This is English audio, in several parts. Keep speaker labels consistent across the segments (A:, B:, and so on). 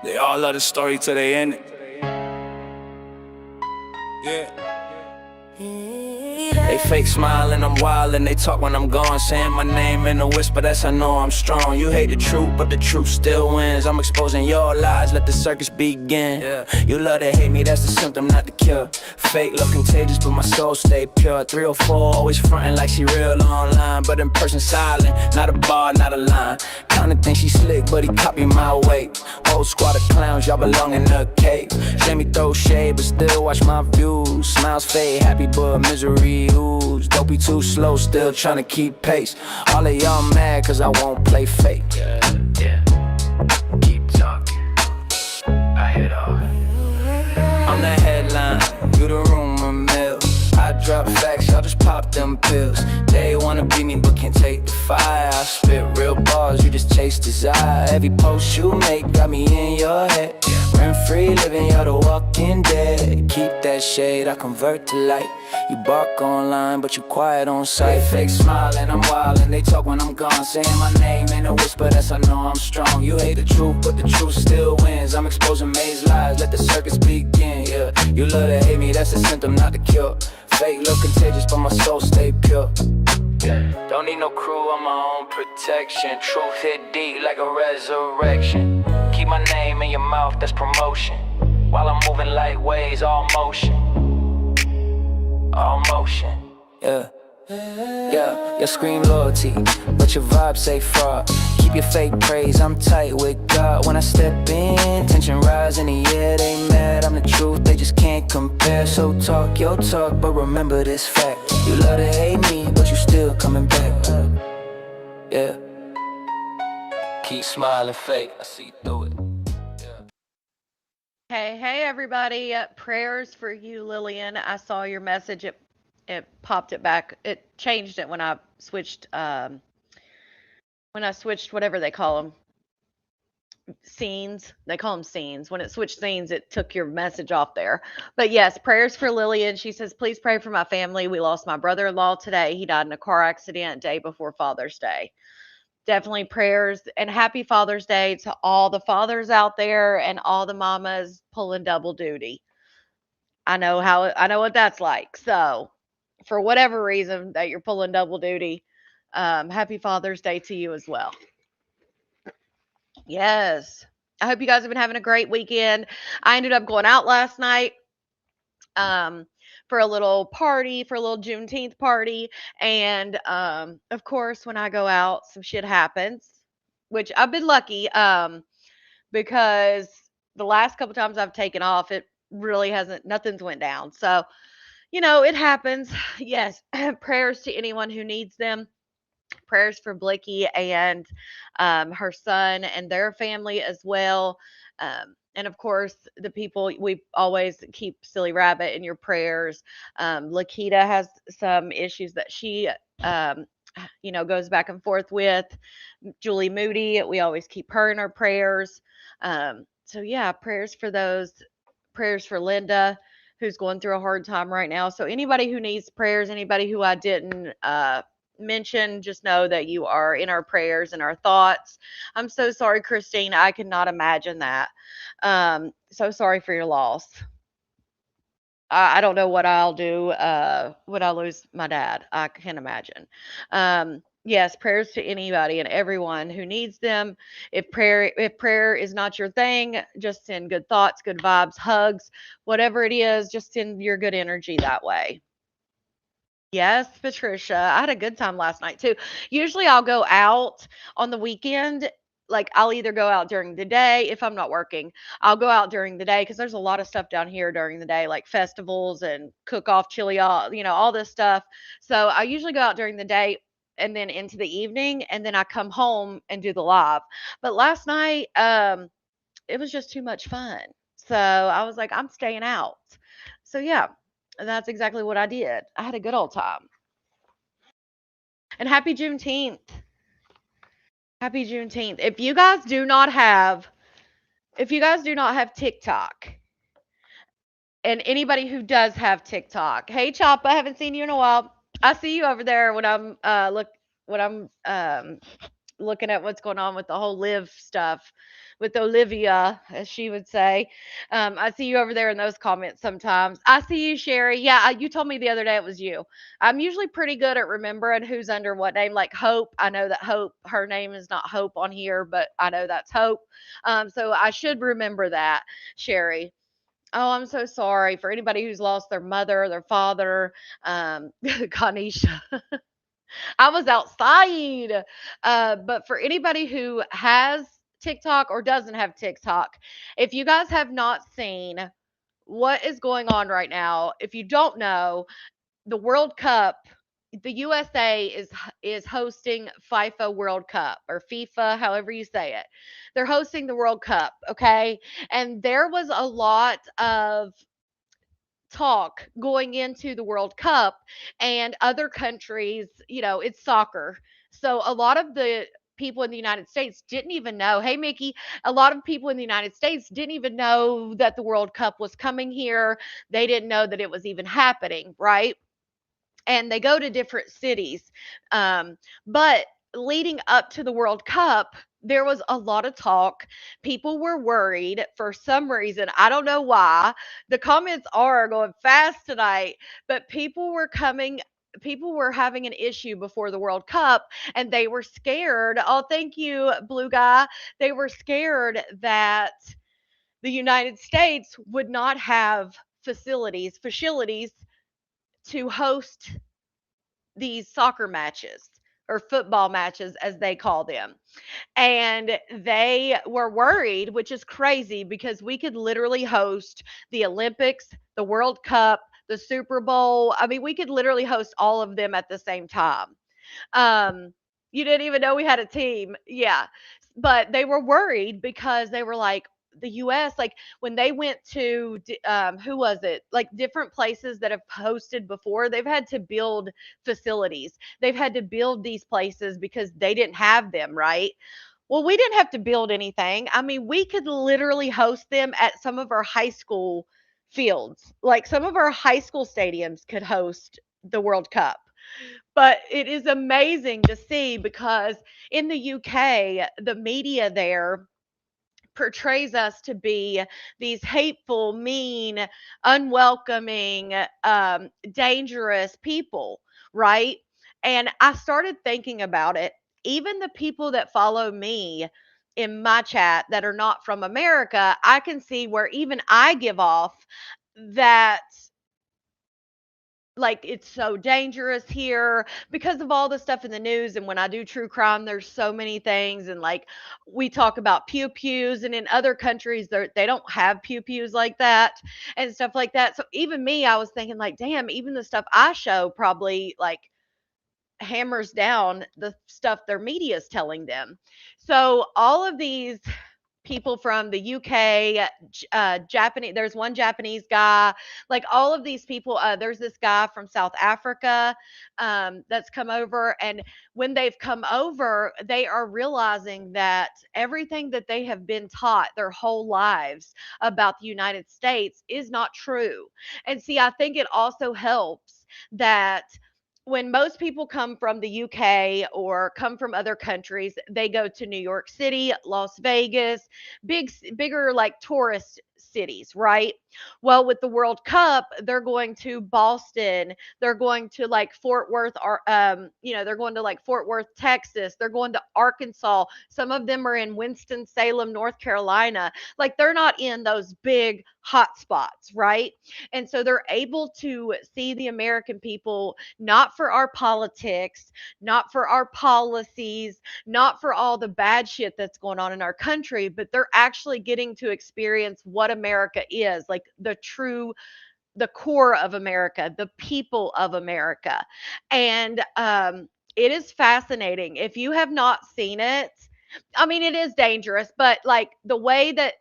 A: They all love the story till they end it. Yeah. They fake smiling, I'm wildin'. They talk when I'm gone, saying my name in a whisper, that's I know I'm strong. You hate the truth, but the truth still wins. I'm exposing your lies, let the circus begin. Yeah. You love to hate me, that's the symptom, not the cure. Fake look contagious, but my soul stay pure. 304, always frontin' like she real online, but in person silent, not a bar, not a line. Kinda think she slick, but he copy my weight. Whole squad of clowns, y'all belong in a cave. Let me throw shade, but still watch my views. Smiles fade, happy but misery ooze. Don't be too slow, still tryna keep pace. All of y'all mad cause I won't play fake. Yeah. Keep talking, I hit off. I'm the headline, you the rumor mill. I drop facts, y'all just pop them pills. They wanna beat me but can't take the fire. I spit real bars, you just chase desire. Every post you make got me in your head. Rent-free living, you're the walking dead. Keep that shade, I convert to light. You bark online, but you quiet on sight. Fake smiling, I'm wildin'. They talk when I'm gone, saying my name in a whisper, that's I know I'm strong. You hate the truth, but the truth still wins. I'm exposing May's lies, let the circus begin. Yeah, you love to hate me, that's a symptom, not the cure. Fake look contagious, but my soul stay pure. Yeah. Don't need no crew, I'm my own protection. Truth hit deep like a resurrection. Keep my name in your mouth, that's promotion. While I'm moving like waves, all motion. All motion, yeah. Yeah, you scream loyalty, but your vibe say fraud. Keep your fake praise, I'm tight with God. When I step in, tension rise in the air. They mad, I'm the truth, they just can't compare. So talk your talk, but remember this fact. You love to hate me, but you still coming back. Yeah. Keep smiling fake, I see through it.
B: Hey, everybody. Prayers for you, Lillian. I saw your message. It popped it back. It changed it when I switched whatever they call them, scenes. They call them scenes. When it switched scenes, it took your message off there. But yes, prayers for Lillian. She says, "Please pray for my family. We lost my brother-in-law today. He died in a car accident day before Father's Day." Definitely prayers and happy Father's Day to all the fathers out there and all the mamas pulling double duty. I know what that's like. So, for whatever reason that you're pulling double duty, happy Father's Day to you as well. Yes. I hope you guys have been having a great weekend. I ended up going out last night um, for a little party, for a little Juneteenth party. And of course, when I go out, some shit happens, which I've been lucky because the last couple times I've taken off, it really hasn't, nothing's went down. So, it happens. Yes. Prayers to anyone who needs them. Prayers for Blicky and her son and their family as well. And of course, the people we always keep Silly Rabbit in your prayers. Lakita has some issues that she, um, goes back and forth with. Julie Moody, we always keep her in our prayers. So, yeah, prayers for those. Prayers for Linda, who's going through a hard time right now. So, anybody who needs prayers, anybody who I didn't mention, just know that you are in our prayers and our thoughts. I'm so sorry, Christine. I cannot imagine that. So sorry for your loss. I don't know what I'll do when I lose my dad. I can't imagine. Yes, prayers to anybody and everyone who needs them. If prayer is not your thing, just send good thoughts, good vibes, hugs, whatever it is, just send your good energy that way. Yes, Patricia. I had a good time last night too. Usually I'll go out on the weekend. Like I'll either go out during the day if I'm not working. I'll go out during the day because there's a lot of stuff down here during the day, like festivals and cook off chili, all this stuff. So I usually go out during the day and then into the evening, and then I come home and do the live. But last night, it was just too much fun. So I was like, I'm staying out. So yeah, that's exactly what I did. I had a good old time. And happy Juneteenth. Happy Juneteenth. If you guys do not have TikTok, and anybody who does have TikTok, hey Chop, I haven't seen you in a while. I see you over there when I'm looking at what's going on with the whole live stuff with Olivia, as she would say. I see you over there in those comments sometimes. I see you, Sherry. Yeah, you told me the other day it was you. I'm usually pretty good at remembering who's under what name. Like Hope, I know that Hope, her name is not Hope on here, but I know that's Hope. So I should remember that, Sherry. Oh, I'm so sorry for anybody who's lost their mother, their father, Kanisha. I was outside. But for anybody who has TikTok or doesn't have TikTok, if you guys have not seen what is going on right now, if you don't know, the World Cup, the USA is hosting FIFA World Cup or FIFA, however you say it. They're hosting the World Cup, okay? And there was a lot of talk going into the World Cup and other countries, it's soccer. So a lot of the people in the United States didn't even know. Hey, Mickey, a lot of people in the United States didn't even know that the World Cup was coming here. They didn't know that it was even happening, right? And they go to different cities. But leading up to the World Cup, there was a lot of talk. People were worried for some reason. I don't know why. The comments are going fast tonight, but people were having an issue before the World Cup and they were scared. Oh, thank you, Blue Guy. They were scared that the United States would not have facilities to host these soccer matches or football matches as they call them. And they were worried, which is crazy because we could literally host the Olympics, the World Cup, the Super Bowl. I mean, we could literally host all of them at the same time. Um, you didn't even know we had a team. Yeah. But they were worried because they were like, the US, like when they went to, who was it? Like different places that have hosted before, they've had to build facilities. They've had to build these places because they didn't have them, right? Well, we didn't have to build anything. I mean, we could literally host them at some of our high school fields. Like some of our high school stadiums could host the World Cup. But it is amazing to see because in the UK, the media there portrays us to be these hateful, mean, unwelcoming, dangerous people, right? And I started thinking about it. Even the people that follow me in my chat that are not from America, I can see where even I give off that like it's so dangerous here because of all the stuff in the news. And when I do true crime, there's so many things. And like we talk about pew pews, and in other countries, they don't have pew pews like that and stuff like that. So even me, I was thinking, like, damn, even the stuff I show probably like hammers down the stuff their media is telling them. So all of these people from the UK, Japanese. There's one Japanese guy. Like all of these people. There's this guy from South Africa that's come over, and when they've come over, they are realizing that everything that they have been taught their whole lives about the United States is not true. And see, I think it also helps that when most people come from the UK or come from other countries, they go to New York City, Las Vegas, bigger like tourist cities, right? Well, with the World Cup, they're going to Boston, they're going to like Fort Worth, or they're going to like Fort Worth, Texas, they're going to Arkansas. Some of them are in Winston-Salem, North Carolina. Like they're not in those big hot spots, right? And so they're able to see the American people not for our politics, not for our policies, not for all the bad shit that's going on in our country, but they're actually getting to experience what America is, like the core of America, the people of America. And it is fascinating. If you have not seen it, I mean, it is dangerous, but like the way that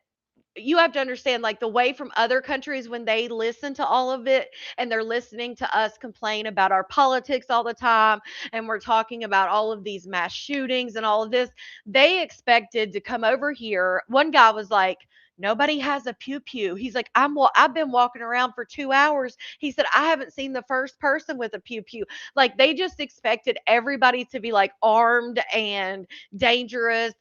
B: you have to understand, like the way from other countries when they listen to all of it and they're listening to us complain about our politics all the time, and we're talking about all of these mass shootings and all of this, they expected to come over here. One guy was like, Nobody has a pew pew. He's like, I've been walking around for 2 hours. He said, I haven't seen the first person with a pew pew. Like they just expected everybody to be like armed and dangerous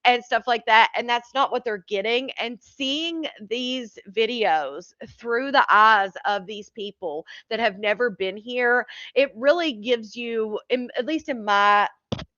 B: and stuff like that. And that's not what they're getting. And seeing these videos through the eyes of these people that have never been here, it really gives you, at least in my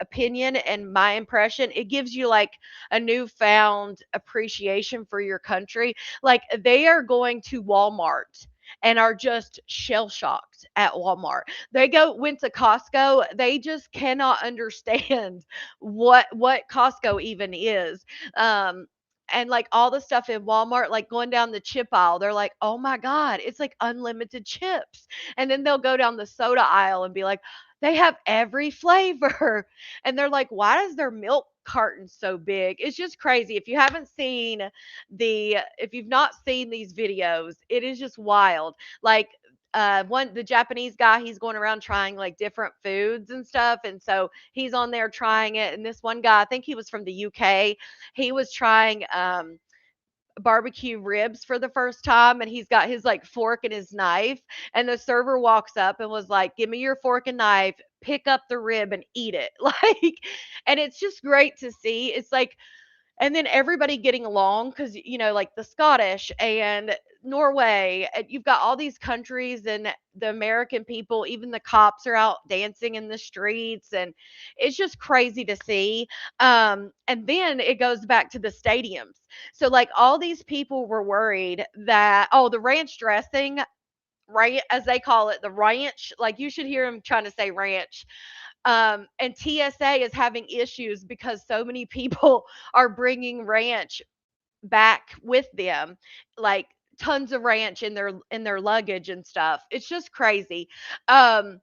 B: opinion and my impression, it gives you like a newfound appreciation for your country. Like they are going to Walmart and are just shell shocked at Walmart. Went to Costco, they just cannot understand what Costco even is. Um and like all the stuff in Walmart, like going down the chip aisle, they're like, oh my God, it's like unlimited chips. And then they'll go down the soda aisle and be like, they have every flavor. And they're like, why is their milk carton so big? It's just crazy. If you've not seen these videos, it is just wild. Like the Japanese guy, he's going around trying like different foods and stuff, and so he's on there trying it. And this one guy, I think he was from the UK, he was trying barbecue ribs for the first time, and he's got his like fork and his knife, and the server walks up and was like, give me your fork and knife, pick up the rib and eat it. Like, and it's just great to see. It's like, and then everybody getting along because like the Scottish and Norway, and you've got all these countries, and the American people, even the cops are out dancing in the streets, and it's just crazy to see. And then it goes back to the stadiums. So like all these people were worried that, oh, the ranch dressing, right, as they call it, the ranch, like you should hear him trying to say ranch. And TSA is having issues because so many people are bringing ranch back with them, like tons of ranch in their luggage and stuff. It's just crazy. Um,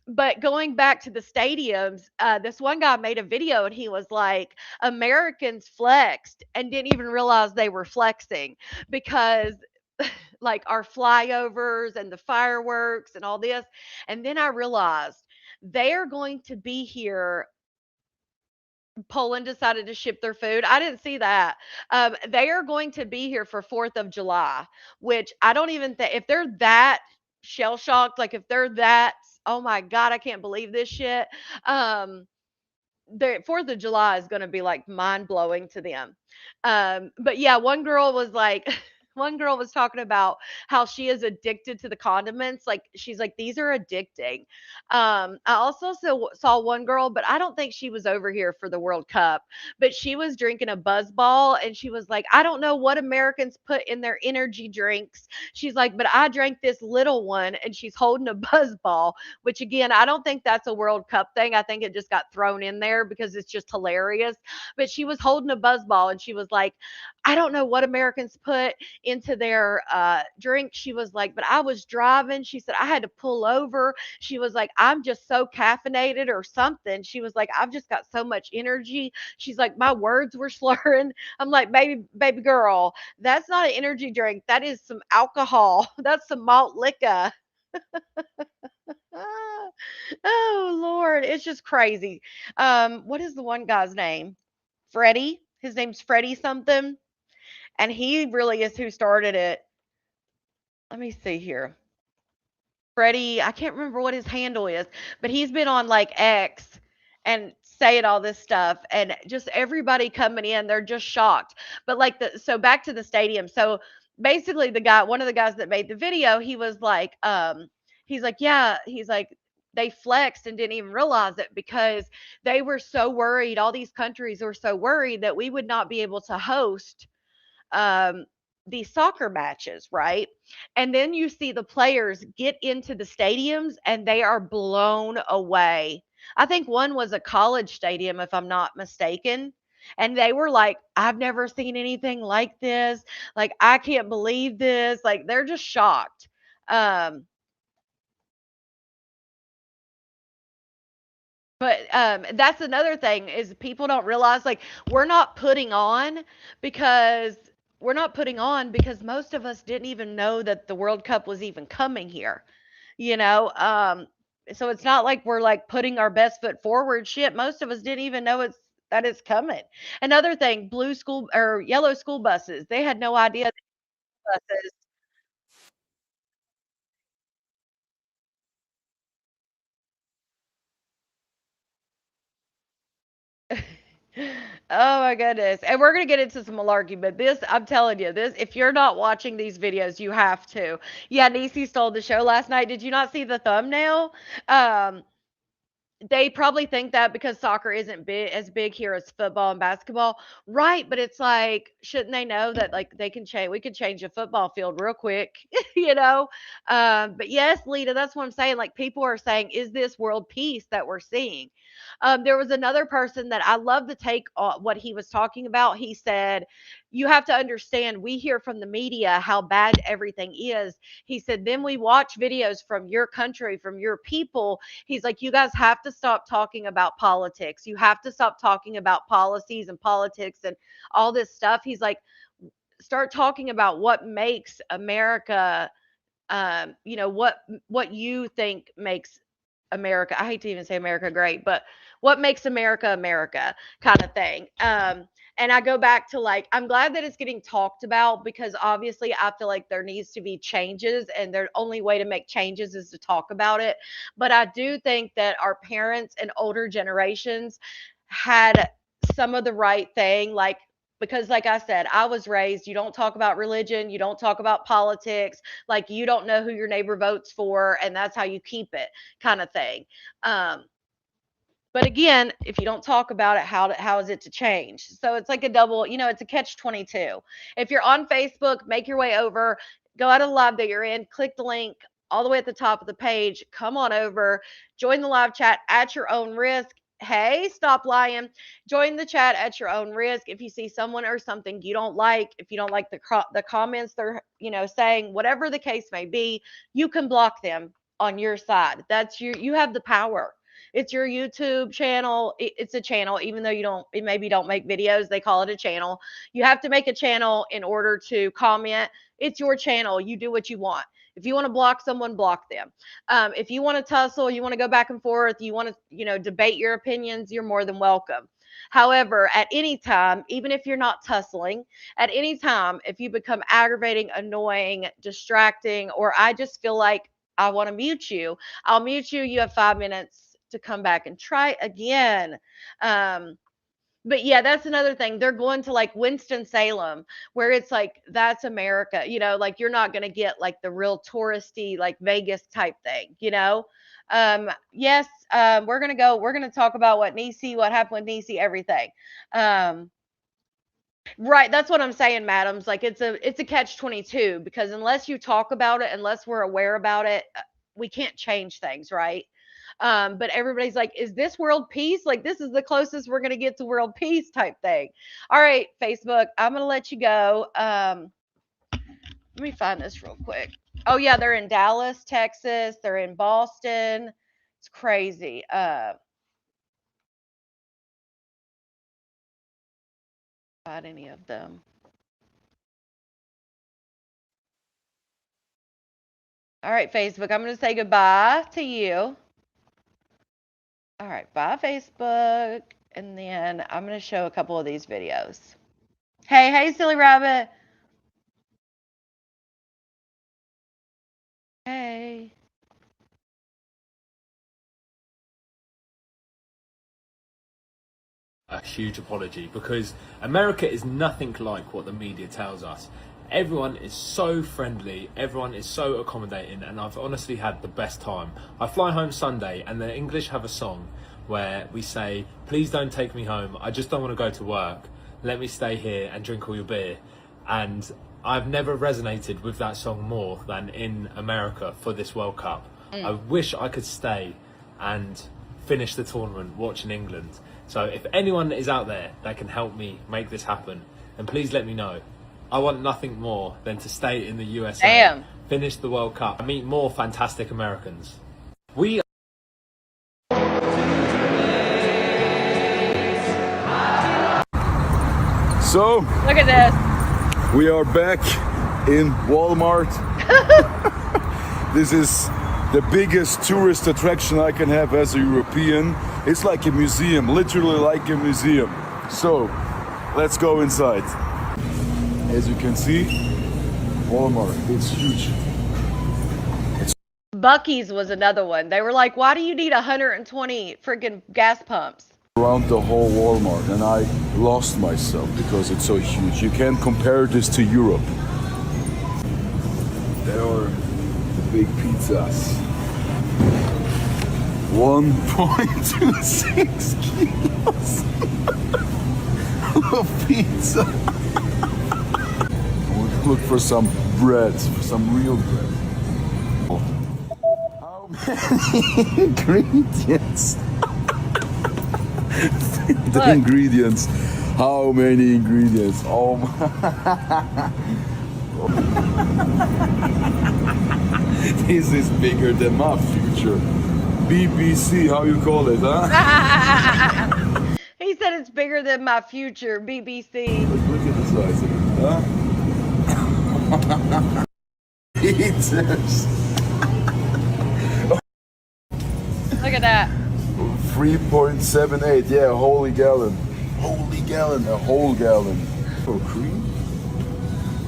B: but going back to the stadiums, this one guy made a video and he was like, Americans flexed and didn't even realize they were flexing because like our flyovers and the fireworks and all this. And then I realized they are going to be here. Poland decided to ship their food. I didn't see that. They are going to be here for 4th of July, which I don't even think, if they're that shell shocked, like if they're that, oh my God, I can't believe this shit. Um, the 4th of July is going to be like mind blowing to them. But yeah, one girl was like, one girl was talking about how she is addicted to the condiments. Like she's like, these are addicting. I also saw one girl, but I don't think she was over here for the World Cup, but she was drinking a Buzz Ball and she was like, I don't know what Americans put in their energy drinks. She's like, but I drank this little one, and she's holding a Buzz Ball, which again, I don't think that's a World Cup thing. I think it just got thrown in there because it's just hilarious. But she was holding a Buzz Ball and she was like, I don't know what Americans put into their drink. She was like, but I was driving. She said, I had to pull over. She was like, I'm just so caffeinated or something. She was like, I've just got so much energy. She's like, my words were slurring. I'm like, baby girl, that's not an energy drink. That is some alcohol. That's some malt liquor. Ah, oh Lord, it's just crazy. What is the one guy's name? Freddie. His name's Freddie something, and he really is who started it. Let me see here. Freddie, I can't remember what his handle is, but he's been on like X and saying all this stuff, and just everybody coming in, they're just shocked. But like so back to the stadium. So basically one of the guys that made the video, he was like, he's like, yeah, he's like, they flexed and didn't even realize it because they were so worried. All these countries were so worried that we would not be able to host um, these soccer matches, right? And then you see the players get into the stadiums and they are blown away. I think one was a college stadium, if I'm not mistaken. And they were like, I've never seen anything like this. Like, I can't believe this. Like, they're just shocked. Um, but that's another thing is people don't realize like we're not putting on because most of us didn't even know that the World Cup was even coming here. You know, so it's not like we're like putting our best foot forward. Shit, most of us didn't even know That is coming. Another thing, blue school or yellow school buses. They had no idea that buses. Oh my goodness. And we're going to get into some malarkey, but this, I'm telling you, this, if you're not watching these videos, you have to. Yeah, Niecy stole the show last night. Did you not see the thumbnail? Um, they probably think that because soccer isn't as big here as football and basketball, right? But it's like, shouldn't they know that like they can change? We could change a football field real quick, you know. But yes, Lita, that's what I'm saying. Like people are saying, is this world peace that we're seeing? There was another person that I love the take on what he was talking about. He said, "You have to understand. We hear from the media how bad everything is." He said, "Then we watch videos from your country, from your people." He's like, you guys have to stop talking about politics. You have to stop talking about policies and politics and all this stuff. He's like, start talking about what makes America, what you think makes America. I hate to even say America great, but what makes America America kind of thing. And I go back to like, I'm glad that it's getting talked about because obviously I feel like there needs to be changes and the only way to make changes is to talk about it. But I do think that our parents and older generations had some of the right thing, like, because like I said, I was raised, you don't talk about religion, you don't talk about politics, like you don't know who your neighbor votes for, and that's how you keep it, kind of thing. Um, but again, if you don't talk about it, how is it to change? So it's like a double, it's a catch 22. If you're on Facebook, make your way over, go out of the live that you're in, click the link all the way at the top of the page, come on over, join the live chat at your own risk. Hey, stop lying. Join the chat at your own risk. If you see someone or something you don't like, if you don't like the comments they're, saying, whatever the case may be, you can block them on your side. That's you have the power. It's your YouTube channel. It's a channel, even though maybe don't make videos, they call it a channel. You have to make a channel in order to comment. It's your channel. You do what you want. If you want to block someone, block them. If you want to tussle, you want to go back and forth, you want to, debate your opinions, you're more than welcome. However, at any time, even if you're not tussling, at any time, if you become aggravating, annoying, distracting, or I just feel like I want to mute you, I'll mute you. You have 5 minutes to come back and try again. But yeah, that's another thing. They're going to like Winston-Salem, where it's like, that's America, like you're not going to get like the real touristy, like Vegas type thing, Yes, we're going to talk about what happened with Niecy, everything. Right, that's what I'm saying, madams. Like it's a catch 22 because unless you talk about it, unless we're aware about it, we can't change things, right? But everybody's like, is this world peace? Like, this is the closest we're going to get to world peace type thing. All right, Facebook, I'm going to let you go. Let me find this real quick. Oh, yeah, they're in Dallas, Texas. They're in Boston. It's crazy. Find any of them. All right, Facebook, I'm going to say goodbye to you. All right, bye, Facebook. And then I'm going to show a couple of these videos. Hey, silly rabbit. Hey.
C: A huge apology because America is nothing like what the media tells us. Everyone is so friendly, everyone is so accommodating, and I've honestly had the best time. I fly home Sunday and the English have a song where we say, please don't take me home, I just don't want to go to work, let me stay here and drink all your beer. And I've never resonated with that song more than in America for this World Cup. I wish I could stay and finish the tournament watching England. So if anyone is out there that can help me make this happen, then please let me know. I want nothing more than to stay in the USA, finish the World Cup, and meet more fantastic Americans. We
D: So,
B: look at this.
D: We are back in Walmart. This is the biggest tourist attraction I can have as a European. It's like a museum, literally like a museum. So, let's go inside. As you can see, Walmart, it's huge.
B: Bucky's was another one. They were like, why do you need 120 freaking gas pumps?
D: Around the whole Walmart, and I lost myself because it's so huge. You can't compare this to Europe. There are the big pizzas. 1.26 kilos of pizza. Look for some bread, for some real bread. How many ingredients? The
B: Look.
D: ingredients. How many ingredients? Oh my. This is bigger than my future. BBC, how you call it, huh?
B: He said it's bigger than my future, BBC.
D: Look at the size of it, huh? Pizzas.
B: Look at that.
D: 3.78, yeah, a whole gallon. Holy gallon, a whole gallon. For cream?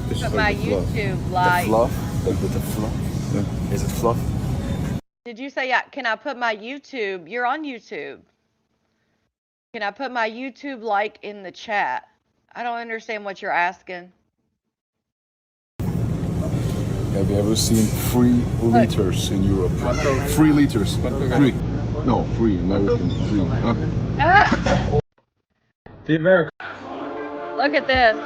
D: This
B: Put
D: is
B: my
D: like the fluff.
B: YouTube
D: The
B: like.
D: fluff? Like with the fluff? Yeah. Is it fluff?
B: Did you say, can I put my YouTube? You're on YouTube. Can I put my YouTube like in the chat? I don't understand what you're asking.
D: Have you ever seen 3 liters in Europe? 3 liters. 3. No, 3. American 3. Huh?
C: The American.
B: Look at this.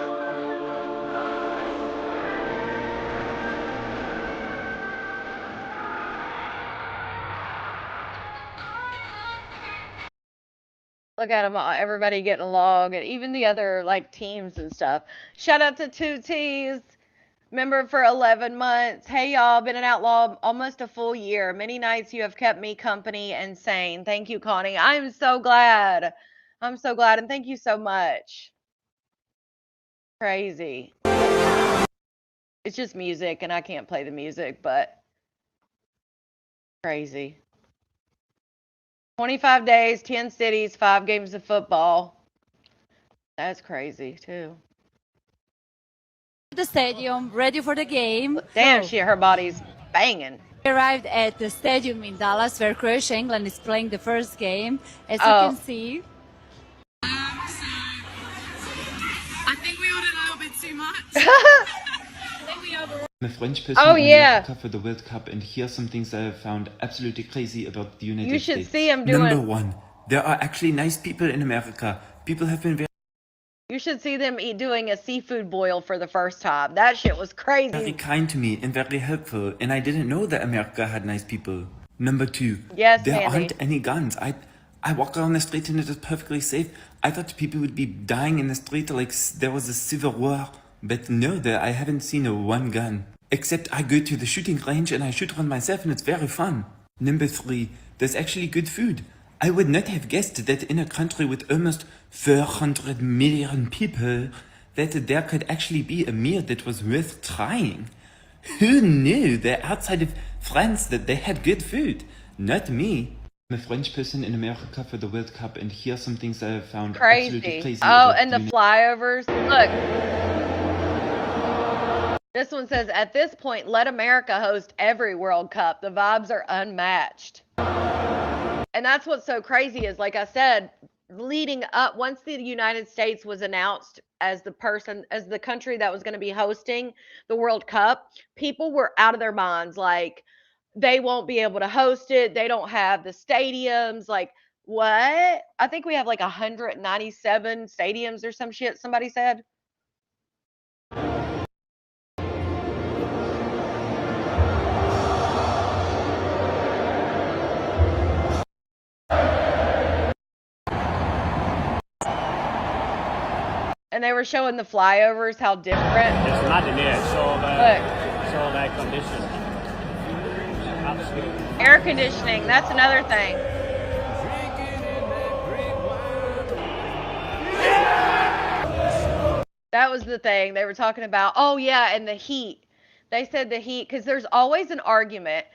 B: Look at them, everybody getting along, and even the other like teams and stuff. Shout out to 2T's, member for 11 months. Hey y'all, been an outlaw almost a full year. Many nights you have kept me company and sane. Thank you, Connie. I'm so glad. I'm so glad, and thank you so much. Crazy. It's just music, and I can't play the music, but crazy. 25 days, 10 cities, 5 games of football. That's crazy, too.
E: The stadium, ready for the game.
B: Damn,
E: So,
B: her body's banging.
E: we arrived at the stadium in Dallas where Croatia England is playing the first game. As you
B: Oh.
E: can see,
F: I think we ordered a little bit too much.
G: I'm a French person
B: Oh,
G: in
B: yeah.
G: America for the World Cup, and here are some things that I found absolutely crazy about the United
B: You
G: States.
B: should see him
G: Number
B: doing.
G: one, there are actually nice people in America. People have been
B: You should see them doing a seafood boil for the first time. That shit was
G: very
B: crazy.
G: kind to me and very helpful, and I didn't know that America had nice people. Number two,
B: Yes,
G: there
B: Mandy.
G: aren't any guns. I walk around the street and it is perfectly safe. I thought people would be dying in the street like there was a civil war, but no, I haven't seen one gun. Except I go to the shooting range and I shoot one myself and it's very fun. Number three, there's actually good food. I would not have guessed that in a country with almost 400 million people, that there could actually be a meal that was worth trying. Who knew that outside of France that they had good food? Not me. I'm a French person in America for the World Cup, and here are some things that I found absolutely
B: Crazy.
G: crazy.
B: Oh,
G: about
B: and the flyovers. Look. This one says, at this point, let America host every World Cup. The vibes are unmatched. And that's what's so crazy is, like I said, leading up, once the United States was announced as the country that was going to be hosting the World Cup, people were out of their minds. Like, they won't be able to host it. They don't have the stadiums. Like, what? I think we have like 197 stadiums or some shit, somebody said. And they were showing the flyovers, how different.
C: It's mad in here. It's all air conditioned. Absolutely.
B: Air conditioning, that's another thing. That was the thing they were talking about. Oh yeah, and the heat. They said the heat, because there's always an argument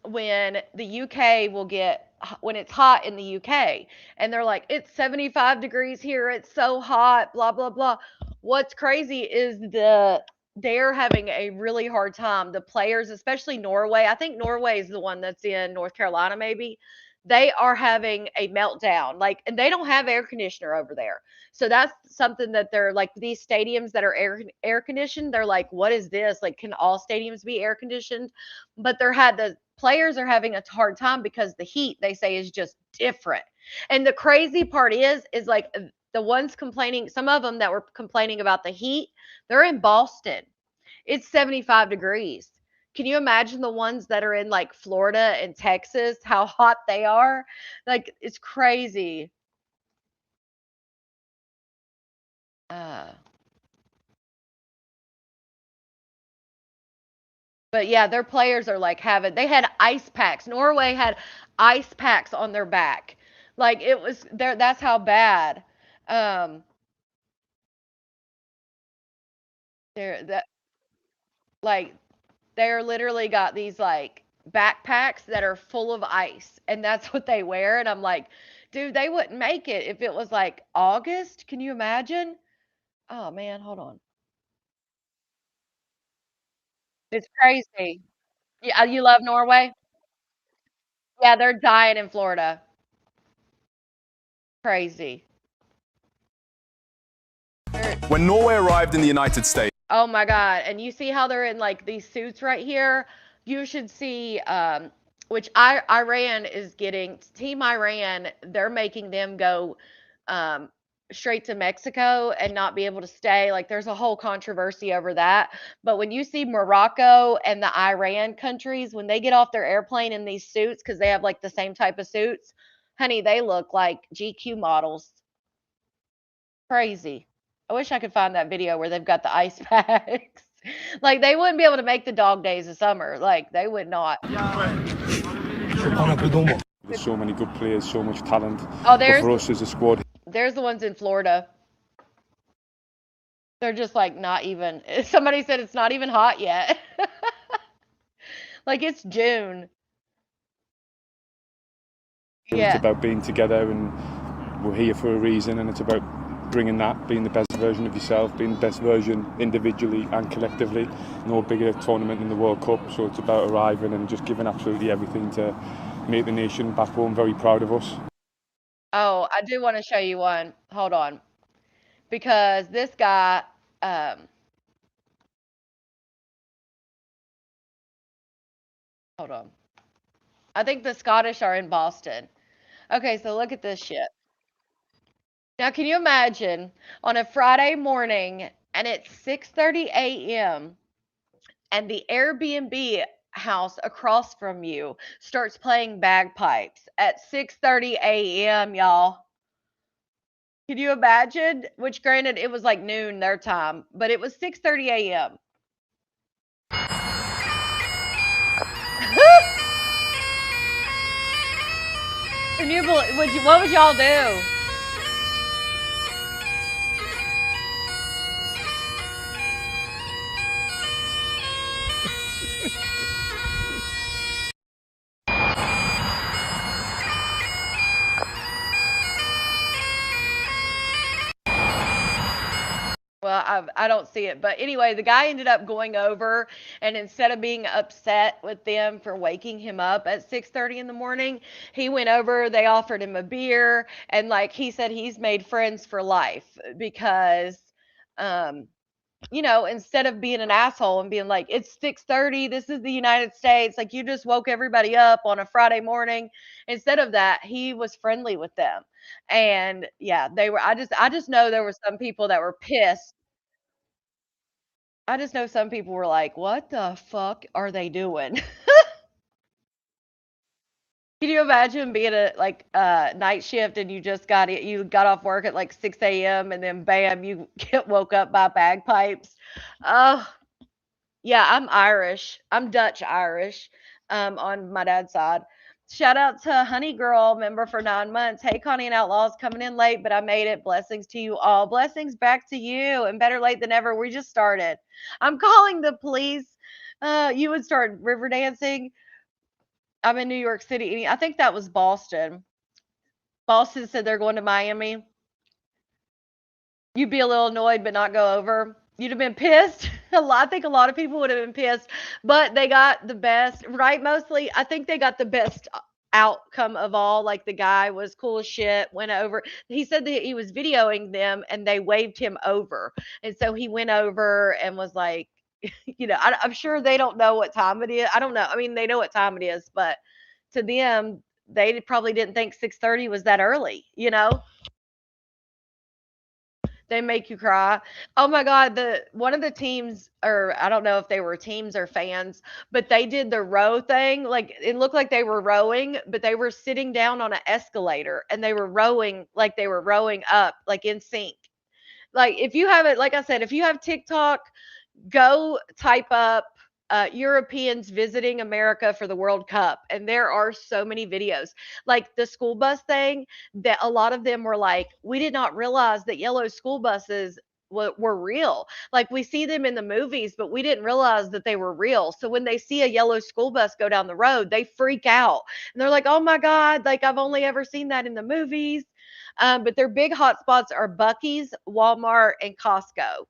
B: when the UK will get when it's hot in the UK, and they're like, it's 75 degrees here, it's so hot, blah blah blah. What's crazy is they're having a really hard time. The players, especially Norway, I think Norway is the one that's in North Carolina, maybe. They are having a meltdown. Like, and they don't have air conditioner over there. So that's something that they're like, these stadiums that are air conditioned, they're like, what is this? Like, can all stadiums be air conditioned? But the players are having a hard time because the heat, they say, is just different. And the crazy part is like the ones complaining, some of them that were complaining about the heat, they're in Boston. It's 75 degrees. Can you imagine the ones that are in like Florida and Texas, how hot they are? Like, it's crazy. Uh, but yeah, their players are like they had ice packs. Norway had ice packs on their back. Like, it was there, that's how bad. Um, they're that like they're literally got these like backpacks that are full of ice, and that's what they wear. And I'm like, dude, they wouldn't make it if it was like August. Can you imagine? Oh man, hold on. It's crazy. Yeah, you love Norway? Yeah, they're dying in Florida. Crazy.
H: When Norway arrived in the United States,
B: Oh my God. And you see how they're in like these suits right here? You should see, which Iran is getting, Team Iran, they're making them go um, straight to Mexico and not be able to stay. Like, there's a whole controversy over that. But when you see Morocco and the Iran countries, when they get off their airplane in these suits, because they have like the same type of suits, honey, they look like GQ models. Crazy. I wish I could find that video where they've got the ice packs. Like, they wouldn't be able to make the dog days of summer. Like, they would not.
I: There's so many good players, so much talent.
B: Oh,
I: But for us as a squad,
B: there's the ones in Florida. They're just like not even. Somebody said it's not even hot yet. Like, it's June.
I: it's
B: Yeah.
I: about being together and we're here for a reason, and it's about bringing that, being the best version of yourself, being the best version individually and collectively. No bigger tournament than the World Cup, so it's about arriving and just giving absolutely everything to make the nation back home very proud of us.
B: Oh, I do want to show you one. Hold on. Because this guy, hold on. I think the Scottish are in Boston. Okay, so look at this shit. Now, can you imagine on a Friday morning and it's 6:30 a.m. and the Airbnb house across from you starts playing bagpipes at 6:30 a.m., y'all? Can you imagine? Which, granted, it was like noon their time, but it was 6:30 a.m. Can you believe? What would y'all do? Well, I don't see it. But anyway, the guy ended up going over, and instead of being upset with them for waking him up at 6:30 in the morning, he went over, they offered him a beer, and like he said, he's made friends for life because um instead of being an asshole and being like, it's 6:30, this is the United States, like, you just woke everybody up on a Friday morning. Instead of that, he was friendly with them. And yeah, they were I just know there were some people that were pissed. I just know some people were like, what the fuck are they doing? Can you imagine being a like night shift and you got off work at like 6 a.m. and then bam, you get woke up by bagpipes? Oh, yeah, I'm Irish. I'm Dutch Irish, on my dad's side. Shout out to Honey Girl, member for 9 months. Hey, Connie and Outlaws, coming in late, but I made it. Blessings to you all. Blessings back to you, and better late than never. We just started. I'm calling the police. You would start river dancing. I'm in New York City. I think that was Boston. Boston said they're going to Miami. You'd be a little annoyed, but not go over. You'd have been pissed. I think a lot of people would have been pissed, but they got the best, right? Mostly, I think they got the best outcome of all. Like the guy was cool as shit, went over. He said that he was videoing them and they waved him over. And so he went over and was like, I'm sure they don't know what time it is. I don't know. I mean, they know what time it is, but to them, they probably didn't think 6:30 was that early, They make you cry. Oh my God, the one of the teams, or I don't know if they were teams or fans, but they did the row thing. Like it looked like they were rowing, but they were sitting down on an escalator and they were rowing like they were rowing up, like in sync. Like if you have it, like I said, if you have TikTok, go type up Europeans visiting America for the World Cup. And there are so many videos. Like the school bus thing, that a lot of them were like, we did not realize that yellow school buses were real. Like we see them in the movies, but we didn't realize that they were real. So when they see a yellow school bus go down the road, they freak out. And they're like, oh my God, like I've only ever seen that in the movies. But their big hotspots are Buc-ee's, Walmart, and Costco.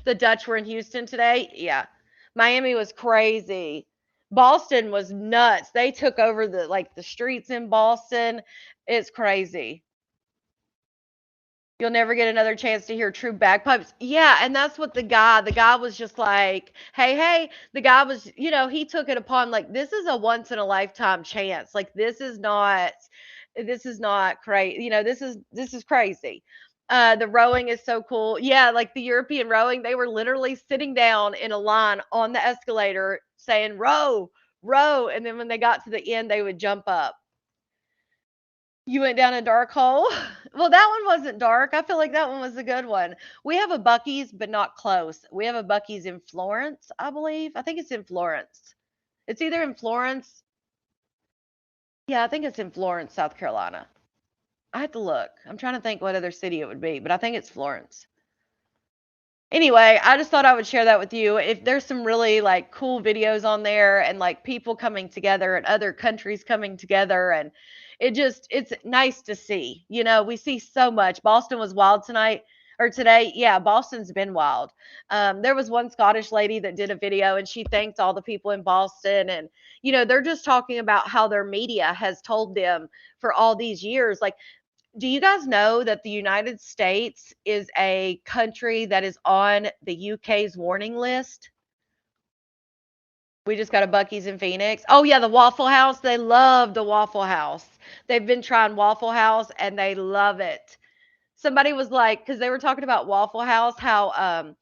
B: The Dutch were in Houston today. Yeah. Miami was crazy. Boston was nuts. They took over the streets in Boston. It's crazy. You'll never get another chance to hear true bagpipes. Yeah, and that's what the guy was just like, hey, the guy was, he took it upon like this is a once in a lifetime chance. Like this is not crazy. This is crazy. The rowing is so cool. Yeah, like the European rowing, they were literally sitting down in a line on the escalator saying row, row, and then when they got to the end, they would jump up. You went down a dark hole? Well, that one wasn't dark. I feel like that one was a good one. We have a Buc-ee's, but not close. We have a Buc-ee's in Florence, I believe. I think it's in Florence. It's either in Florence. Yeah, I think it's in Florence, South Carolina. I have to look. I'm trying to think what other city it would be, but I think it's Florence. Anyway, I just thought I would share that with you. If there's some really like cool videos on there and like people coming together and other countries coming together, and it's nice to see. We see so much. Boston was wild tonight or today. Yeah, Boston's been wild. There was one Scottish lady that did a video and she thanked all the people in Boston, and they're just talking about how their media has told them for all these years. Like, do you guys know that the United States is a country that is on the UK's warning list? We just got a Buc-ee's in Phoenix. Oh yeah, the Waffle House. They love the Waffle House. They've been trying Waffle House and they love it. Somebody was like, because they were talking about Waffle House, how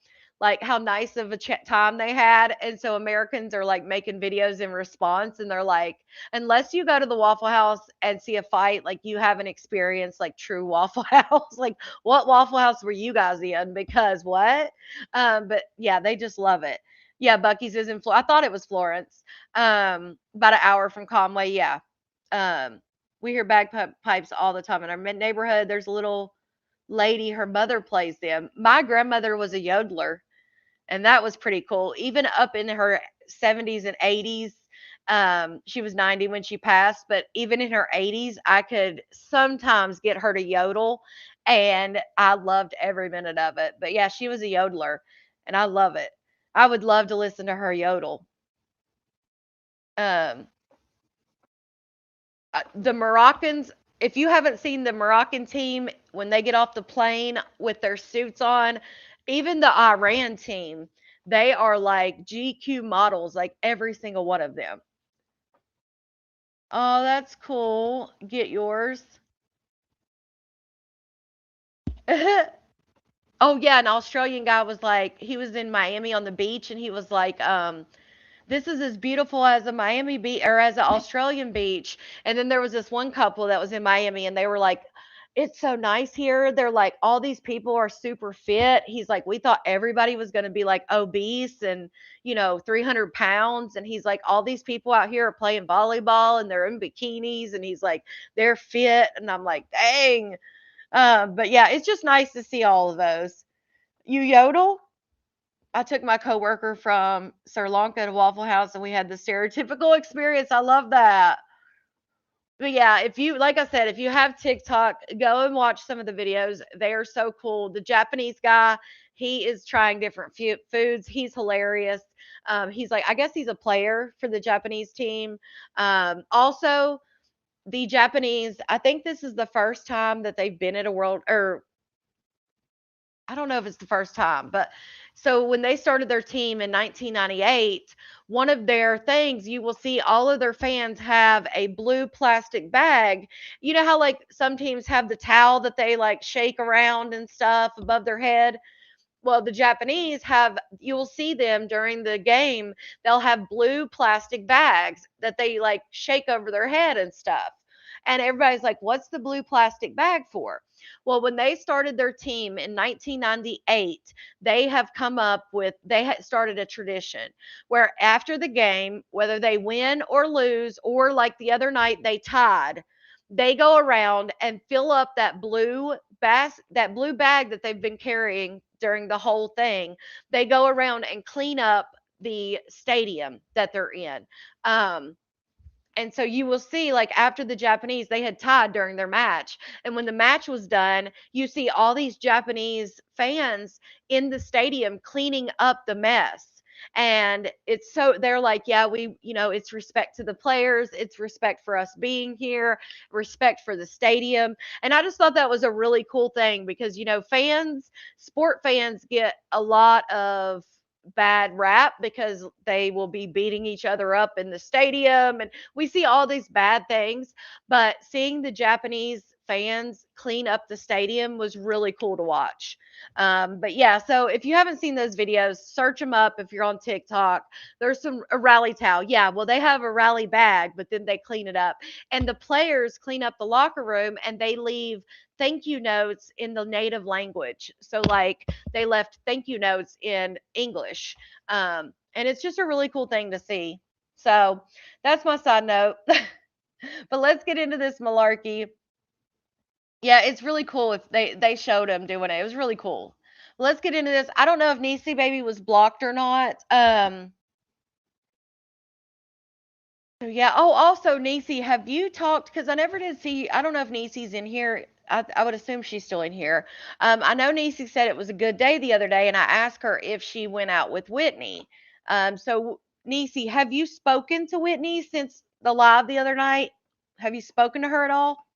B: nice of a time they had, and so Americans are like making videos in response, and they're like, unless you go to the Waffle House and see a fight, like you haven't experienced like true Waffle House. Like, what Waffle House were you guys in? Because what? But yeah, they just love it. Yeah, Buc-ee's is in Florence. I thought it was Florence. About an hour from Conway. Yeah. We hear bagpipes all the time in our neighborhood. There's a little lady, her mother plays them. My grandmother was a yodeler, and that was pretty cool. Even up in her 70s and 80s, she was 90 when she passed, but even in her 80s, I could sometimes get her to yodel, and I loved every minute of it. But yeah, she was a yodeler, and I love it. I would love to listen to her yodel. The Moroccans, if you haven't seen the Moroccan team when they get off the plane with their suits on, even the Iran team, they are like GQ models, like every single one of them. Oh, that's cool. Get yours. Oh yeah, an Australian guy was like, he was in Miami on the beach and he was like, this is as beautiful as a Miami beach or as an Australian beach. And then there was this one couple that was in Miami and they were like, it's so nice here. They're like, all these people are super fit. He's like, we thought everybody was going to be like obese and, 300 pounds. And he's like, all these people out here are playing volleyball and they're in bikinis. And he's like, they're fit. And I'm like, dang. But yeah, it's just nice to see all of those. You yodel? I took my coworker from Sri Lanka to Waffle House and we had the stereotypical experience. I love that. But yeah, if you, like I said, if you have TikTok, go and watch some of the videos. They are so cool. The Japanese guy, he is trying different foods. He's hilarious. He's like, I guess he's a player for the Japanese team. Also, the Japanese, I think this is the first time that they've been at a world, or I don't know if it's the first time, but so when they started their team in 1998, one of their things, you will see all of their fans have a blue plastic bag. You know how like some teams have the towel that they like shake around and stuff above their head? Well, the Japanese have, you will see them during the game, they'll have blue plastic bags that they like shake over their head and stuff. And everybody's like, what's the blue plastic bag for? Well, when they started their team in 1998, they have come up with, started a tradition where after the game, whether they win or lose, or like the other night they tied, they go around and fill up that that blue bag that they've been carrying during the whole thing. They go around and clean up the stadium that they're in. And so you will see, like after the Japanese, they had tied during their match. And when the match was done, you see all these Japanese fans in the stadium cleaning up the mess. And it's so, they're like, yeah, it's respect to the players, it's respect for us being here, respect for the stadium. And I just thought that was a really cool thing because, sport fans get a lot of bad rap because they will be beating each other up in the stadium and we see all these bad things, but seeing the Japanese fans clean up the stadium was really cool to watch. But yeah, so if you haven't seen those videos, search them up. If you're on TikTok, there's a rally towel. Yeah, well, they have a rally bag, but then they clean it up, and the players clean up the locker room and they leave thank you notes in the native language. So like they left thank you notes in English. And it's just a really cool thing to see. So that's my side note. But let's get into this malarkey. Yeah, it's really cool if they showed him doing it. It was really cool. Let's get into this. I don't know if Niecy Baby was blocked or not. Yeah. Oh, also, Niecy, have you talked? Because I never did see. I don't know if Niecy's in here. I would assume she's still in here. I know Niecy said it was a good day the other day, and I asked her if she went out with Whitney. So, Niecy, have you spoken to Whitney since the live the other night? Have you spoken to her at all?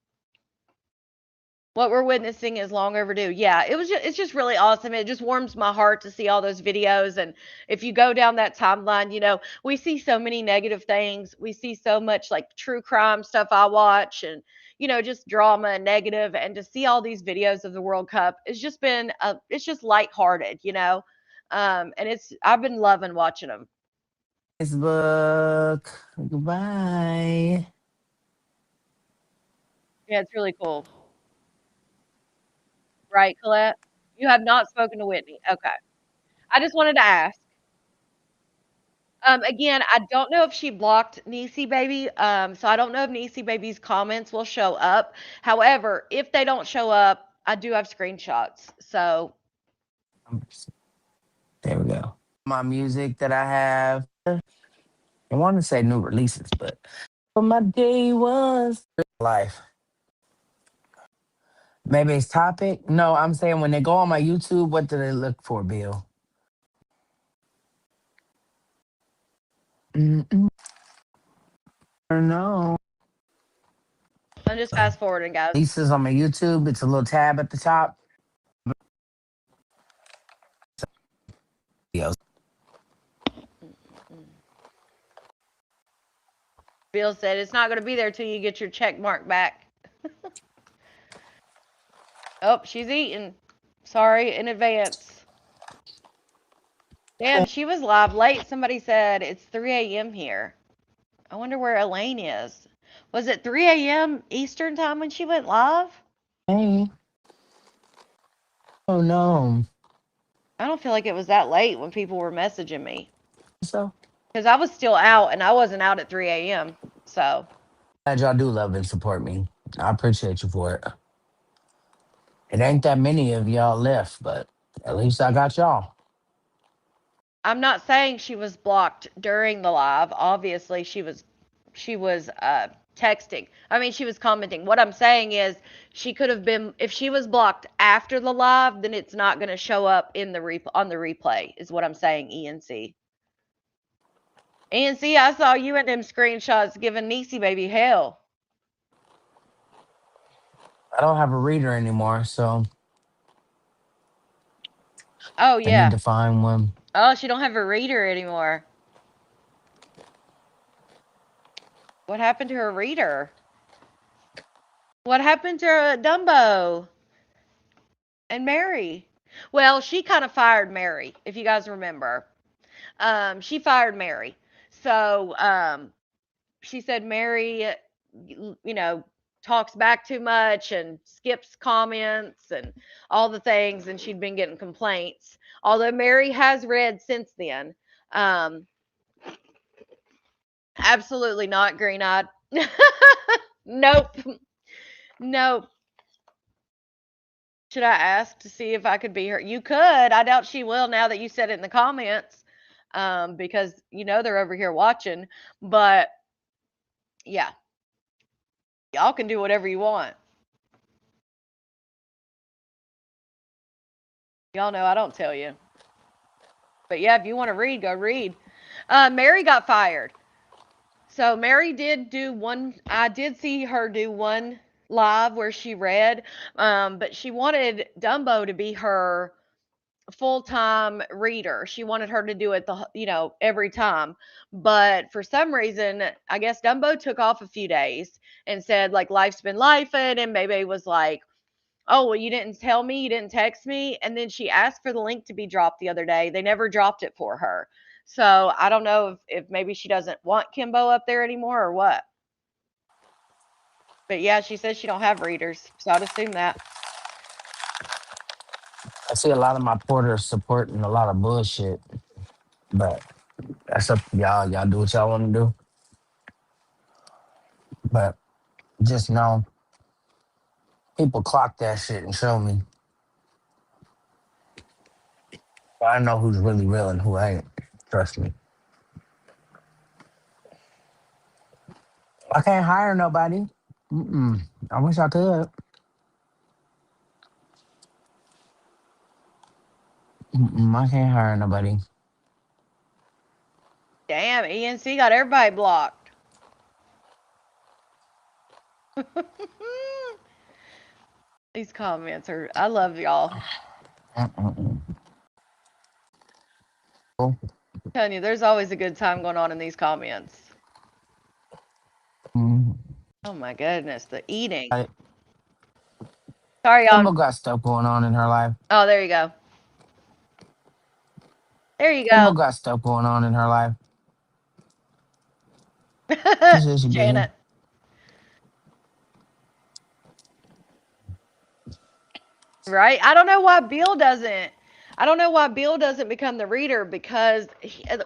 B: What we're witnessing is long overdue. Yeah, it's just really awesome. It just warms my heart to see all those videos. And if you go down that timeline, we see so many negative things. We see so much like true crime stuff I watch and just drama and negative, and to see all these videos of the World Cup, it's just been it's just lighthearted, and I've been loving watching them.
J: Facebook. Goodbye.
B: Yeah, it's really cool. Right, Colette? You have not spoken to Whitney. Okay. I just wanted to ask. Again, I don't know if she blocked Niecy Baby. So I don't know if Niecy Baby's comments will show up. However, if they don't show up, I do have screenshots. So
J: There we go. My music that I have. I want to say new releases, but my day was life. Maybe it's topic. No, I'm saying when they go on my YouTube, what do they look for, Bill? I don't know.
B: I'm just fast forwarding, guys.
J: Lisa's on my YouTube. It's a little tab at the top.
B: Bill said it's not going to be there till you get your check mark back. Oh, she's eating. Sorry in advance. Damn, she was live late. Somebody said it's 3 a.m. here. I wonder where Elaine is. Was it 3 a.m. Eastern time when she went live?
J: Hey. Oh, no.
B: I don't feel like it was that late when people were messaging me.
J: So?
B: Because I was still out, and I wasn't out at 3 a.m. So.
J: Glad y'all do love and support me. I appreciate you for it. It ain't that many of y'all left, but at least I got y'all.
B: I'm not saying she was blocked during the live. Obviously, she was texting. I mean, she was commenting. What I'm saying is she could have been, if she was blocked after the live, then it's not going to show up in the on the replay is what I'm saying, ENC. ENC, I saw you in them screenshots giving Niecy baby hell.
J: I don't have a reader anymore, so
B: Oh,
J: I need
B: yeah.
J: to find one.
B: Oh, she don't have a reader anymore. What happened to her reader? What happened to Dumbo and Mary? Well, she kind of fired Mary, if you guys remember. She fired Mary. So she said Mary, talks back too much and skips comments and all the things, and she'd been getting complaints. Although Mary has read since then. Absolutely not green-eyed. Nope. Nope. Should I ask to see if I could be her? You could. I doubt she will now that you said it in the comments, because they're over here watching. But yeah, y'all can do whatever you want. Y'all know I don't tell you. But yeah, if you want to read, go read. Mary got fired. So Mary did do one. I did see her do one live where she read, but she wanted Dumbo to be her full-time reader. She wanted her to do it every time. But for some reason, I guess Dumbo took off a few days and said like life's been lifing, and maybe was like, oh, well, you didn't tell me, you didn't text me. And then she asked for the link to be dropped the other day. They never dropped it for her. So I don't know if maybe she doesn't want Kimbo up there anymore or what. But yeah, she says she don't have readers. So I'd assume that.
J: I see a lot of my porters supporting a lot of bullshit, but that's up to y'all. Y'all do what y'all want to do. But just know, people clock that shit and show me. I know who's really real and who ain't. Trust me. I can't hire nobody. I wish I could. I can't hire nobody.
B: Damn, ENC got everybody blocked. These comments are, I love y'all. I'm telling you, there's always a good time going on in these comments. Oh my goodness, the eating. Sorry, y'all.
J: Kimbo got stuff going on in her life.
B: Oh, there you go. There you
J: Kimbo
B: go.
J: got stuff going on in her life.
B: Janet. Right? I don't know why Bill doesn't become the reader, because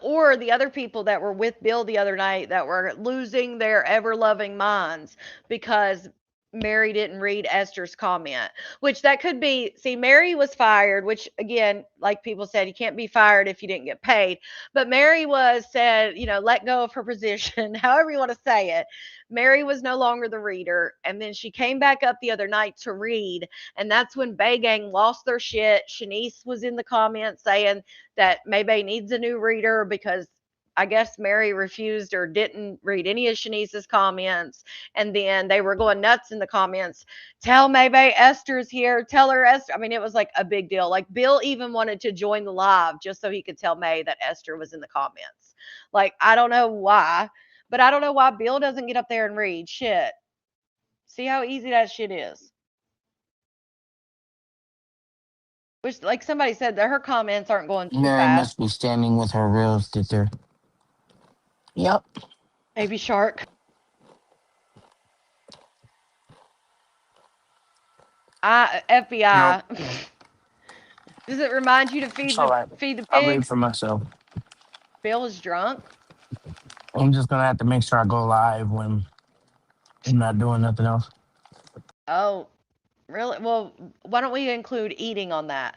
B: or the other people that were with Bill the other night that were losing their ever-loving minds because Mary didn't read Esther's comment, which that could be. See, Mary was fired, which again, like people said, you can't be fired if you didn't get paid. But Mary said, let go of her position, however you want to say it. Mary was no longer the reader. And then she came back up the other night to read. And that's when Bay Gang lost their shit. Shanice was in the comments saying that Maybay needs a new reader because I guess Mary refused or didn't read any of Shanice's comments. And then they were going nuts in the comments. Tell Maybay Esther's here. Tell her Esther. I mean, it was like a big deal. Like Bill even wanted to join the live just so he could tell May that Esther was in the comments. Like, I don't know why, but I don't know why Bill doesn't get up there and read shit. See how easy that shit is. Which, like somebody said, that her comments aren't going too
J: Mary
B: fast.
J: must be standing with her real sister. Yep.
B: Baby Shark. FBI. Nope. Does it remind you to feed the pigs?
J: I'll read for myself.
B: Bill is drunk.
J: I'm just gonna have to make sure I go live when I'm not doing nothing else.
B: Oh, Really? Well, why don't we include eating on that?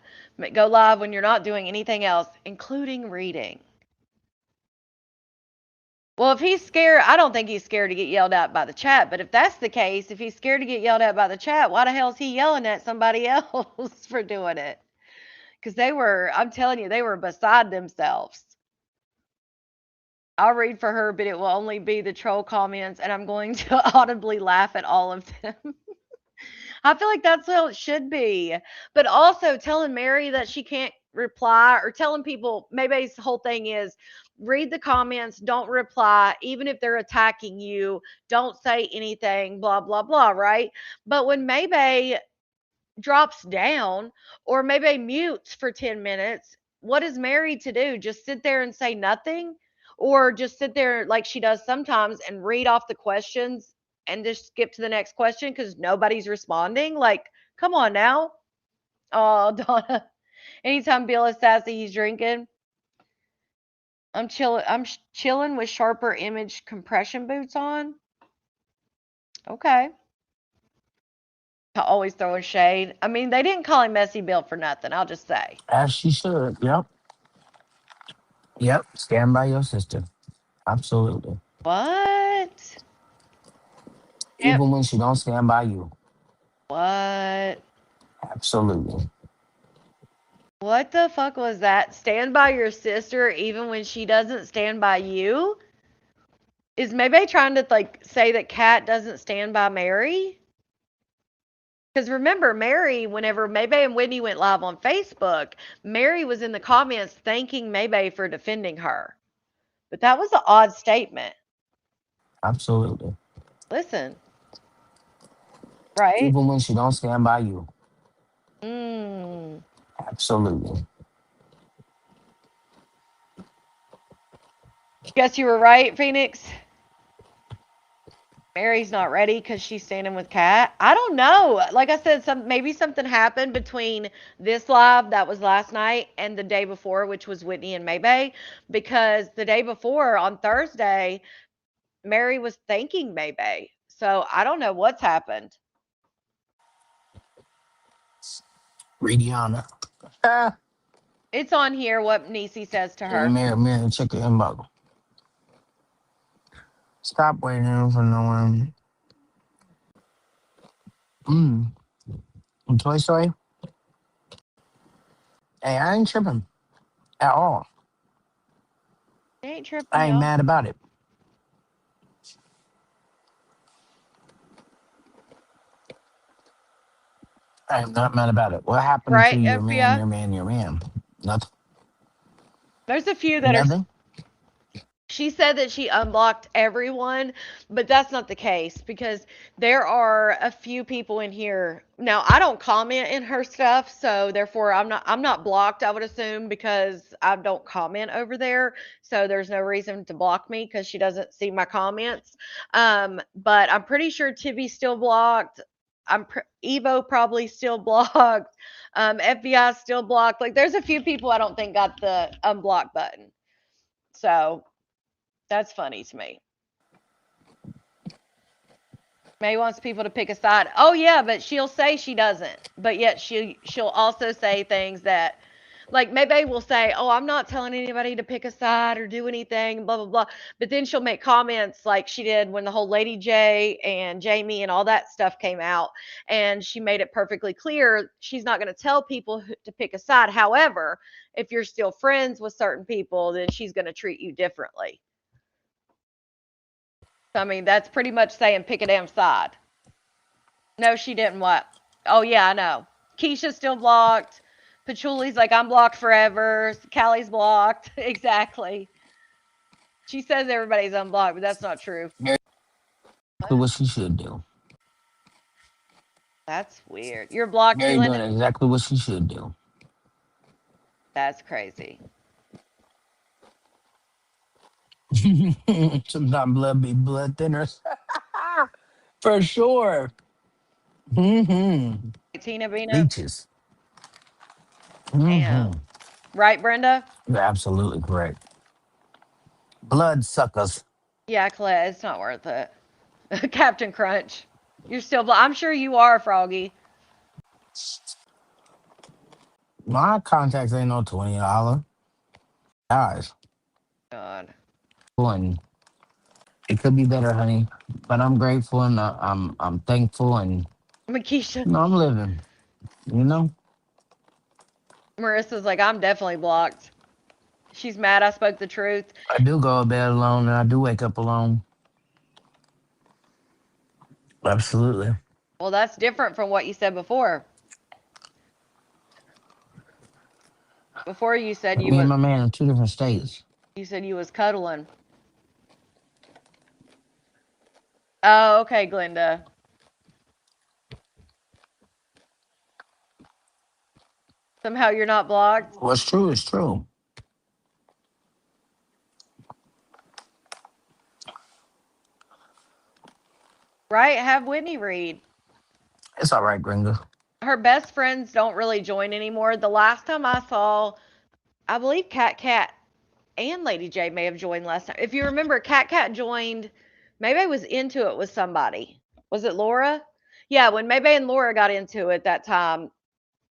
B: Go live when you're not doing anything else, including reading. Well, if he's scared, I don't think he's scared to get yelled at by the chat. But if that's the case, if he's scared to get yelled at by the chat, why the hell is he yelling at somebody else for doing it? Because I'm telling you, they were beside themselves. I'll read for her, but it will only be the troll comments, and I'm going to audibly laugh at all of them. I feel like that's how it should be. But also telling Mary that she can't reply, or telling people, maybe his whole thing is read the comments, don't reply, even if they're attacking you, don't say anything, blah, blah, blah, right? But when Maybay drops down or Maybay mutes for 10 minutes, what is Mary to do? Just sit there and say nothing? Or just sit there like she does sometimes and read off the questions and just skip to the next question because nobody's responding? Like, come on now. Oh, Donna. Anytime Bill is sassy, he's drinking. I'm chilling with sharper image compression boots on. Okay. Always throwing shade. I mean, they didn't call him Messy Bill for nothing. I'll just say.
J: As she should. Yep. Yep. Stand by your sister. Absolutely.
B: What?
J: Even when she don't stand by you.
B: What?
J: Absolutely.
B: What the fuck was that? Stand by your sister even when she doesn't stand by you? Is Maybay trying to like say that Kat doesn't stand by Mary? Because remember, Mary, whenever Maybay and Whitney went live on Facebook, Mary was in the comments thanking Maybay for defending her. But that was an odd statement.
J: Absolutely.
B: Listen. Right?
J: Even when she don't stand by you.
B: Mm.
J: Absolutely.
B: Guess you were right, Phoenix. Mary's not ready because she's standing with Kat. I don't know. Like I said, maybe something happened between this live that was last night and the day before, which was Whitney and Maybay. Because the day before, on Thursday, Mary was thanking Maybay. So I don't know what's happened.
J: Rihanna.
B: It's on here what Niecy says to her.
J: Mary, check your inbox. Stop waiting for no one. Toy Story? Hey, I ain't tripping at all.
B: She ain't tripping,
J: I ain't
B: y'all.
J: mad about it. I am not mad about it. What happened
B: Right,
J: to your
B: FBI?
J: man? Nothing.
B: There's a few that are.
J: Nothing?
B: She said that she unblocked everyone, but that's not the case because there are a few people in here. Now, I don't comment in her stuff, so therefore I'm not blocked, I would assume, because I don't comment over there. So there's no reason to block me because she doesn't see my comments. But I'm pretty sure Tibby's still blocked. Evo probably still blocked. FBI still blocked. Like there's a few people I don't think got the unblock button. So that's funny to me. May wants people to pick a side. Oh yeah, but she'll say she doesn't. But yet she'll also say things that, like Maybay will say, "Oh, I'm not telling anybody to pick a side or do anything," blah blah blah. But then she'll make comments like she did when the whole Lady J and Jamie and all that stuff came out, and she made it perfectly clear she's not going to tell people to pick a side. However, if you're still friends with certain people, then she's going to treat you differently. I mean, that's pretty much saying pick a damn side. No, she didn't what? Oh, yeah, I know. Keisha's still blocked. Pachuli's like, I'm blocked forever. Callie's blocked. Exactly. She says everybody's unblocked, but that's not true.
J: Exactly what she should do.
B: That's weird. You're blocked,
J: Mary
B: Keelan?
J: doing exactly what she should do.
B: That's crazy.
J: Sometimes blood be blood thinners. For sure.
B: Tina Bina?
J: Leeches.
B: Damn. Right, Brenda?
J: You're absolutely correct. Blood suckers.
B: Yeah, Colette, it's not worth it. Captain Crunch. You're still I'm sure you are, Froggy.
J: My contacts ain't no $20. Guys,
B: God.
J: and it could be better, honey. But I'm grateful and I'm thankful and
B: Makisha.
J: I'm living. You know,
B: Marissa's like, I'm definitely blocked. She's mad I spoke the truth.
J: I do go to bed alone and I do wake up alone. Absolutely.
B: Well, that's different from what you said before. Before you said
J: Me and my man in 2 different states.
B: you said you was cuddling. Oh, okay, Glenda. Somehow you're not blocked.
J: What's true is true.
B: Right? Have Whitney read.
J: It's all right, Gringo.
B: Her best friends don't really join anymore. The last time I saw, I believe Cat and Lady J may have joined last time. If you remember, Cat joined. Maybe I was into it with somebody. Was it Laura? Yeah, when Maybe and Laura got into it that time,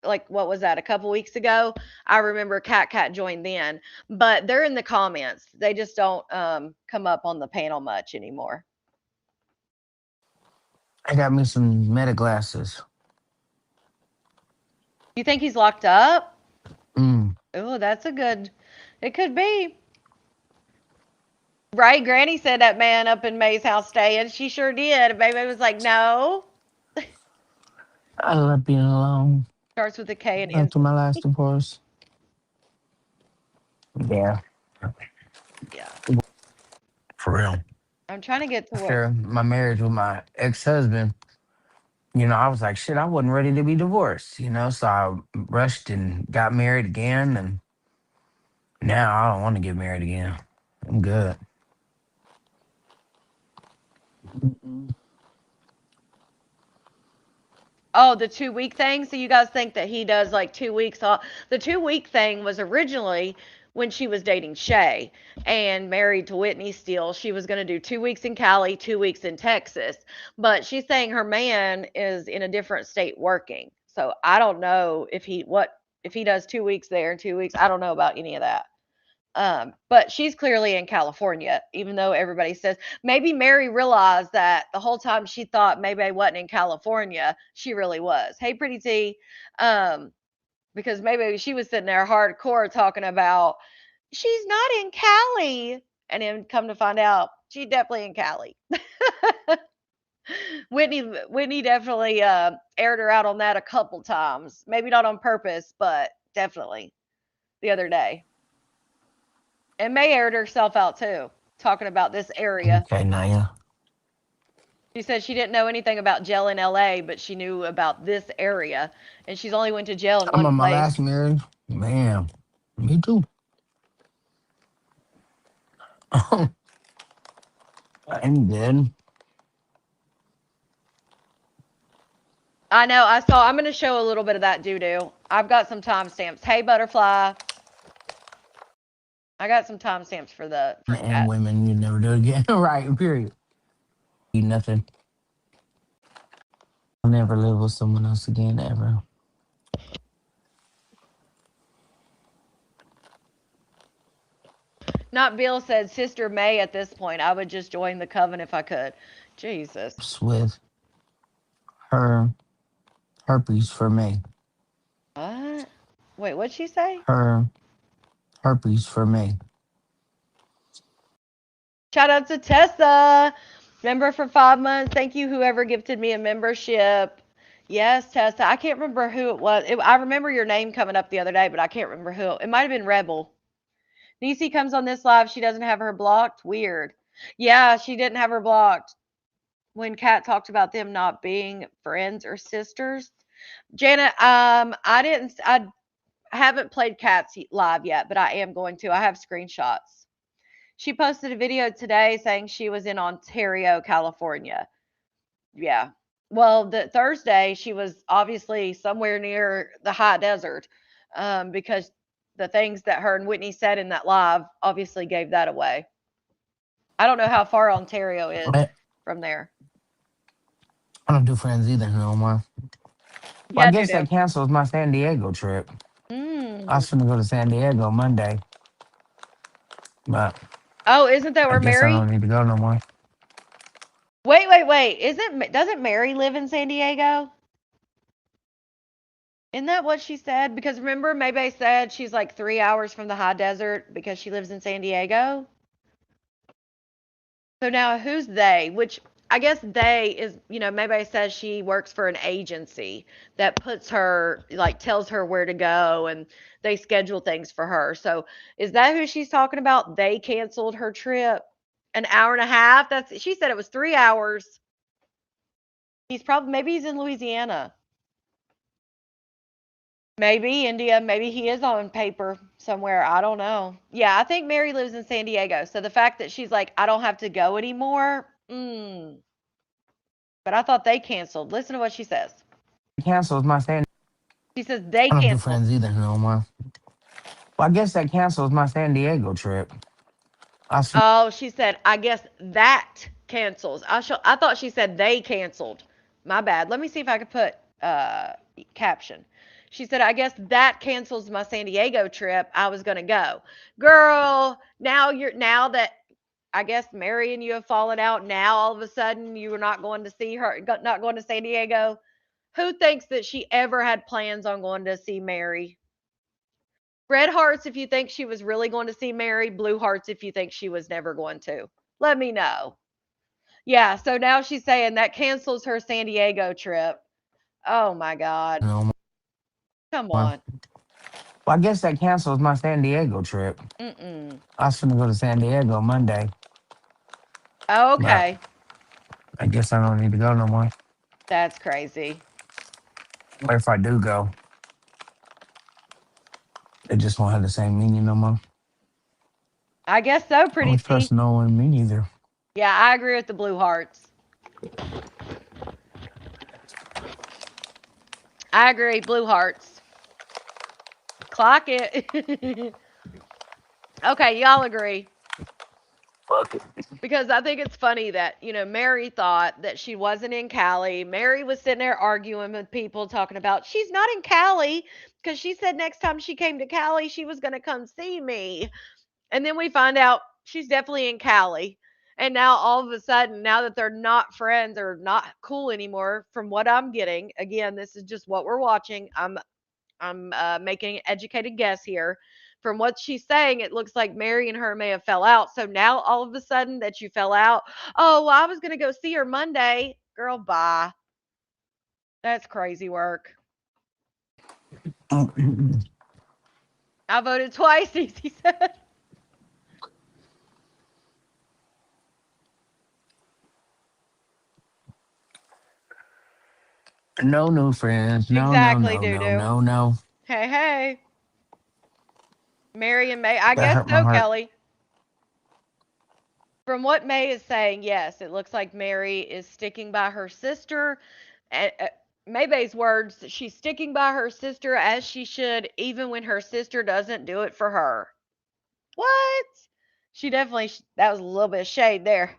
B: like what was that, a couple weeks ago? I remember Cat joined then, but they're in the comments. They just don't come up on the panel much anymore.
J: I got me some meta glasses.
B: You think he's locked up?
J: Mm.
B: Oh, that's a good. It could be. Right? Granny said that man up in May's house staying. She sure did. Baby was like, no.
J: I love being alone.
B: Starts with a K and
J: After
B: ends.
J: my last divorce. Yeah.
B: Yeah.
J: For real.
B: I'm trying to get to what.
J: After my marriage with my ex-husband, you know, I was like, shit, I wasn't ready to be divorced, you know, so I rushed and got married again, and now I don't want to get married again. I'm good.
B: Oh, the 2 week thing. So you guys think that he does like 2 weeks off? The 2 week thing was originally when she was dating Shay and married to Whitney Steele. She was going to do 2 weeks in Cali, 2 weeks in Texas. But she's saying her man is in a different state working. So I don't know if he does 2 weeks there and 2 weeks. I don't know about any of that. But she's clearly in California, even though everybody says maybe Mary realized that the whole time she thought maybe I wasn't in California, she really was. Hey, Pretty T, because maybe she was sitting there hardcore talking about she's not in Cali, and then come to find out she's definitely in Cali. Whitney definitely aired her out on that a couple times, maybe not on purpose, but definitely the other day. And May aired herself out too, talking about this area.
J: Okay, Naya.
B: She said she didn't know anything about jail in LA, but she knew about this area. And she's only went to jail in
J: I'm
B: one
J: on my
B: place.
J: last marriage. Man, me too. I'm dead.
B: I know. I'm going to show a little bit of that doo-doo. I've got some timestamps. Hey, Butterfly. I got some timestamps for
J: And
B: that.
J: women, you never do it again. Right, period. Nothing. I'll never live with someone else again, ever.
B: Not Bill said, Sister May at this point. I would just join the coven if I could. Jesus.
J: With her herpes for me.
B: What? Wait, what'd she say?
J: Her herpes for me.
B: Shout out to Tessa, member for 5 months. Thank you, whoever gifted me a membership. Yes, Tessa. I can't remember who it was. I remember your name coming up the other day, but I can't remember who. It might have been Rebel. Nisi comes on this live. She doesn't have her blocked. Weird. Yeah, she didn't have her blocked when Kat talked about them not being friends or sisters. Janet, I haven't played Kat's live yet, but I am going to. I have screenshots. She posted a video today saying she was in Ontario, California. Yeah. Well, the Thursday she was obviously somewhere near the high desert, because the things that her and Whitney said in that live obviously gave that away. I don't know how far Ontario is from there.
J: I don't do friends either no more. Well, I guess that cancels my San Diego trip. I was finna go to San Diego Monday, but
B: Oh, isn't that
J: I
B: where
J: guess I
B: Mary?
J: don't need to go no more.
B: Wait. Doesn't Mary live in San Diego? Isn't that what she said? Because remember, Maybay said she's like 3 hours from the high desert because she lives in San Diego. So now who's they? Which I guess they is, Maybay says she works for an agency that puts her, like tells her where to go and they schedule things for her. So is that who she's talking about? They canceled her trip. An hour and a half? She said it was 3 hours. Maybe he's in Louisiana. Maybe India, maybe he is on paper somewhere. I don't know. Yeah, I think Mary lives in San Diego. So the fact that she's like, I don't have to go anymore. But I thought they canceled. Listen to what she says.
J: Cancels my San.
B: She says they
J: I don't do
B: canceled.
J: friends either no more. Well, I guess that cancels my San Diego trip.
B: Oh, she said, I guess that cancels. I thought she said they canceled. My bad. Let me see if I could put caption. She said, I guess that cancels my San Diego trip. I was gonna go. Girl, now that I guess Mary and you have fallen out, now all of a sudden you are not going to see her, not going to San Diego. Who thinks that she ever had plans on going to see Mary? Red hearts if you think she was really going to see Mary. Blue hearts if you think she was never going to. Let me know. Yeah, so now she's saying that cancels her San Diego trip. Oh my God.
J: No
B: Come
J: more.
B: on.
J: Well, I guess that cancels my San Diego trip. I was finna go to San Diego Monday.
B: Okay.
J: I guess I don't need to go no more.
B: That's crazy.
J: Or if I do go, it just won't have the same meaning no more.
B: I guess so,
J: I
B: pretty
J: don't
B: C.
J: trust no one, me neither.
B: Yeah, I agree with the blue hearts. I agree, blue hearts. Clock it. Okay, y'all agree.
J: Fuck it.
B: Because I think it's funny that, Mary thought that she wasn't in Cali. Mary was sitting there arguing with people talking about she's not in Cali because she said next time she came to Cali, she was going to come see me. And then we find out she's definitely in Cali. And now all of a sudden, now that they're not friends or not cool anymore, from what I'm getting, again, this is just what we're watching. I'm making an educated guess here. From what she's saying, it looks like Mary and her may have fell out. So now all of a sudden that you fell out, oh, well, I was going to go see her Monday. Girl, bye. That's crazy work. I voted twice, he said.
J: No new friends. No,
B: Exactly,
J: no.
B: Hey. Mary and May. I
J: That
B: guess
J: hurt my
B: so,
J: heart.
B: Kelly. From what May is saying, yes, it looks like Mary is sticking by her sister. Maybay's words, she's sticking by her sister as she should, even when her sister doesn't do it for her. What? She definitely, that was a little bit of shade there.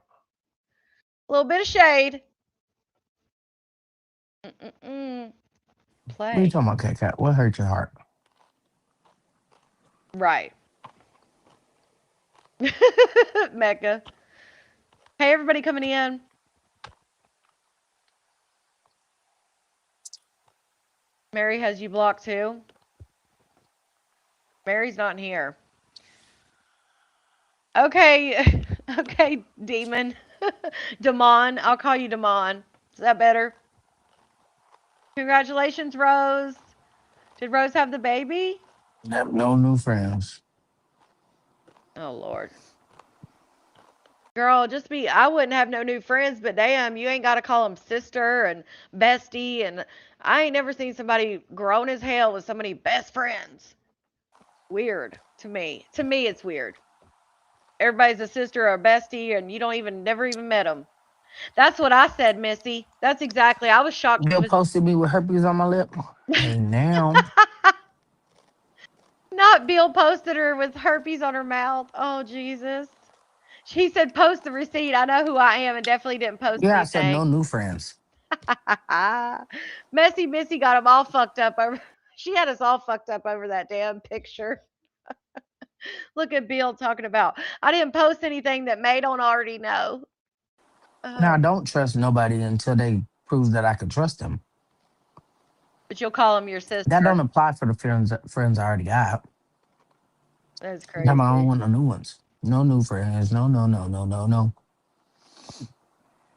B: A little bit of shade. Play.
J: What are you talking about, Cat? What hurt your heart?
B: Right. Mecca. Hey, everybody coming in. Mary has you blocked too. Mary's not in here. Okay. Okay, demon. Damon. I'll call you Damon. Is that better? Congratulations, Rose. Did Rose have the baby?
J: No new friends.
B: Oh, Lord. Girl, I wouldn't have no new friends, but damn, you ain't got to call them sister and bestie. And I ain't never seen somebody grown as hell with so many best friends. Weird to me. To me, it's weird. Everybody's a sister or a bestie, and you never even met them. That's what I said, Missy. That's exactly. I was shocked.
J: Bill posted me with herpes on my lip. Hey, now.
B: Not Bill posted her with herpes on her mouth. Oh, Jesus. She said, post the receipt. I know who I am and definitely didn't post
J: Yeah,
B: anything.
J: I said no new friends.
B: Missy got them all fucked up over. She had us all fucked up over that damn picture. Look at Bill talking about, I didn't post anything that May don't already know.
J: Now I don't trust nobody until they prove that I can trust them.
B: But you'll call him your sister.
J: That don't apply for the friends I already got.
B: That's crazy.
J: I don't want no new ones. No new friends. No.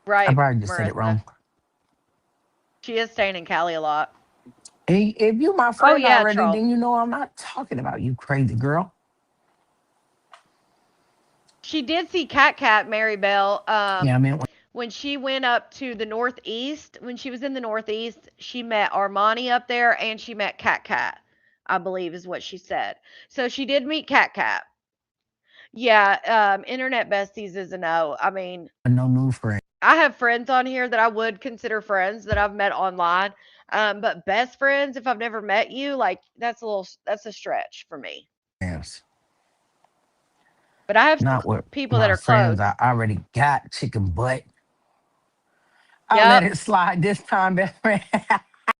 B: Right.
J: I probably just said it
B: Marissa.
J: wrong.
B: She is staying in Cali a lot.
J: Hey, if you my friend
B: yeah,
J: already,
B: troll.
J: then you know I'm not talking about you, crazy girl.
B: She did see Cat Mary Bell.
J: Yeah, I mean,
B: When she went up to the Northeast, when she was in the Northeast, she met Armani up there and she met Cat, I believe is what she said. So she did meet Cat. Yeah, internet besties is a no. I mean,
J: no new friend.
B: I have friends on here that I would consider friends that I've met online. But best friends, if I've never met you, like that's a stretch for me.
J: Yes.
B: But I have
J: Not with
B: people
J: my
B: that are
J: friends.
B: close.
J: I already got chicken butt. I
B: Yep.
J: let it slide this time, best friend.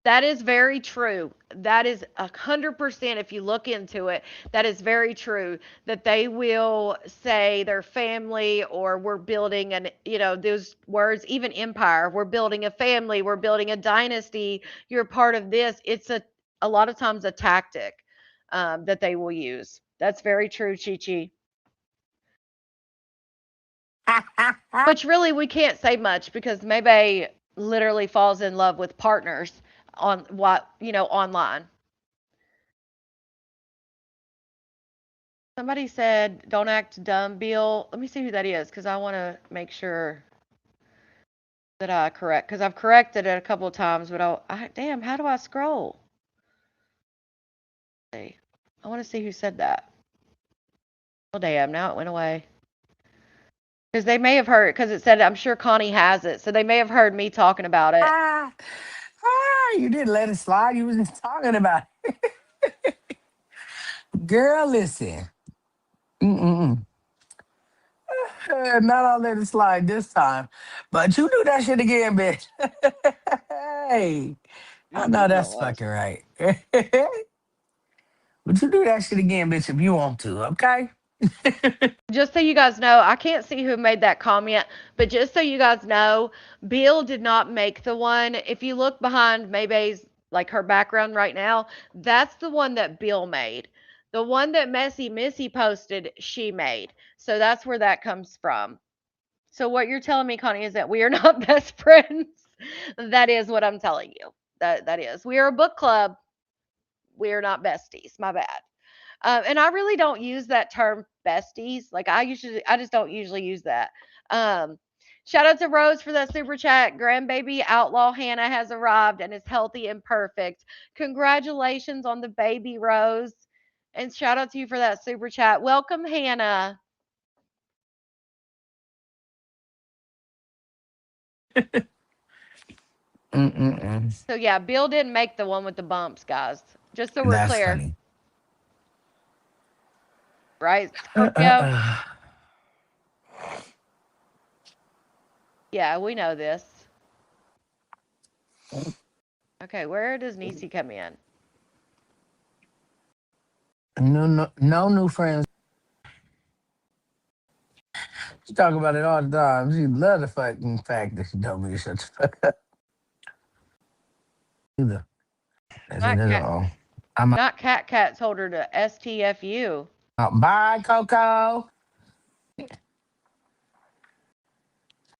B: That is very true. That is 100%. If you look into it, that is very true. That they will say their family, or we're building those words, even empire. We're building a family. We're building a dynasty. You're part of this. It's a lot of times a tactic that they will use. That's very true, Chi. Which really we can't say much because maybe literally falls in love with partners on online. Somebody said don't act dumb, Bill. Let me see who that is because I want to make sure that I correct, because I've corrected it a couple of times, but damn, how do I scroll? I want to see who said that. Oh damn, now it went away. Because they may have heard, because it said, I'm sure Connie has it, so they may have heard me talking about it.
J: You didn't let it slide. You was just talking about it. Girl, listen. Not I'll let it slide this time. But you do that shit again, bitch. Hey. I know that's fucking right. But you do that shit again, bitch, if you want to, okay?
B: Just so you guys know, I can't see who made that comment, but just so you guys know, Bill did not make the one. If you look behind Maybay's, like her background right now, that's the one that Bill made. The one that Missy posted, she made. So that's where that comes from. So what you're telling me, Connie, is that we are not best friends. That is what I'm telling you. That is. We are a book club. We are not besties. My bad. And I really don't use that term besties. Like I just don't usually use that. Shout out to Rose for that super chat. Grandbaby outlaw Hannah has arrived and is healthy and perfect. Congratulations on the baby, Rose. And shout out to you for that super chat. Welcome, Hannah. So yeah, Bill didn't make the one with the bumps, guys. Just so we're
J: That's
B: clear.
J: funny.
B: Right, Scorpio? Yeah, we know this. Okay, where does Nisi come in?
J: No new friends. She talk about it all the time. She love the fucking fact that she told me to shut the fuck up. Either. That's it at all.
B: Not Cat told her to STFU.
J: Bye, Coco.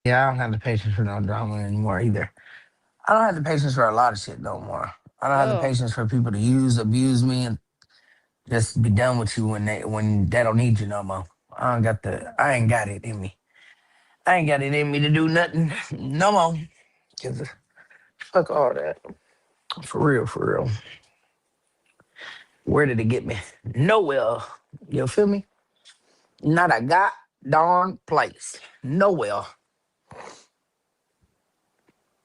J: Yeah, I don't have the patience for no drama anymore either. I don't have the patience for a lot of shit no more. I don't have the patience for people to abuse me, and just be done with you when they don't need you no more. I ain't got it in me. I ain't got it in me to do nothing no more. 'Cause fuck all that. For real. Where did it get me? Nowhere. You feel me? Not a goddamn place. Nowhere.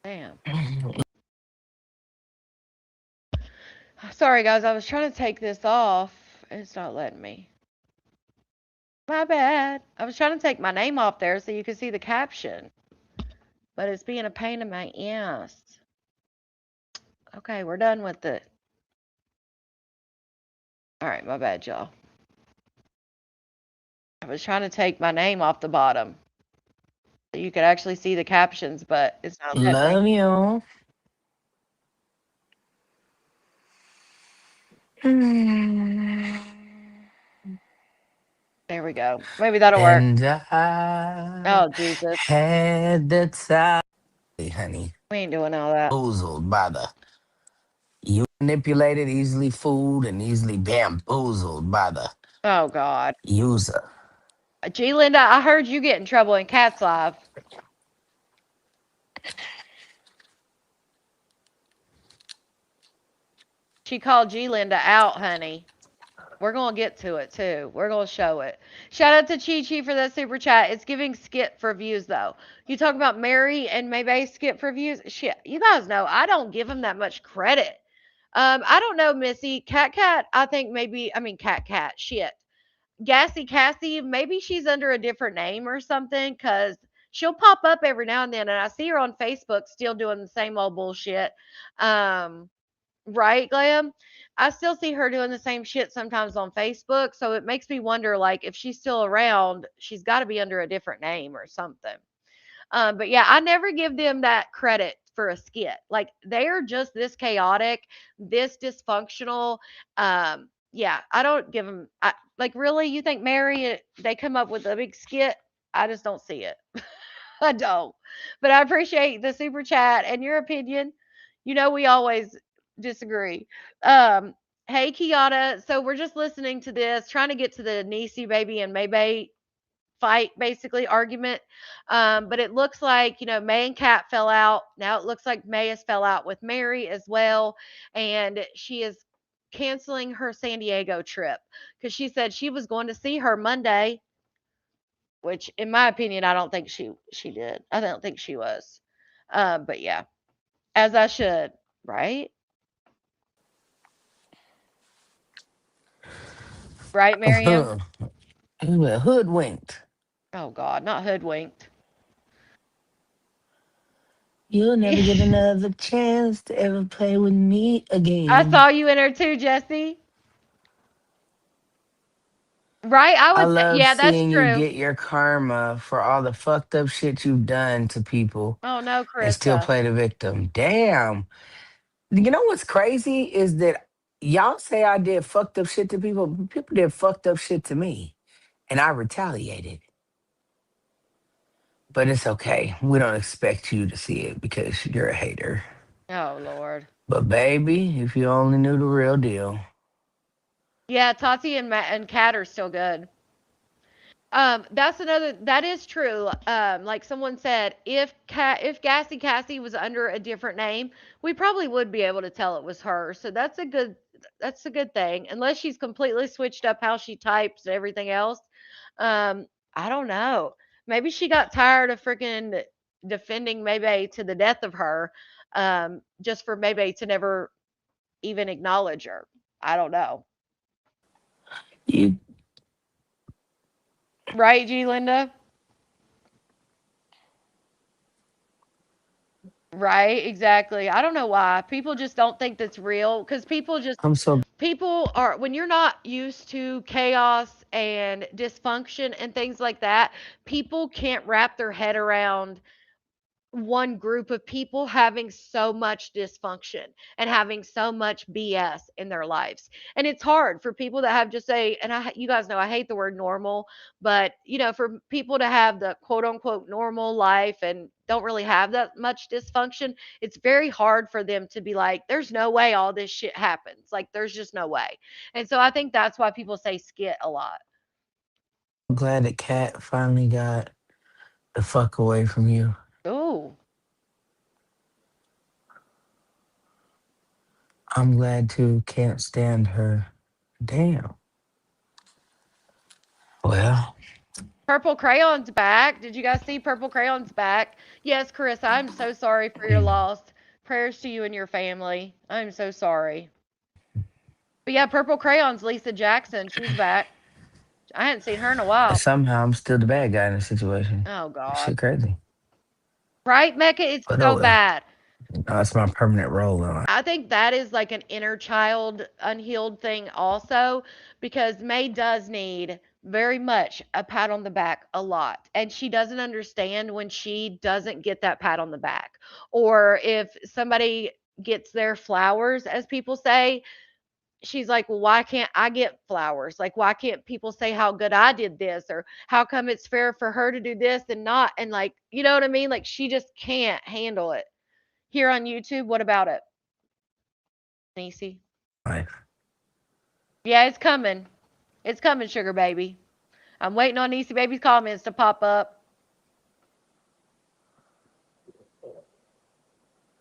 B: Damn. Sorry, guys. I was trying to take this off. It's not letting me. My bad. I was trying to take my name off there so you could see the caption. But it's being a pain in my ass. Okay, we're done with it. All right, my bad, y'all. I was trying to take my name off the bottom so you could actually see the captions, but it's not letting me.
J: Love you.
B: There we go. Maybe that'll work.
J: And I
B: Oh, Jesus.
J: had the time. Hey, honey,
B: We ain't doing all that.
J: bamboozled by the you manipulated, easily fooled, and easily bamboozled by the
B: Oh, God.
J: user.
B: G. Linda, I heard you get in trouble in Cat's Live. She called G. Linda out, honey. We're going to get to it, too. We're going to show it. Shout out to Chi Chi for that super chat. It's giving skit for views, though. You talk about Mary and Maybay skit for views. Shit, you guys know I don't give them that much credit. I don't know, Missy. Cat, I think maybe, I mean, Cat, shit. Gassy Cassie, maybe she's under a different name or something, because she'll pop up every now and then, and I see her on Facebook still doing the same old bullshit. Right, Glam? I still see her doing the same shit sometimes on Facebook, so it makes me wonder, like, if she's still around, she's got to be under a different name or something. But yeah, I never give them that credit for a skit. Like, they are just this chaotic, this dysfunctional. Yeah, I don't give them. Like, really, you think Mary? They come up with a big skit? I just don't see it. I don't. But I appreciate the super chat and your opinion. You know, we always disagree. Hey, Kiana. So we're just listening to this, trying to get to the Nisi baby and Maybay fight, basically argument. But it looks like, May and Kat fell out. Now it looks like May has fell out with Mary as well, and she is canceling her San Diego trip because she said she was going to see her Monday, which in my opinion I don't think she did. I don't think she was. But yeah, as I should, right? Right, Miriam?
J: Hoodwinked.
B: Oh God, not hoodwinked.
J: You'll never get another chance to ever play with me again.
B: I saw you in her too, Jesse. Right? I
J: I
B: would say,
J: love
B: yeah, that's
J: seeing you
B: true.
J: get your karma for all the fucked up shit you've done to people
B: Oh no,
J: and still
B: Carissa.
J: play the victim. Damn. You know what's crazy is that y'all say I did fucked up shit to people, but people did fucked up shit to me, and I retaliated. But it's okay. We don't expect you to see it because you're a hater.
B: Oh Lord.
J: But baby, if you only knew the real deal.
B: Yeah, Tati and Kat are still good. That is true. Like someone said, if Gassy Cassie was under a different name, we probably would be able to tell it was her. So that's a good thing. Unless she's completely switched up how she types and everything else. I don't know. Maybe she got tired of freaking defending Maybay to the death of her, just for Maybay to never even acknowledge her. I don't know.
J: You
B: Right, G. Linda? Right, exactly. I don't know why. People just don't think that's real because
J: I'm so
B: people are, when you're not used to chaos and dysfunction and things like that, people can't wrap their head around one group of people having so much dysfunction and having so much BS in their lives. And it's hard for people that have just and you guys know I hate the word normal, but for people to have the quote unquote normal life and don't really have that much dysfunction, it's very hard for them to be like, there's no way all this shit happens. Like, there's just no way. And so I think that's why people say skit a lot.
J: glad that Cat finally got the fuck away from you.
B: Ooh.
J: I'm glad too. Can't stand her. Damn. Well,
B: Purple Crayon's back. Did you guys see Purple Crayon's back? Yes, Carissa, I'm so sorry for your loss. Prayers to you and your family. I'm so sorry. But yeah, Purple Crayon's Lisa Jackson. She's back. I hadn't seen her in a while.
J: somehow I'm still the bad guy in the situation.
B: Oh, God.
J: Shit crazy.
B: Right, Mecca? It's
J: But
B: so
J: oh well.
B: bad.
J: That's my permanent role in life.
B: I think that is like an inner child unhealed thing also, because May does need very much a pat on the back a lot. And she doesn't understand when she doesn't get that pat on the back. Or if somebody gets their flowers, as people say, she's like, well, why can't I get flowers? Like, why can't people say how good I did this? Or how come it's fair for her to do this and not? And like, you know what I mean? Like, she just can't handle it. Here on YouTube, what about it? Niecy?
J: Life.
B: Yeah, it's coming. It's coming, sugar baby. I'm waiting on Niecy baby's comments to pop up.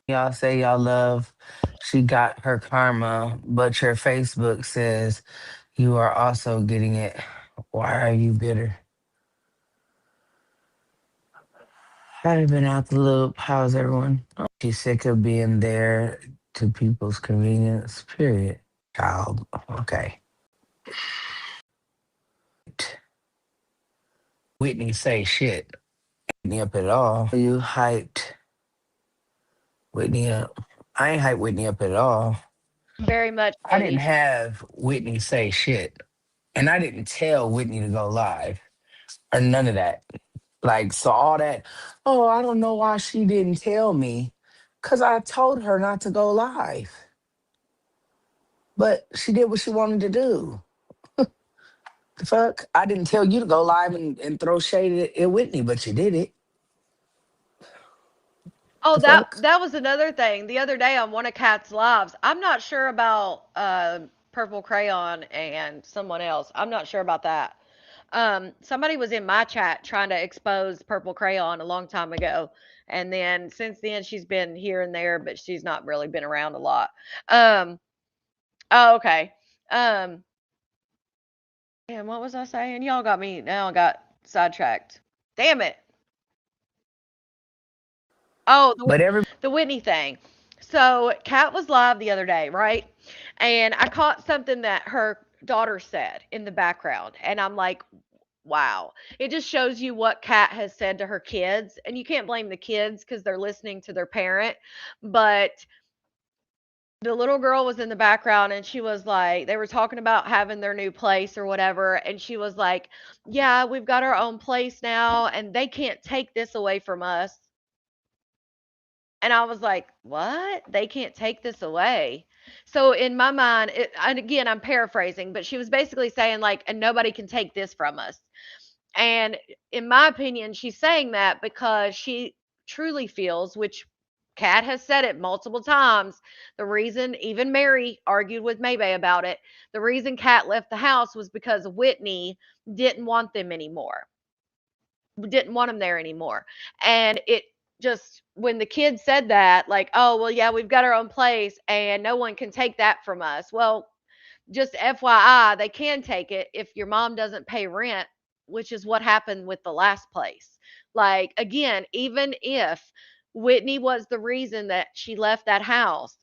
J: Y'all say y'all love. She got her karma, but your Facebook says you are also getting it. Why are you bitter? I've been out the loop. How's everyone? She's sick of being there to people's convenience, period. Child, okay. Whitney say shit. Whitney up at all. You hyped Whitney up. I ain't hyped Whitney up at all.
B: Very much.
J: I didn't have Whitney say shit. And I didn't tell Whitney to go live or none of that. Like, so all that, oh, I don't know why she didn't tell me. Because I told her not to go live. But she did what she wanted to do. The fuck? I didn't tell you to go live and throw shade at Whitney, but you did it.
B: Oh,
J: The
B: that
J: fuck?
B: that was another thing. The other day on one of Kat's lives, I'm not sure about Purple Crayon and someone else. I'm not sure about that. Somebody was in my chat trying to expose Purple Crayon a long time ago, and then since then she's been here and there, but she's not really been around a lot. Oh, okay. Um, and what was I saying? Y'all got me now. I got sidetracked. Damn it. Oh,
J: But every
B: the Whitney thing. So Kat was live the other day, right? And I caught something that her daughter said in the background, and I'm like, wow. It just shows you what Kat has said to her kids, and you can't blame the kids because they're listening to their parent. But the little girl was in the background, and she was like, they were talking about having their new place or whatever, and she was like, yeah, we've got our own place now, and they can't take this away from us. And I was like, "What? They can't take this away." So in my mind, and again, I'm paraphrasing, but she was basically saying like, "And nobody can take this from us." And in my opinion, she's saying that because she truly feels, which Kat has said it multiple times, the reason even Mary argued with Maybay about it, the reason Kat left the house was because Whitney didn't want them anymore, didn't want him there anymore. And it just, when the kid said that, like, oh, well, yeah, we've got our own place and no one can take that from us. Well, just FYI, they can take it if your mom doesn't pay rent, which is what happened with the last place. Like, again, even if Whitney was the reason that she left that house,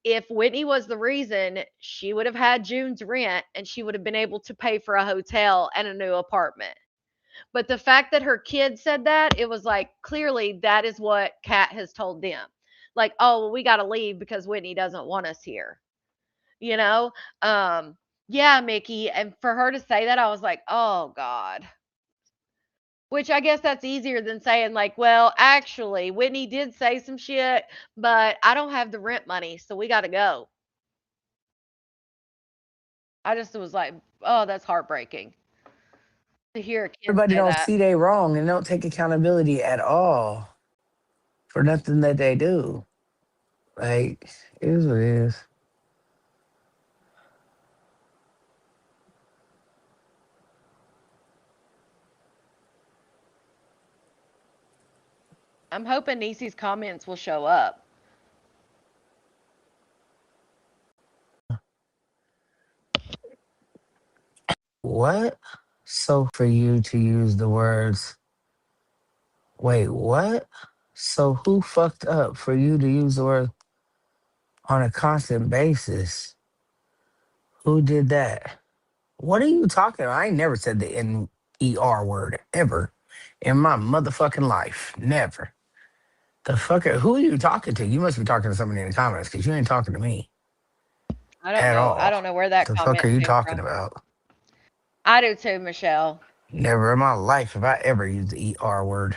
B: if Whitney was the reason, she would have had June's rent and she would have been able to pay for a hotel and a new apartment. But the fact that her kid said that, it was like clearly that is what Kat has told them. Like, oh, well, we got to leave because Whitney doesn't want us here. You know? Yeah, Mickey. And for her to say that, I was like, oh God. Which I guess that's easier than saying, like, well, actually, Whitney did say some shit, but I don't have the rent money, so we got to go. I just was like, oh, that's heartbreaking to hear a kid
J: everybody
B: say
J: don't
B: that.
J: see they wrong and don't take accountability at all for nothing that they do. Like, it is what it is.
B: I'm hoping Niecy's comments will show up.
J: What? So for you to use the words, wait, what? So who fucked up for you to use the word on a constant basis? Who did that? What are you talking about? I ain't never said the N-E-R word ever in my motherfucking life. Never. The fucker, who are you talking to? You must be talking to somebody in the comments because you ain't talking to me
B: I don't
J: at
B: know. I don't
J: all.
B: know where that
J: The fuck
B: comment
J: are you
B: came
J: talking
B: from.
J: about?
B: I do too, Michelle.
J: Never in my life have I ever used the ER word.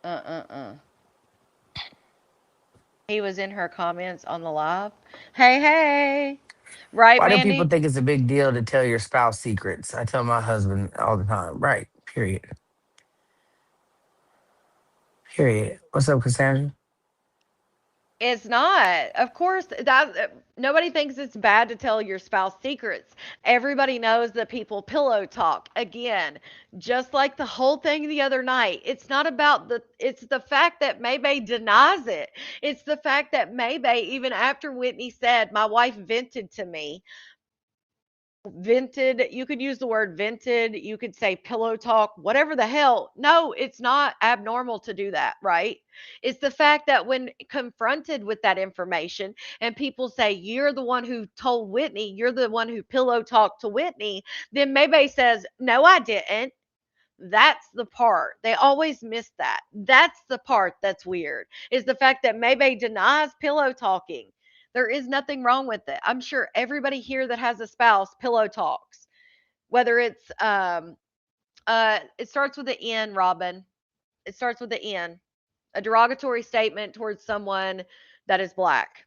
B: Uh. He was in her comments on the live. Hey. Right,
J: Why do people
B: Mandy?
J: think it's a big deal to tell your spouse secrets? I tell my husband all the time. Right. Period. Period. What's up, Cassandra?
B: It's not. Of course, that nobody thinks it's bad to tell your spouse secrets. Everybody knows that people pillow talk. Again, just like the whole thing the other night. It's the fact that Maybay denies it. It's the fact that Maybay, even after Whitney said, my wife vented to me, vented, you could use the word vented, you could say pillow talk, whatever the hell. No, it's not abnormal to do that, right? It's the fact that when confronted with that information and people say you're the one who told Whitney, you're the one who pillow talked to Whitney, then Maybay says, "No, I didn't." That's the part. They always miss that. That's the part that's weird. Is the fact that Maybay denies pillow talking. There is nothing wrong with it. I'm sure everybody here that has a spouse pillow talks. Whether it's it starts with an N, Robin. It starts with an N. A derogatory statement towards someone that is black.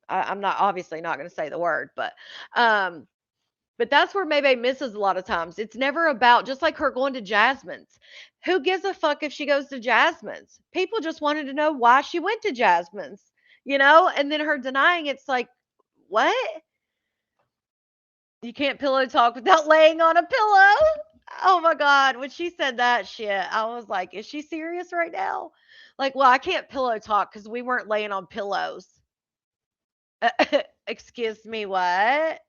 B: I'm not obviously not going to say the word, but that's where Maybay misses a lot of times. It's never about, just like her going to Jasmine's. Who gives a fuck if she goes to Jasmine's? People just wanted to know why she went to Jasmine's, And then her denying it's like, what? You can't pillow talk without laying on a pillow. Oh my God. When she said that shit, I was like, is she serious right now? Like, well, I can't pillow talk because we weren't laying on pillows. Excuse me, what?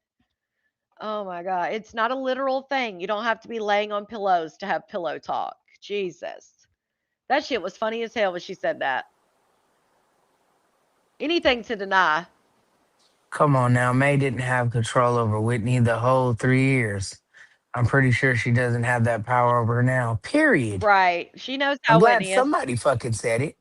B: Oh my God. It's not a literal thing. You don't have to be laying on pillows to have pillow talk. Jesus. That shit was funny as hell when she said that. Anything to deny.
J: Come on now. May didn't have control over Whitney the whole 3 years. I'm pretty sure she doesn't have that power over her now. Period.
B: Right. She knows
J: I'm
B: how
J: glad
B: Whitney is.
J: somebody fucking said it.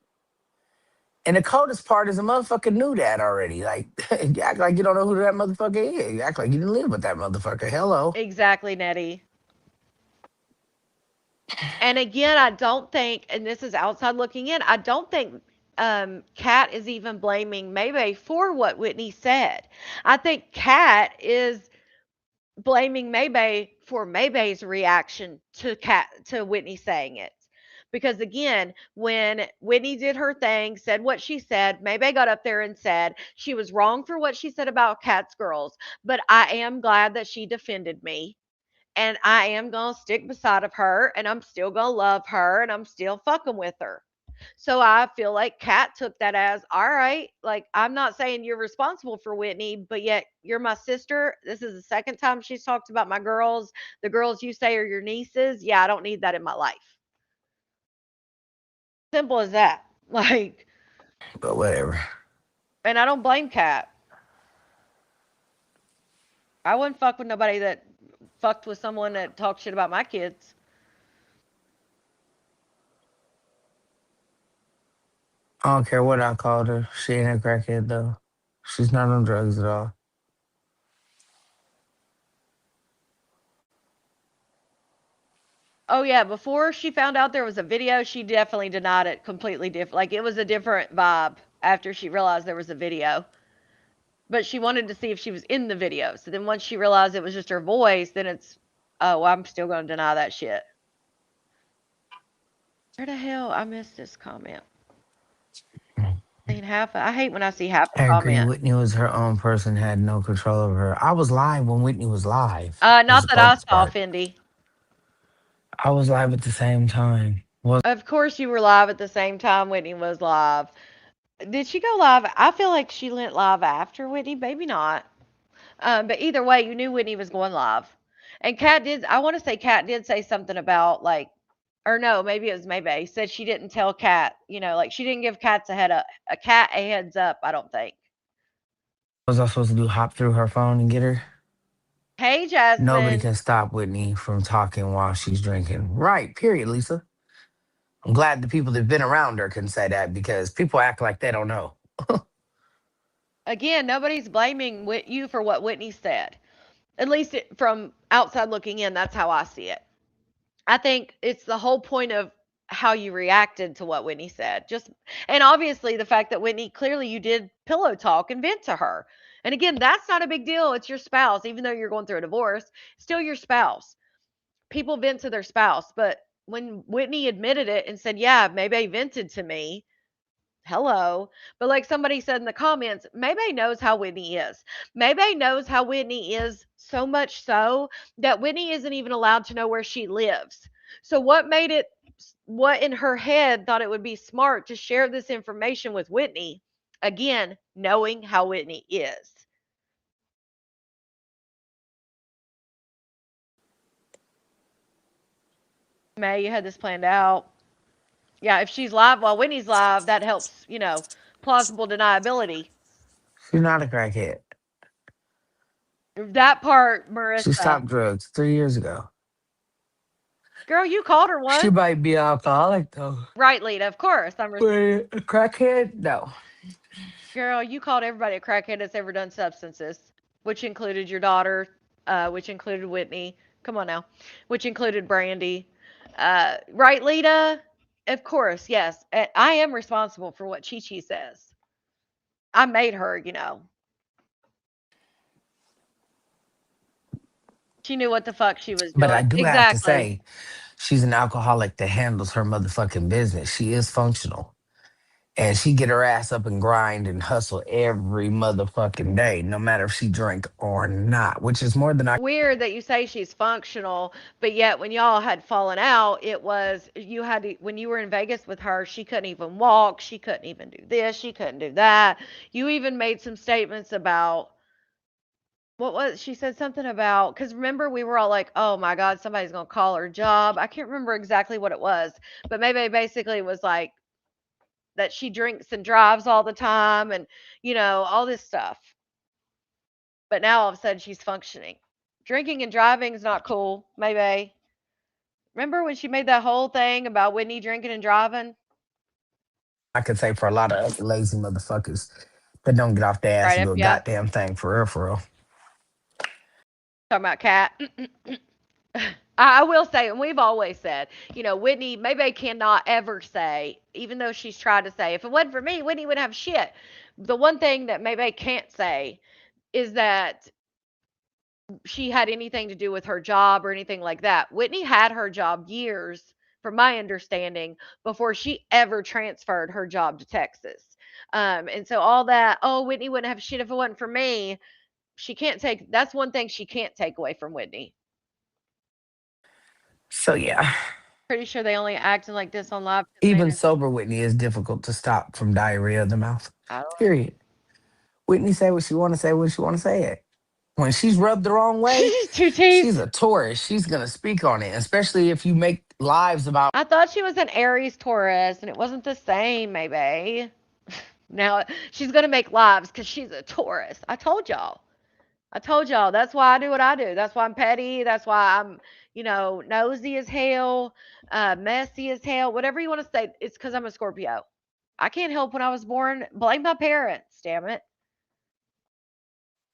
J: And the coldest part is a motherfucker knew that already. Like, you act like you don't know who that motherfucker is. You act like you didn't live with that motherfucker. Hello.
B: Exactly, Nettie. And again, I don't think, and this is outside looking in, I don't think Kat is even blaming Maybay for what Whitney said. I think Kat is blaming Maybay for Maybay's reaction to Whitney saying it. Because again, when Whitney did her thing, said what she said, Maybay got up there and said she was wrong for what she said about Kat's girls, but I am glad that she defended me. And I am going to stick beside of her and I'm still going to love her and I'm still fucking with her. So I feel like Kat took that as, all right, like I'm not saying you're responsible for Whitney, but yet you're my sister. This is the second time she's talked about my girls. The girls you say are your nieces. Yeah, I don't need that in my life. Simple as that. Like,
J: But whatever.
B: and I don't blame Kat. I wouldn't fuck with nobody that fucked with someone that talked shit about my kids.
J: I don't care what I called her. She ain't a crackhead though. She's not on drugs at all.
B: Oh yeah, before she found out there was a video, she definitely denied it completely different. Like it was a different vibe after she realized there was a video. But she wanted to see if she was in the video. So then once she realized it was just her voice, then it's, oh, well, I'm still going to deny that shit. Where the hell? I missed this comment. I hate when I see half a
J: I agree.
B: comment.
J: Whitney was her own person, had no control over her. I was live when Whitney was live.
B: Not
J: Was the
B: that I
J: coldest
B: saw,
J: part.
B: Fendi.
J: I was live at the same time. Was
B: Of course you were live at the same time Whitney was live. Did she go live? I feel like she went live after Whitney. Maybe not. But either way, you knew Whitney was going live. And I want to say Kat did say something about like, or no, maybe it was Maybay, said she didn't tell Kat, like she didn't give Kat a heads up, I don't think.
J: I supposed to do hop through her phone and get her?
B: Hey, Jasmine.
J: Nobody can stop Whitney from talking while she's drinking. Right, period, Lisa. I'm glad the people that've been around her can say that because people act like they don't know.
B: Again, nobody's blaming you for what Whitney said. At least from outside looking in, that's how I see it. I think it's the whole point of how you reacted to what Whitney said. And obviously the fact that Whitney, clearly you did pillow talk and vent to her. And again, that's not a big deal. It's your spouse, even though you're going through a divorce, still your spouse. People vent to their spouse, but when Whitney admitted it and said, "Yeah, Maybay vented to me," hello. But like somebody said in the comments, Maybay knows how Whitney is. Maybay knows how Whitney is, so much so that Whitney isn't even allowed to know where she lives. So what in her head thought it would be smart to share this information with Whitney? Again, knowing how Whitney is. May, you had this planned out. Yeah, if she's live while Whitney's live, that helps, plausible deniability.
J: She's not a crackhead.
B: That part, Marissa.
J: She stopped drugs 3 years ago.
B: Girl, you called her one.
J: She might be alcoholic though.
B: Right, Lita, of course.
J: But a crackhead? No.
B: Girl, you called everybody a crackhead that's ever done substances, which included your daughter, which included Whitney. Come on now. Which included Brandy. Right, Lita? Of course, yes. I am responsible for what Chi Chi says. I made her, She knew what the fuck she was doing.
J: But I do have to say, she's an alcoholic that handles her motherfucking business. She is functional. And she get her ass up and grind and hustle every motherfucking day, no matter if she drink or not, which is more than I.
B: Weird that you say she's functional, but yet when y'all had fallen out, it was when you were in Vegas with her, she couldn't even walk, she couldn't even do this, she couldn't do that. You even made some statements about she said something about, because remember we were all like, oh my God, somebody's gonna call her job. I can't remember exactly what it was, but maybe basically it was like that she drinks and drives all the time and all this stuff. But now all of a sudden she's functioning. Drinking and driving is not cool, maybe. Remember when she made that whole thing about Whitney drinking and driving?
J: I could say for a lot of other lazy motherfuckers that don't get off their ass and do a goddamn thing for real.
B: Talking about Kat. I will say, and we've always said, Whitney maybe cannot ever say, even though she's tried to say, if it wasn't for me, Whitney wouldn't have shit. The one thing that maybe can't say is that she had anything to do with her job or anything like that. Whitney had her job years, from my understanding, before she ever transferred her job to Texas. And so all that, Whitney wouldn't have shit if it wasn't for me. That's one thing she can't take away from Whitney.
J: So yeah.
B: Pretty sure they only acting like this on live.
J: Even sober Whitney is difficult to stop from diarrhea of the mouth. Period. Whitney say what she want to say when she want to say it. When she's rubbed the wrong way, she's a Taurus. She's going to speak on it, especially if you make lives about.
B: I thought she was an Aries Taurus, and it wasn't the same, maybe. Now, she's going to make lives because she's a Taurus. I told y'all. That's why I do what I do. That's why I'm petty. That's why I'm, nosy as hell, messy as hell, whatever you want to say. It's because I'm a Scorpio. I can't help when I was born. Blame my parents, damn it.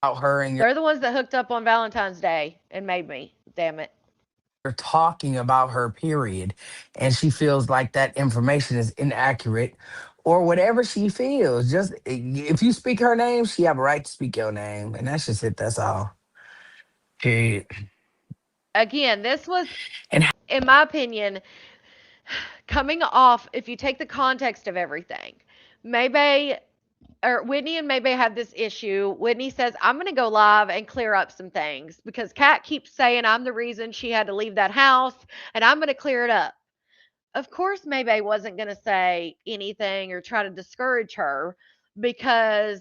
J: Her and
B: they're the ones that hooked up on Valentine's Day and made me, damn it.
J: You're talking about her, period, and she feels like that information is inaccurate or whatever she feels. Just if you speak her name, she have a right to speak your name, and that's just it. That's all. Period.
B: Again, this was, in my opinion, coming off, if you take the context of everything, Whitney and Maybay had this issue. Whitney says, I'm going to go live and clear up some things because Kat keeps saying I'm the reason she had to leave that house and I'm going to clear it up. Of course, Maybay wasn't going to say anything or try to discourage her because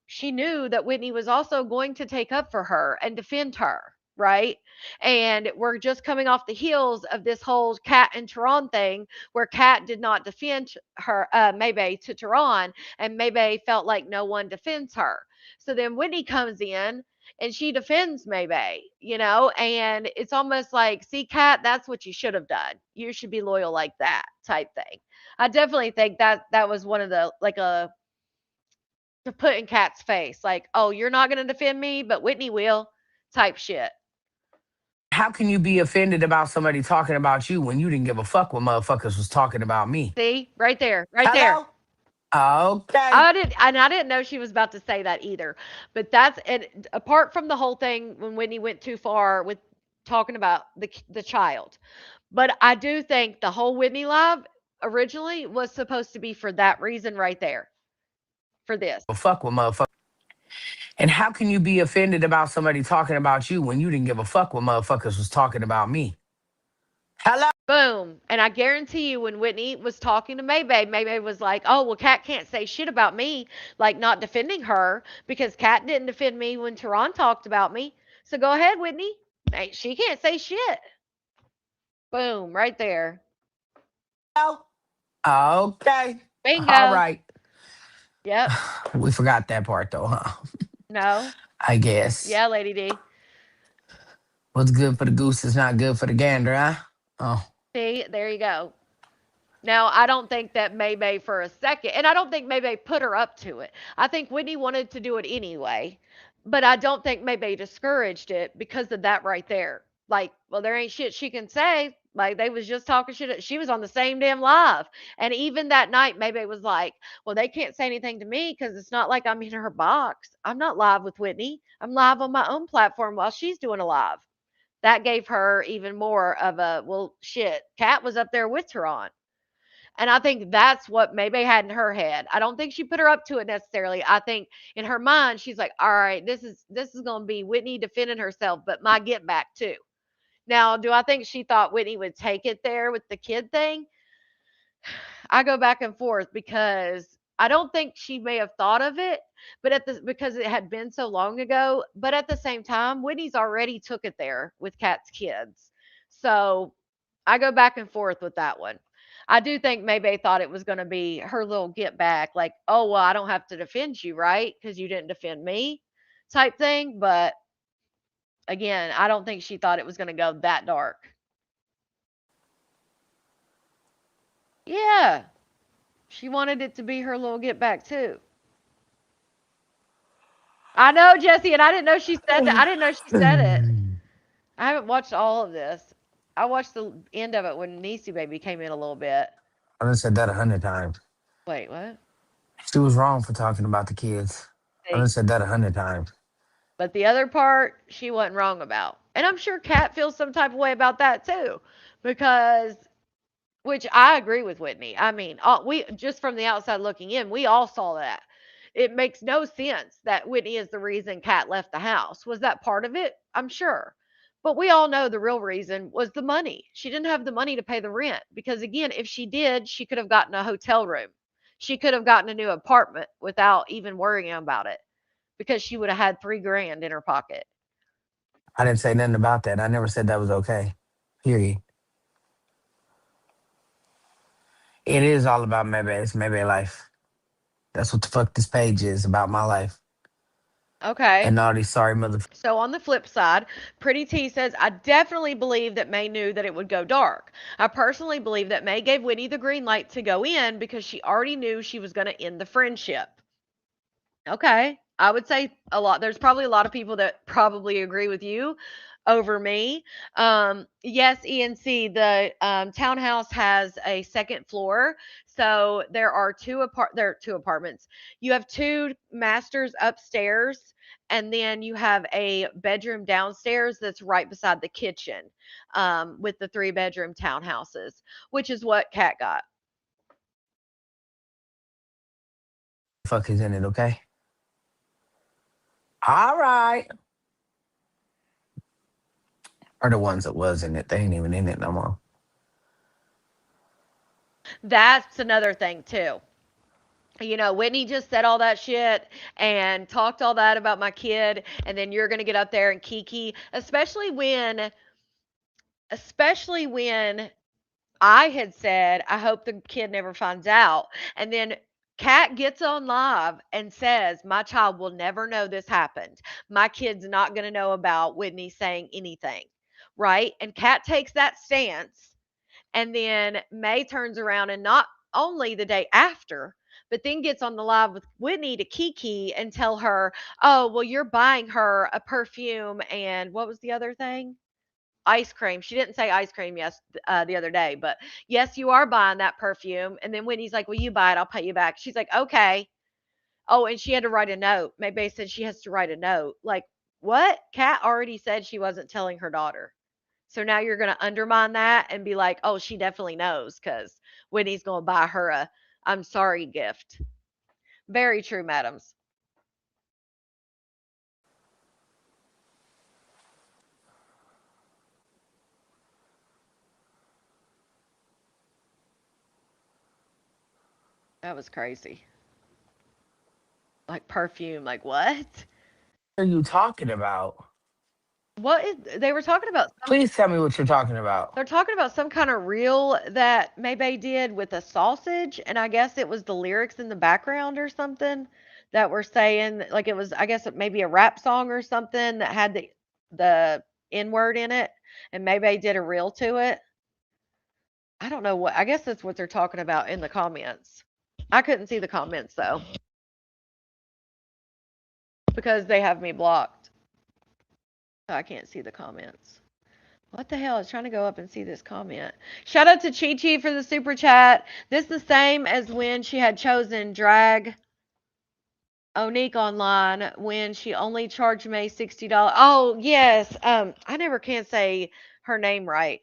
B: she knew that Whitney was also going to take up for her and defend her. Right. And we're just coming off the heels of this whole Kat and Tehran thing where Kat did not defend her, Maybay to Tehran, and Maybay felt like no one defends her. So then Whitney comes in and she defends Maybay, and it's almost like, see, Kat, that's what you should have done. You should be loyal like that type thing. I definitely think that was one of the, like, to put in Kat's face, like, oh, you're not going to defend me, but Whitney will, type shit.
J: How can you be offended about somebody talking about you when you didn't give a fuck when motherfuckers was talking about me?
B: See, right there, right there.
J: Hello? Okay.
B: I didn't know she was about to say that either. But that's it. Apart from the whole thing when Whitney went too far with talking about the child, but I do think the whole Whitney live originally was supposed to be for that reason right there. For this.
J: Fuck with motherfuckers. And how can you be offended about somebody talking about you when you didn't give a fuck when motherfuckers was talking about me? Hello?
B: Boom. And I guarantee you when Whitney was talking to Maybay, Maybay was like, oh, well, Kat can't say shit about me, like not defending her, because Kat didn't defend me when Tehran talked about me. So go ahead, Whitney. Hey, she can't say shit. Boom, right there.
J: Okay.
B: Bingo.
J: All right.
B: Yep.
J: We forgot that part though, huh?
B: No.
J: I guess.
B: Yeah, Lady D.
J: What's good for the goose is not good for the gander, huh? Oh.
B: See, there you go. Now, I don't think that Maybay for a second, and I don't think Maybay put her up to it. I think Whitney wanted to do it anyway, but I don't think Maybay discouraged it because of that right there. Like, well, there ain't shit she can say. Like, they was just talking shit. She was on the same damn live. And even that night, Maybay was like, well, they can't say anything to me because it's not like I'm in her box. I'm not live with Whitney. I'm live on my own platform while she's doing a live. That gave her even more of a, well, shit, Kat was up there with her on. And I think that's what Maybay had in her head. I don't think she put her up to it necessarily. I think in her mind, she's like, all right, this is going to be Whitney defending herself, but my get back too. Now, do I think she thought Whitney would take it there with the kid thing? I go back and forth because I don't think she may have thought of it, but because it had been so long ago. But at the same time, Whitney's already took it there with Kat's kids. So I go back and forth with that one. I do think Maybay thought it was going to be her little get back, like, oh, well, I don't have to defend you, right? Because you didn't defend me type thing. But again, I don't think she thought it was going to go that dark. Yeah. She wanted it to be her little get back too. I know, Jesse, and I didn't know she said that. I didn't know she said it. I haven't watched all of this. I watched the end of it when Niecy Baby came in a little bit.
J: I done said that 100 times.
B: Wait, what?
J: She was wrong for talking about the kids. I done said that 100 times.
B: But the other part, she wasn't wrong about. And I'm sure Kat feels some type of way about that too. Because, which I agree with Whitney. I mean, we just from the outside looking in, we all saw that. It makes no sense that Whitney is the reason Kat left the house. Was that part of it? I'm sure. But we all know the real reason was the money. She didn't have the money to pay the rent because, again, if she did, she could have gotten a hotel room. She could have gotten a new apartment without even worrying about it because she would have had $3,000 in her pocket.
J: I didn't say nothing about that. I never said that was okay. Period. It is all about Maybay. It's Maybay life. That's what the fuck this page is about, my life.
B: Okay.
J: And all these sorry motherfuckers.
B: So on the flip side, Pretty T says, I definitely believe that May knew that it would go dark. I personally believe that May gave Whitney the green light to go in because she already knew she was going to end the friendship. Okay. I would say there's probably a lot of people that probably agree with you over me. Yes, ENC, the townhouse has a second floor. So there are two apartments. You have two masters upstairs, and then you have a bedroom downstairs that's right beside the kitchen, with the 3-bedroom townhouses, which is what Kat got.
J: Fuck is in it, okay? All right. Are the ones that was in it. They ain't even in it no more.
B: That's another thing too. Whitney just said all that shit and talked all that about my kid, and then you're going to get up there and kiki, especially when I had said, I hope the kid never finds out. And then Kat gets on live and says, "My child will never know this happened. My kid's not going to know about Whitney saying anything." Right? And Kat takes that stance. And then May turns around and not only the day after, but then gets on the live with Whitney to Kiki and tell her, "Oh, well, you're buying her a perfume and what was the other thing? Ice cream." She didn't say ice cream the other day, but yes, you are buying that perfume. And then Whitney's like, "Well, you buy it, I'll pay you back." She's like, "Okay." Oh, and she had to write a note. Maybe said she has to write a note. Like, what? Kat already said she wasn't telling her daughter. So now you're going to undermine that and be like, "Oh, she definitely knows because Whitney's going to buy her a I'm sorry gift." Very true, madams. That was crazy. Like perfume, like what?
J: What are you talking about?
B: What is they were talking about
J: Please tell me what you're talking about.
B: they're talking about some kind of reel that Maybay did with a sausage, and I guess it was the lyrics in the background or something that were saying like it was I guess it maybe a rap song or something that had the N word in it, and Maybay did a reel to it. I don't know what I guess that's what they're talking about in the comments. I couldn't see the comments though because they have me blocked. So I can't see the comments. What the hell? I was trying to go up and see this comment. Shout out to Chi Chi for the super chat. This is the same as when she had chosen drag Onique online when she only charged me $60. Oh, yes. I never can say her name right.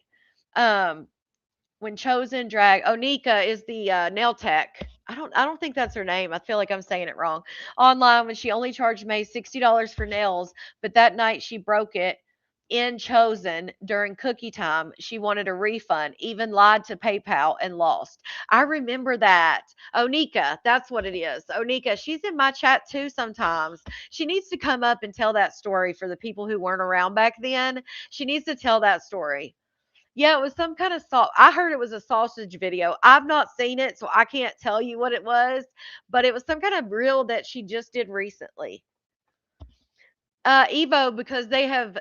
B: When chosen drag Onika is the nail tech. I don't think that's her name. I feel like I'm saying it wrong. Online when she only charged me $60 for nails, but that night she broke it in chosen during cookie time. She wanted a refund, even lied to PayPal and lost. I remember that. Onika, that's what it is. Onika, she's in my chat too sometimes. She needs to come up and tell that story for the people who weren't around back then. She needs to tell that story. Yeah, it was some kind of I heard it was a sausage video. I've not seen it, so I can't tell you what it was, but it was some kind of reel that she just did recently. Evo, because they have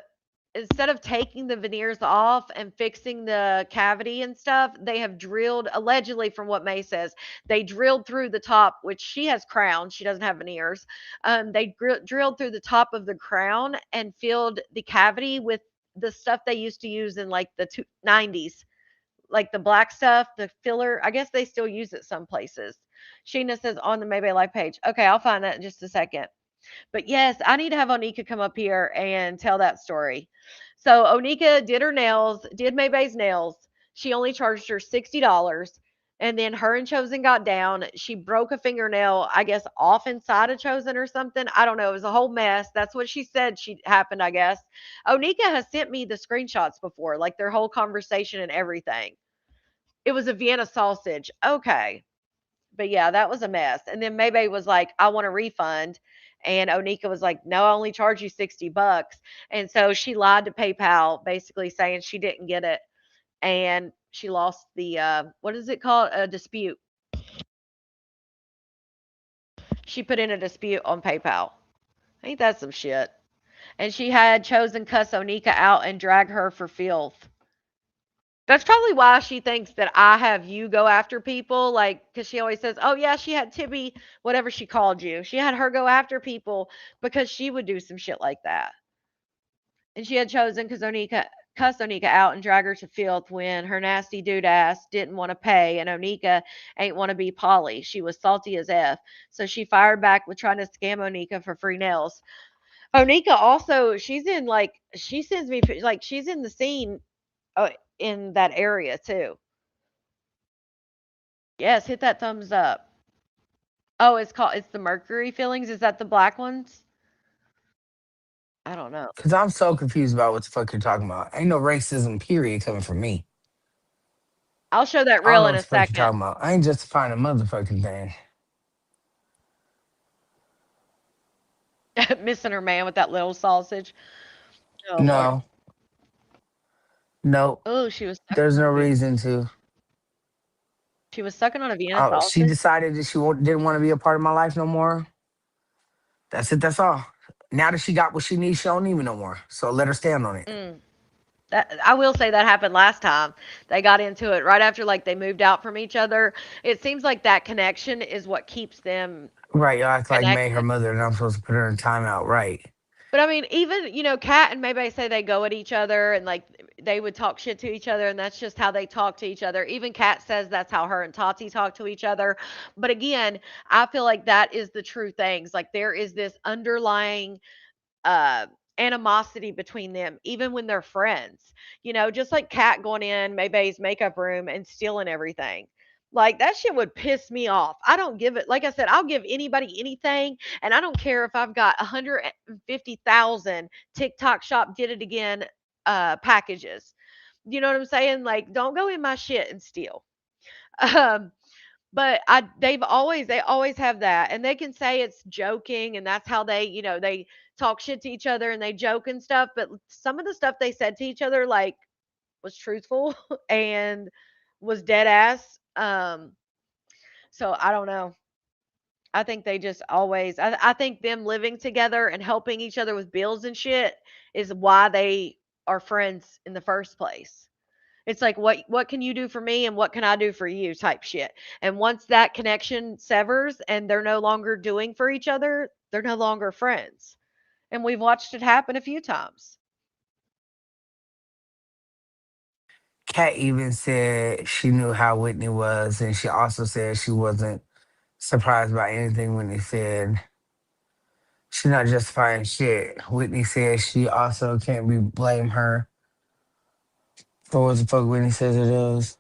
B: instead of taking the veneers off and fixing the cavity and stuff, they have drilled allegedly from what May says, they drilled through the top, which she has crowns, she doesn't have veneers. They drilled through the top of the crown and filled the cavity with the stuff they used to use in like the 90s, like the black stuff, the filler. I guess they still use it some places. Sheena says on the Maybay Life page. Okay, I'll find that in just a second. But yes, I need to have Onika come up here and tell that story. So Onika did her nails, did Maybay's nails. She only charged her $60. And then her and Chosen got down. She broke a fingernail, I guess, off inside of Chosen or something. I don't know. It was a whole mess. That's what she said happened, I guess. Onika has sent me the screenshots before, like their whole conversation and everything. It was a Vienna sausage. Okay. But yeah, that was a mess. And then Maybay was like, "I want a refund." And Onika was like, "No, I only charge you $60." And so she lied to PayPal, basically saying she didn't get it. And she lost the, what is it called? A dispute. She put in a dispute on PayPal. Ain't that some shit? And she had Chosen cuss Onika out and drag her for filth. That's probably why she thinks that I have you go after people, like, because she always says, "Oh, yeah, she had Tibby, whatever she called you. She had her go after people because she would do some shit like that." And she had Chosen because Onika cussed Onika out and drag her to filth when her nasty dude ass didn't want to pay, and Onika ain't want to be Polly. She was salty as F. So she fired back with trying to scam Onika for free nails. Onika also, she's in, like, she sends me, like, she's in the scene in that area too. Yes, hit that thumbs up. Oh, it's the Mercury fillings. Is that the black ones? I don't know.
J: Because I'm so confused about what the fuck you're talking about. Ain't no racism, period, coming from me.
B: I'll show that
J: I don't
B: reel
J: know
B: in
J: what
B: a
J: the fuck you're
B: second.
J: talking about. I ain't justifying a motherfucking thing.
B: Missing her man with that little sausage. Oh, Lord.
J: No. Nope.
B: Oh, she was.
J: There's no reason to.
B: She was sucking on a Vienna
J: Oh, she
B: sausage.
J: decided that didn't want to be a part of my life no more. That's it. That's all. Now that she got what she needs, she don't need me no more. So let her stand on it.
B: That I will say that happened last time. They got into it right after like they moved out from each other. It seems like that connection is what keeps them
J: Right. You act like May her
B: connected.
J: mother and I'm supposed to put her in timeout. Right.
B: But I mean, even Kat and Maybay say they go at each other and like they would talk shit to each other, and that's just how they talk to each other. Even Kat says that's how her and Tati talk to each other. But again, I feel like that is the true things. Like there is this underlying uh animosity between them, even when they're friends. Just like Kat going in Maybay's makeup room and stealing everything. Like that shit would piss me off. I don't give it. Like I said, I'll give anybody anything, and I don't care if I've got 150,000 TikTok shop did it again packages. You know what I'm saying? Like, don't go in my shit and steal. Um, but they always have that, and they can say it's joking, and that's how they talk shit to each other and they joke and stuff. But some of the stuff they said to each other, like, was truthful and was dead ass. So I don't know. I think they just always. I think them living together and helping each other with bills and shit is why they are friends in the first place. It's like what can you do for me and what can I do for you type shit. And once that connection severs and they're no longer doing for each other, they're no longer friends. And we've watched it happen a few times.
J: Kat even said she knew how Whitney was, and she also said she wasn't surprised by anything Whitney said. She's not justifying shit. Whitney said she also can't be blame her for what the fuck Whitney says it is.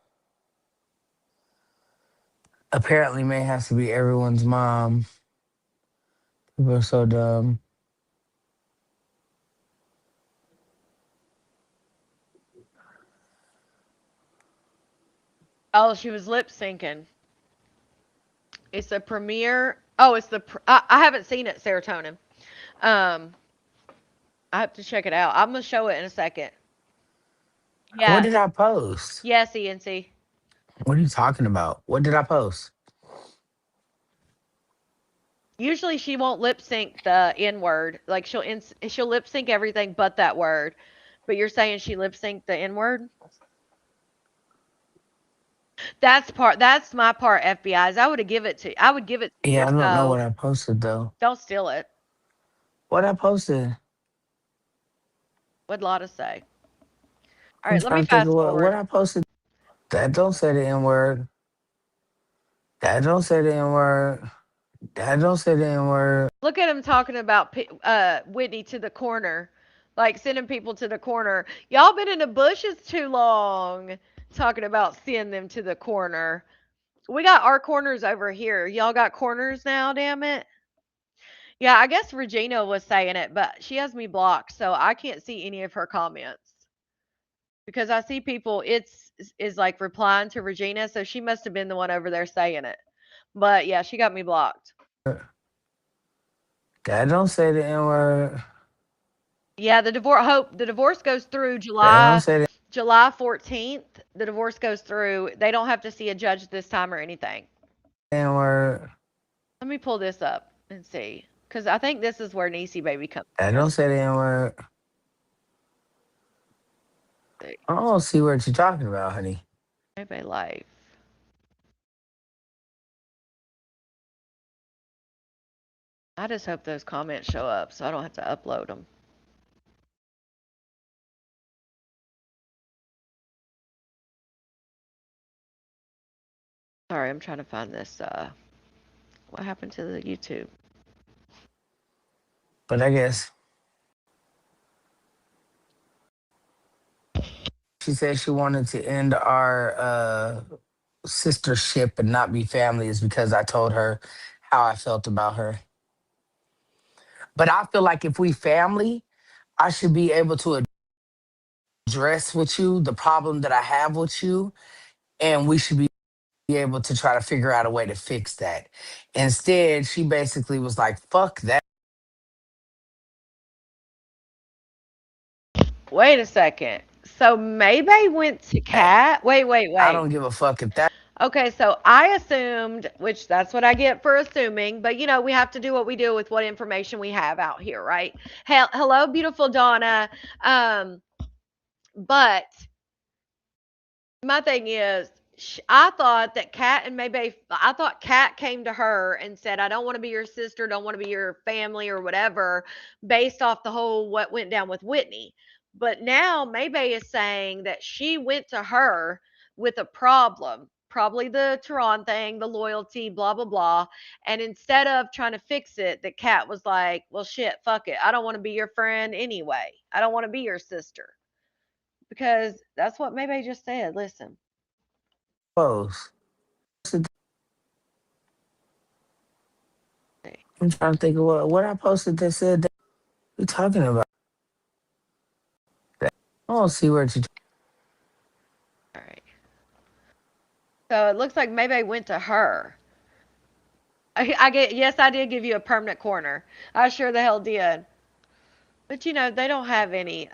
J: Apparently, May has to be everyone's mom. People are so dumb.
B: Oh, she was lip syncing. It's a premiere. Oh, it's I haven't seen it, Serotonin. Um, I have to check it out. I'm gonna show it in a second.
J: What
B: Yeah.
J: did I post?
B: Yes, ENC.
J: What are you talking about? What did I post?
B: Usually she won't lip sync the N word. Like she'll lip sync everything but that word. But you're saying she lip synced the N word? That's my part, FBI's. I would give it to you.
J: Yeah, I don't know
B: So
J: what I posted though.
B: don't steal it.
J: What I posted?
B: What'd Lotta say? All
J: I'm
B: right, let me
J: trying to think
B: fast
J: of what
B: forward.
J: I posted. That don't say the N word. That don't say the N word. That don't say the N word.
B: Look at him talking about Whitney to the corner, like sending people to the corner. Y'all been in the bushes too long, talking about sending them to the corner. We got our corners over here. Y'all got corners now, damn it. Yeah, I guess Regina was saying it, but she has me blocked, so I can't see any of her comments. Because I see people is like replying to Regina, so she must have been the one over there saying it. But yeah, she got me blocked.
J: That don't say the N word.
B: Yeah, the divorce goes through
J: That don't say the
B: July 14th. The divorce goes through. They don't have to see a judge this time or anything.
J: N word.
B: Let me pull this up and see. Because I think this is where Niecy Baby comes
J: That don't say the N word. I don't see what you're talking about, honey.
B: Maybe Life. I just hope those comments show up so I don't have to upload them. Sorry, I'm trying to find this. What happened to the YouTube?
J: But I guess she said she wanted to end our sistership and not be family is because I told her how I felt about her. But I feel like if we family, I should be able to address with you the problem that I have with you, and we should be able to try to figure out a way to fix that. Instead, she basically was like, fuck that.
B: Wait a second. So Maybay went to Kat? Wait.
J: I don't give a fuck if that.
B: Okay, so I assumed, which that's what I get for assuming, but we have to do what we do with what information we have out here, right? Hello, beautiful Donna. But my thing is, I thought that I thought Kat came to her and said, I don't want to be your sister, don't want to be your family or whatever, based off the whole what went down with Whitney. But now Maybay is saying that she went to her with a problem, probably the Tehran thing, the loyalty, blah, blah, blah. And instead of trying to fix it, that Kat was like, well, shit, fuck it. I don't want to be your friend anyway. I don't want to be your sister. Because that's what Maybay just said. Listen.
J: Close. I'm trying to think of what I posted that said that we talking about. That. I don't see where to.
B: All right. So it looks like Maybay went to her. Yes, I did give you a permanent corner. I sure the hell did. But they don't have any.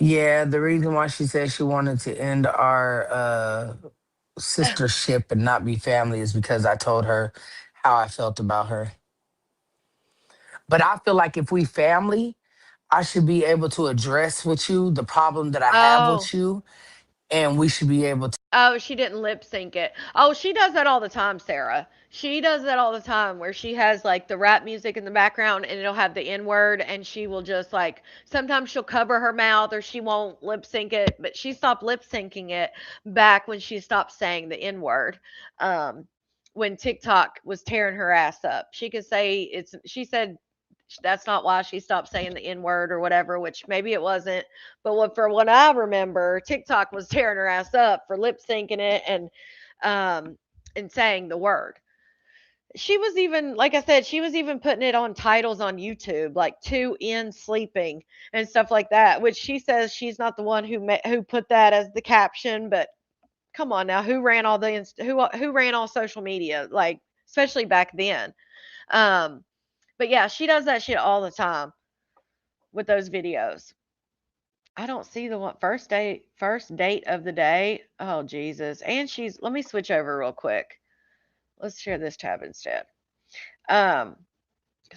J: Yeah, the reason why she said she wanted to end our sistership and not be family is because I told her how I felt about her. But I feel like if we family, I should be able to address with you the problem that I have
B: Oh,
J: with you, and we should be able to.
B: oh, she didn't lip sync it. Oh, she does that all the time, Sarah. She does that all the time where she has like the rap music in the background and it'll have the N word and she will just like sometimes she'll cover her mouth or she won't lip sync it, but she stopped lip syncing it back when she stopped saying the N word. When TikTok was tearing her ass up. She said that's not why she stopped saying the N word or whatever, which maybe it wasn't. But for what I remember, TikTok was tearing her ass up for lip syncing it and saying the word. She was even, like I said, she was even putting it on titles on YouTube, like 2 in sleeping and stuff like that, which she says she's not the one who put that as the caption, but come on now, who ran all who ran all social media, like especially back then. But yeah, she does that shit all the time with those videos. I don't see the first date of the day. Oh Jesus. And let me switch over real quick. Let's share this tab instead. Because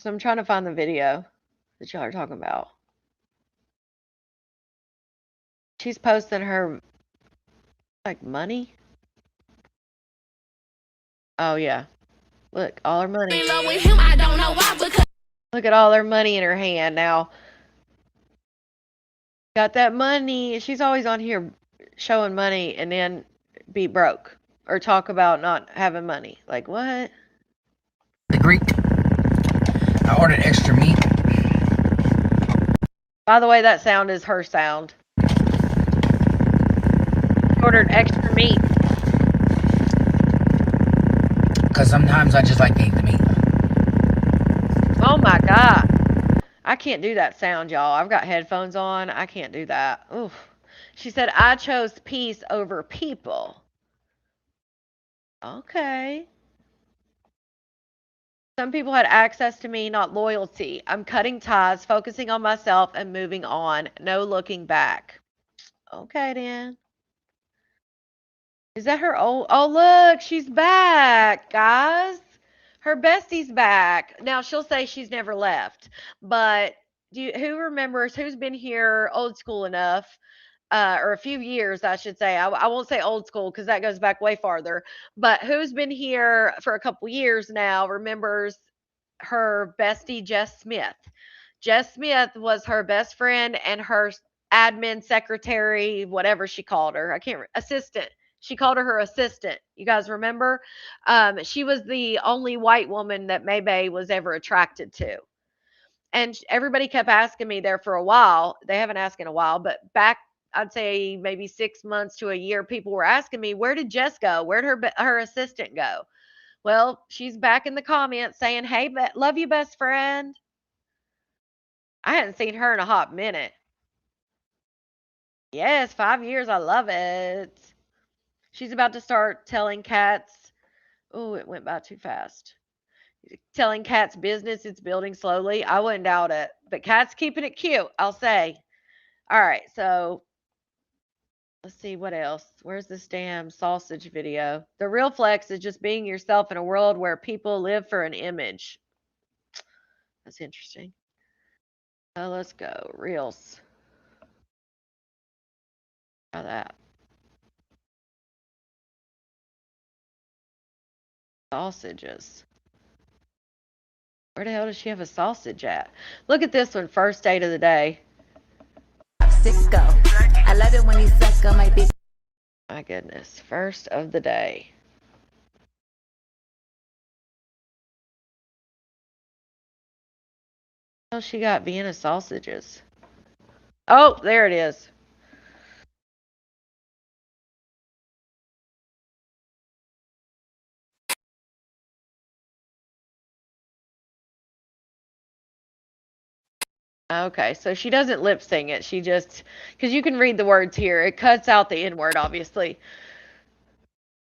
B: I'm trying to find the video that y'all are talking about. She's posting her like money. Oh yeah. Look, all her money. Look at all her money in her hand now. Got that money. She's always on here showing money and then be broke or talk about not having money. Like what?
J: The Greek. I ordered extra meat.
B: By the way, that sound is her sound. Ordered extra meat.
J: Because sometimes I just like to eat the meat.
B: Oh my God. I can't do that sound, y'all. I've got headphones on. I can't do that. Oof. She said, I chose peace over people. Okay. Some people had access to me, not loyalty. I'm cutting ties, focusing on myself, and moving on. No looking back. Okay, then. Is that her old? Oh, look, she's back, guys. Her bestie's back. Now, she'll say she's never left, but who remembers who's been here old school enough, or a few years, I should say. I won't say old school because that goes back way farther, but who's been here for a couple years now remembers her bestie, Jess Smith. Jess Smith was her best friend and her admin secretary, whatever she called her. Assistant. She called her assistant. You guys remember? She was the only white woman that Maybay was ever attracted to. And everybody kept asking me there for a while. They haven't asked in a while, but back, I'd say maybe 6 months to a year, people were asking me, where did Jess go? Where'd her assistant go? Well, she's back in the comments saying, hey, love you, best friend. I hadn't seen her in a hot minute. Yes, 5 years. I love it. She's about to start telling cats. Oh, it went by too fast. Telling cats business it's building slowly. I wouldn't doubt it. But Cat's keeping it cute, I'll say. All right, so Let's see what else. Where's this damn sausage video? The real flex is just being yourself in a world where people live for an image. That's interesting. Let's go. Reels. Try that. Sausages. Where the hell does she have a sausage at? Look at this one. First date of the day.
E: Cisco. I love it when you suck on my big.
B: My goodness. First of the day. Oh, she got Vienna sausages. Oh, there it is. Okay, so she doesn't lip sync it. She just, because you can read the words here. It cuts out the N word, obviously.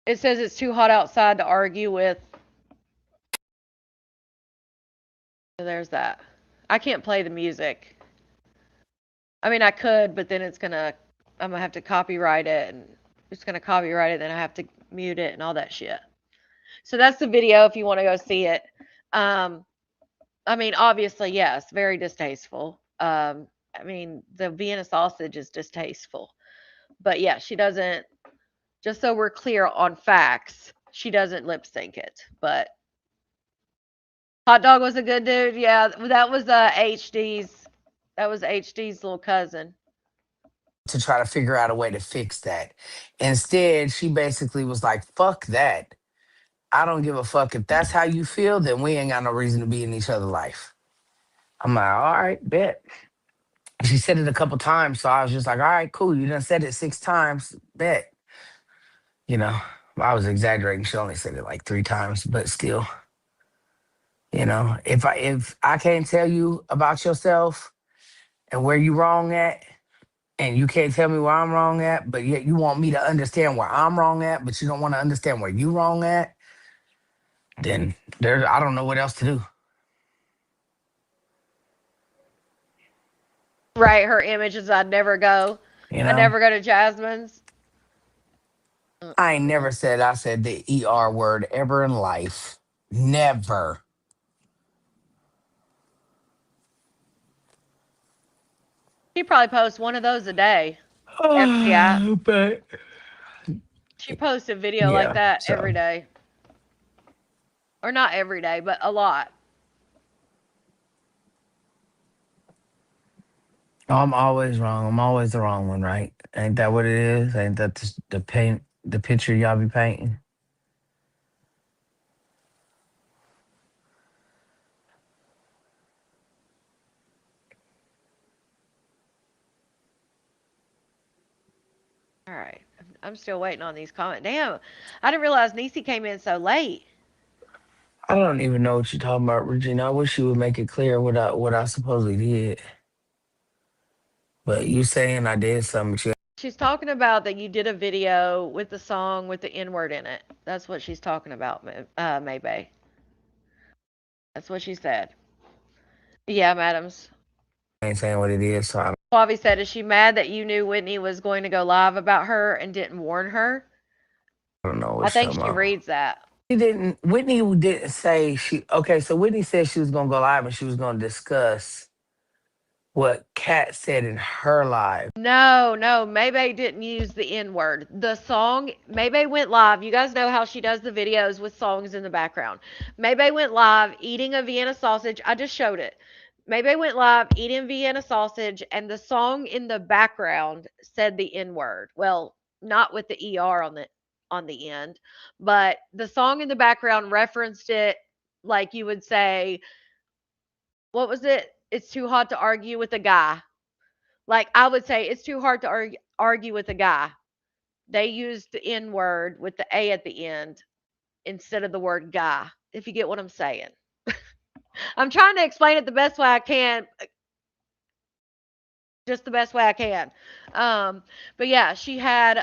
B: It says it's too hot outside to argue with. So there's that. I can't play the music. I mean, I could, but then I'm gonna have to copyright it, and it's gonna copyright it, then I have to mute it and all that shit. So that's the video if you want to go see it. I mean, obviously, yes, very distasteful. I mean, the Vienna sausage is distasteful. But yeah, she doesn't, just so we're clear on facts, she doesn't lip sync it. But Hot Dog was a good dude. Yeah, that was HD's little cousin.
J: To try to figure out a way to fix that. Instead, she basically was like, fuck that. I don't give a fuck. If that's how you feel, then we ain't got no reason to be in each other's life. I'm like, all right, bet. She said it a couple times, so I was just like, all right, cool. You done said it 6 times, bet. You know, I was exaggerating. She only said it like 3 times, but still, you know, if I can't tell you about yourself and where you wrong at, and you can't tell me where I'm wrong at, but yet you want me to understand where I'm wrong at, but you don't want to understand where you wrong at, then I don't know what else to do.
B: Right, her image is I'd never go.
J: You know?
B: I'd never go to Jasmine's.
J: I ain't never said I said the ER word ever in life. Never.
B: She probably posts one of those a day. Yeah.
J: But
B: She posts a video like that every day. Or not every day, but a lot.
J: I'm always wrong. I'm always the wrong one, right? Ain't that what it is? Ain't that the picture y'all be painting?
B: All right. I'm still waiting on these comments. Damn. I didn't realize Niecy came in so late.
J: I don't even know what you're talking about, Regina. I wish you would make it clear what I supposedly did. But you saying I did something.
B: She's talking about that you did a video with the song with the N-word in it. That's what she's talking about, Maybay. That's what she said. Yeah, madams.
J: I ain't saying what it is, so I don't.
B: Flavi said, is she mad that you knew Whitney was going to go live about her and didn't warn her?
J: I don't know what
B: I think she reads that.
J: Whitney didn't say so Whitney said she was gonna go live and she was gonna discuss what Kat said in her live.
B: No, Maybay didn't use the N-word. The song, Maybay went live. You guys know how she does the videos with songs in the background. Maybay went live eating a Vienna sausage. I just showed it. Maybay went live eating Vienna sausage, and the song in the background said the N-word. Well, not with the ER on the end, but the song in the background referenced it like you would say, what was it? It's too hot to argue with a guy. Like I would say, it's too hard to argue with a guy. They used the N word with the A at the end instead of the word guy, if you get what I'm saying. I'm trying to explain it the best way I can. Just the best way I can. But yeah, she had,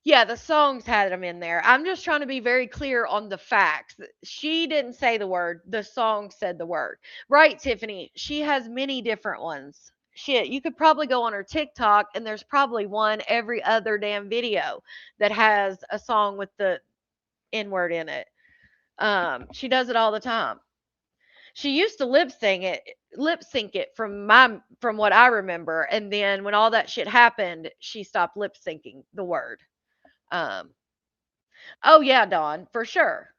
B: the songs had them in there. I'm just trying to be very clear on the facts. She didn't say the word. The song said the word. Right, Tiffany? She has many different ones. shit, you could probably go on her TikTok and there's probably one every other damn video that has a song with the N word in it. She does it all the time. She used to lip sync it from what I remember, and then when all that shit happened, she stopped lip syncing the word. Um, oh yeah, Dawn, for sure.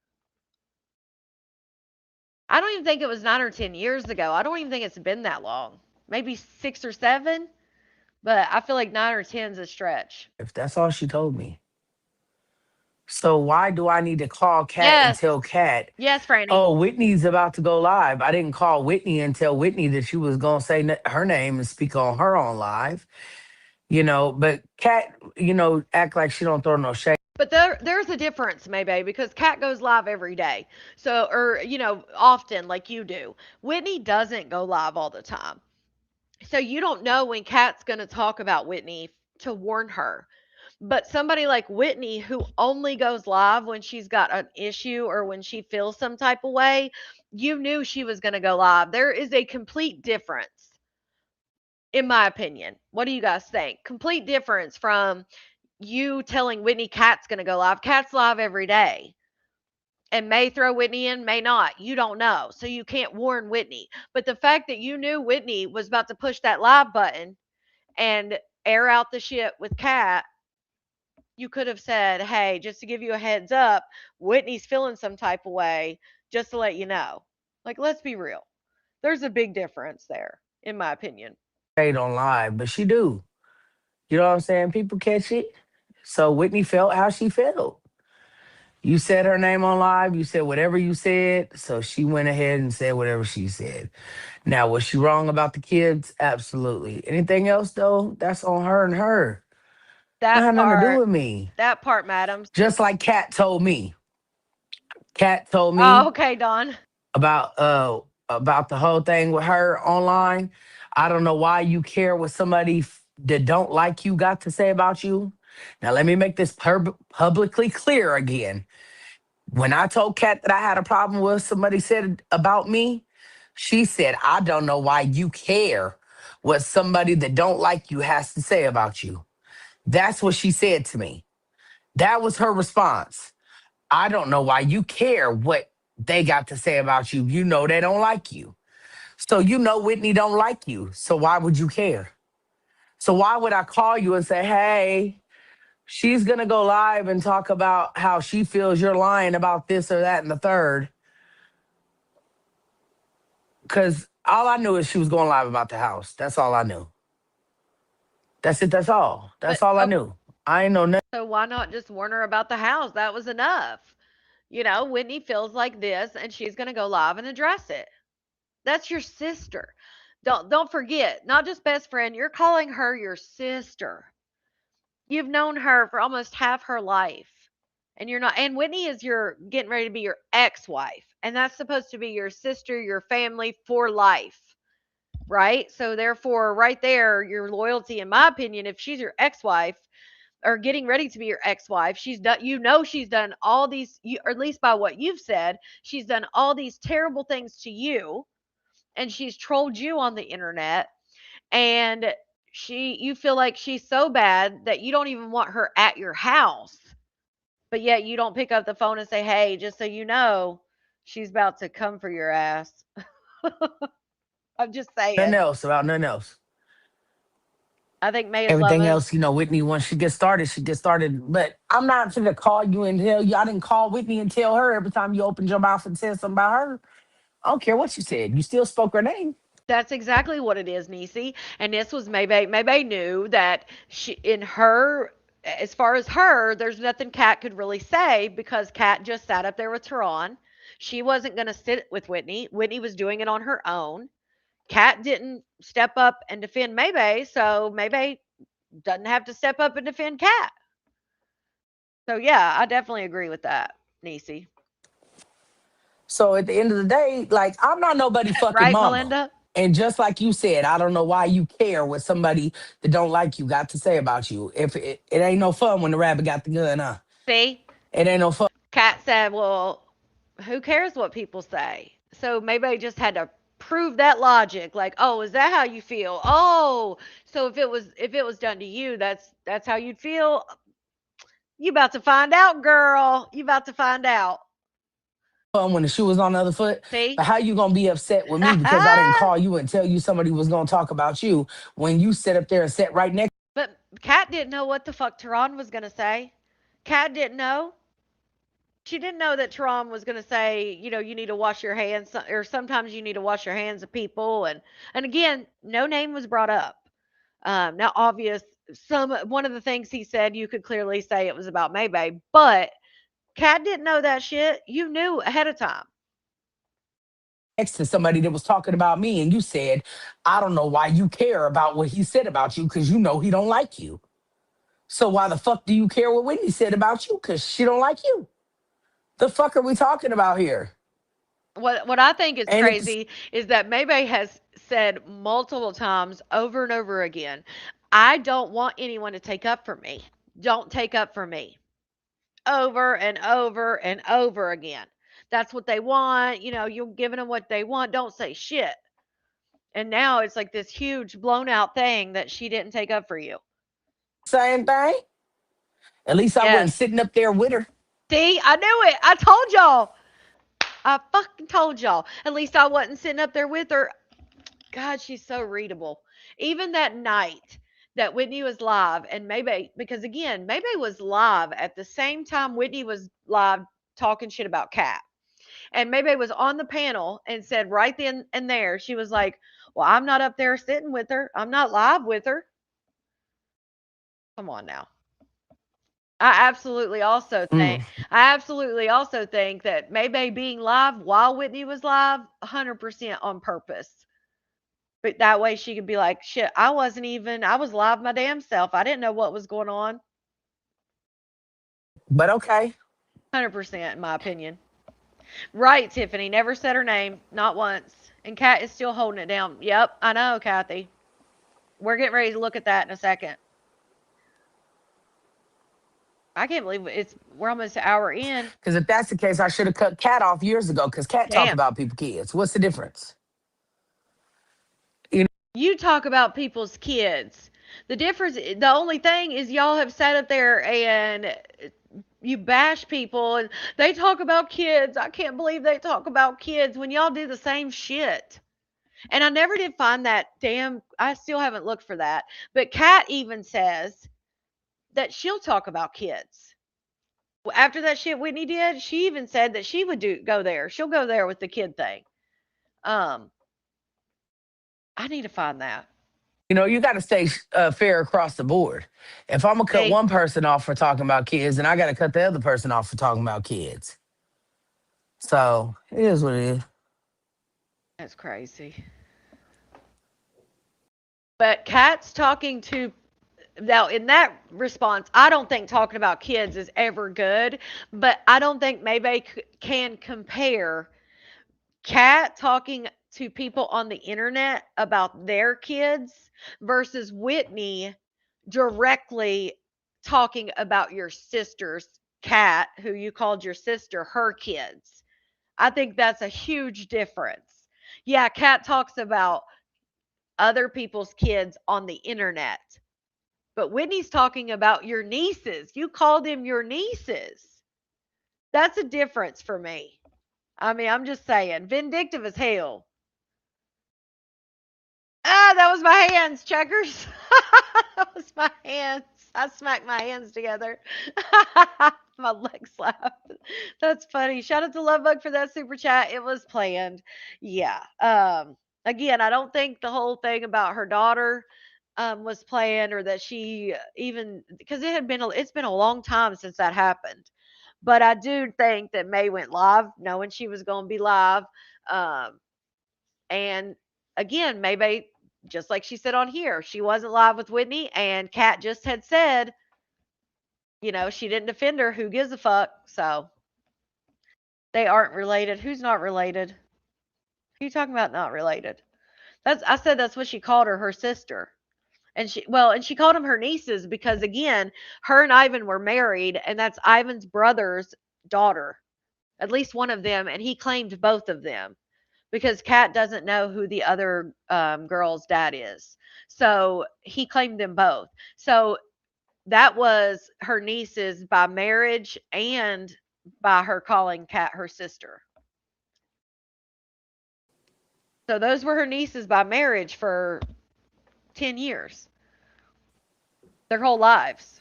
B: I don't even think it was 9 or 10 years ago. I don't even think it's been that long. Maybe 6 or 7, but I feel like 9 or 10 is a stretch.
J: If that's all she told me. So why do I need to call Kat and
B: Yes,
J: tell Kat,
B: yes, Franny.
J: oh, Whitney's about to go live? I didn't call Whitney and tell Whitney that she was going to say her name and speak on her on live. But Kat, act like she don't throw no shade.
B: But there's a difference, maybe, because Kat goes live every day. So, or, often like you do. Whitney doesn't go live all the time. So you don't know when Kat's going to talk about Whitney to warn her. But somebody like Whitney, who only goes live when she's got an issue or when she feels some type of way, you knew she was going to go live. There is a complete difference, in my opinion. What do you guys think? Complete difference from you telling Whitney Kat's going to go live. Kat's live every day and may throw Whitney in, may not. You don't know. So you can't warn Whitney. But the fact that you knew Whitney was about to push that live button and air out the shit with Kat, you could have said, hey, just to give you a heads up, Whitney's feeling some type of way, just to let you know. Like, let's be real. There's a big difference there, in my opinion.
J: On live, but she do. You know what I'm saying? People catch it. So Whitney felt how she felt. You said her name on live. You said whatever you said. So she went ahead and said whatever she said. Now, was she wrong about the kids? Absolutely. Anything else, though, that's on her and her. That had nothing to do with me.
B: That part, madam.
J: Just like Kat told me. Kat told me
B: Oh, okay, Dawn.
J: about the whole thing with her online. I don't know why you care what somebody that don't like you got to say about you. Now, let me make this publicly clear again. When I told Kat that I had a problem with somebody said about me, she said, I don't know why you care what somebody that don't like you has to say about you. That's what she said to me. That was her response. I don't know why you care what they got to say about you. You know they don't like you. So you know Whitney don't like you. So why would you care? So why would I call you and say, hey, she's going to go live and talk about how she feels you're lying about this or that and the third? Because all I knew is she was going live about the house. That's all I knew. That's it. That's all. That's all I knew. I ain't know nothing.
B: So why not just warn her about the house? That was enough. Whitney feels like this and she's going to go live and address it. That's your sister. Don't forget, not just best friend, you're calling her your sister. You've known her for almost half her life. And you're not, and Whitney is getting ready to be your ex-wife. And that's supposed to be your sister, your family for life. Right? So therefore, right there, your loyalty, in my opinion, if she's your ex-wife or getting ready to be your ex-wife, she's done all these, or at least by what you've said, she's done all these terrible things to you, and she's trolled you on the internet, and you feel like she's so bad that you don't even want her at your house, but yet you don't pick up the phone and say, hey, just so you know, she's about to come for your ass. I'm just saying.
J: Nothing else about nothing else.
B: I think May
J: Everything else, Whitney, once she gets started, she gets started. But I'm not going to call you and tell you. I didn't call Whitney and tell her every time you opened your mouth and said something about her. I don't care what you said. You still spoke her name.
B: That's exactly what it is, Niecy. And this was Maybe knew that as far as her, there's nothing Kat could really say because Kat just sat up there with Teron. She wasn't going to sit with Whitney. Whitney was doing it on her own. Kat didn't step up and defend Maybay, so Maybay doesn't have to step up and defend Kat. So yeah, I definitely agree with that, Niecy.
J: So at the end of the day, like, I'm not nobody fucking
B: right,
J: mama.
B: Melinda?
J: And just like you said, I don't know why you care what somebody that don't like you got to say about you. If it ain't no fun when the rabbit got the gun, huh?
B: See?
J: It ain't no fun.
B: Kat said, well, who cares what people say? So maybe I just had to prove that logic. Like, oh, is that how you feel? Oh, so if it was done to you, that's how you'd feel. You about to find out, girl. You about to find out.
J: When the shoe was on the other foot.
B: See?
J: But how you gonna be upset with me because I didn't call you and tell you somebody was gonna talk about you when you sit up there and sat right next?
B: But Kat didn't know what the fuck Tehran was gonna say. Kat didn't know. She didn't know that Tehran was gonna say, you know, you need to wash your hands, or sometimes you need to wash your hands of people, and again, no name was brought up. Now, one of the things he said, you could clearly say it was about Maybay, but Kat didn't know that shit. You knew ahead of time.
J: Next to somebody that was talking about me, and you said, I don't know why you care about what he said about you because you know he don't like you. So why the fuck do you care what Whitney said about you? Because she don't like you. The fuck are we talking about here?
B: What I think is
J: And
B: crazy is that Maybay has said multiple times over and over again, I don't want anyone to take up for me. Don't take up for me. Over and over and over again. That's what they want. You know, you're giving them what they want. Don't say shit. And now it's like this huge blown out thing that she didn't take up for you.
J: Same thing. At least I wasn't
B: Yes.
J: sitting up there with her.
B: See, I knew it. I told y'all. I fucking told y'all. At least I wasn't sitting up there with her. God, she's so readable. Even that night that Whitney was live, and Maybay, because again, Maybay was live at the same time Whitney was live talking shit about Kat. And Maybay was on the panel and said right then and there, she was like, well, I'm not up there sitting with her. I'm not live with her. Come on now. I absolutely also think that Maybay being live while Whitney was live, 100% on purpose. But that way she could be like, shit, I was live my damn self. I didn't know what was going on.
J: But okay.
B: 100% in my opinion. Right, Tiffany. Never said her name. Not once. And Kat is still holding it down. Yep, I know, Kathy. We're getting ready to look at that in a second. I can't believe we're almost an hour in.
J: Because if that's the case, I should have cut Kat off years ago because Kat talk
B: Damn.
J: about people's kids. What's the difference?
B: You talk about people's kids. The only thing is y'all have sat up there and you bash people and they talk about kids. I can't believe they talk about kids when y'all do the same shit. And I never did find that I still haven't looked for that. But Kat even says that she'll talk about kids. After that shit Whitney did, she even said that she would go there. She'll go there with the kid thing. I need to find that.
J: You know, you got to stay fair across the board. If I'm going to cut one person off for talking about kids, then I got to cut the other person off for talking about kids. So it is what it is.
B: That's crazy. But Kat's talking to, now in that response, I don't think talking about kids is ever good, but I don't think Maybay can compare Kat talking to people on the internet about their kids versus Whitney directly talking about your sister's Kat, who you called your sister, her kids. I think that's a huge difference. Yeah, Kat talks about other people's kids on the internet, but Whitney's talking about your nieces. You called them your nieces. That's a difference for me. I mean, I'm just saying, vindictive as hell. That was my hands, Checkers. That was my hands. I smacked my hands together. My leg slap. That's funny. Shout out to Lovebug for that super chat. It was planned. Yeah. Again, I don't think the whole thing about her daughter was planned, or that she even, because it's been a long time since that happened. But I do think that May went live knowing she was going to be live. And again, maybe just like she said on here, she wasn't live with Whitney, and Kat just had said, you know, she didn't defend her. Who gives a fuck? So they aren't related. Who's not related? Who are you talking about not related? I said that's what she called her sister. And she called them her nieces because, again, her and Ivan were married, and that's Ivan's brother's daughter, at least one of them, and he claimed both of them. because Kat doesn't know who the other girl's dad is. So he claimed them both. So that was her nieces by marriage and by her calling Kat her sister. So those were her nieces by marriage for 10 years. Their whole lives.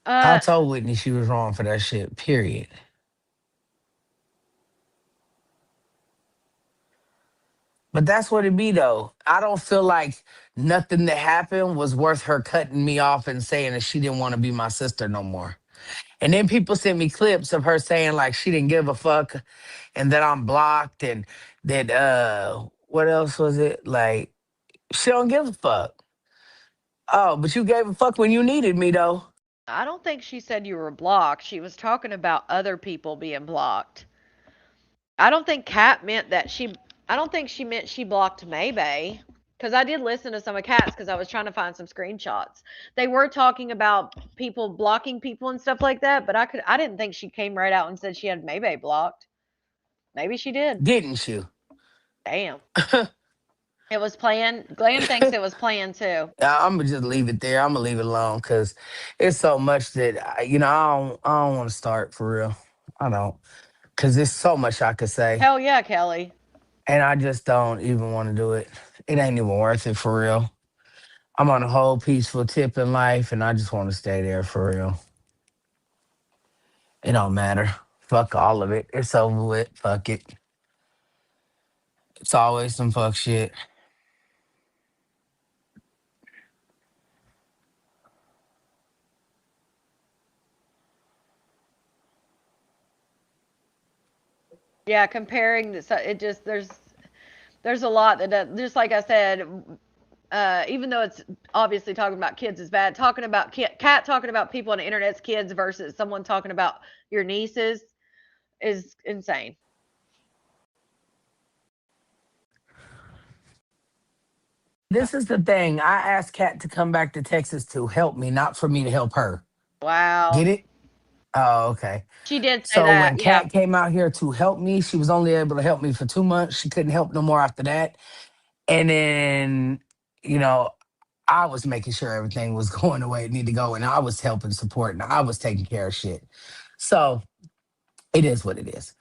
J: I told Whitney she was wrong for that shit, period. But that's what it be though. I don't feel like nothing that happened was worth her cutting me off and saying that she didn't want to be my sister no more. And then people sent me clips of her saying like she didn't give a fuck and that I'm blocked and that what else was it? Like she don't give a fuck. Oh, but you gave a fuck when you needed me though.
B: I don't think she said you were blocked. She was talking about other people being blocked. I don't think Kat meant that I don't think she meant she blocked Maybay. Because I did listen to some of Kat's because I was trying to find some screenshots. They were talking about people blocking people and stuff like that, but I didn't think she came right out and said she had Maybay blocked. Maybe she did.
J: Didn't you?
B: Damn. It was planned. Glam thinks it was planned too.
J: I'm gonna just leave it there. I'm gonna leave it alone because it's so much that I don't want to start for real. I don't, because there's so much I could say,
B: Hell yeah, Kelly.
J: and I just don't even want to do it. It ain't even worth it for real. I'm on a whole peaceful tip in life, and I just want to stay there for real. It don't matter. Fuck all of it. It's over with. Fuck it. It's always some fuck shit.
B: Yeah, comparing this, it just there's a lot that just like I said, even though it's obviously talking about kids is bad, talking about Kat talking about people on the internet's kids versus someone talking about your nieces is insane.
J: This is the thing. I asked Kat to come back to Texas to help me, not for me to help her.
B: Wow.
J: Get it? Oh, okay.
B: She did say
J: So
B: that.
J: when
B: Yeah.
J: Kat came out here to help me, she was only able to help me for 2 months. She couldn't help no more after that. And then, I was making sure everything was going the way it needed to go, and I was helping support, and I was taking care of shit. So it is what it is.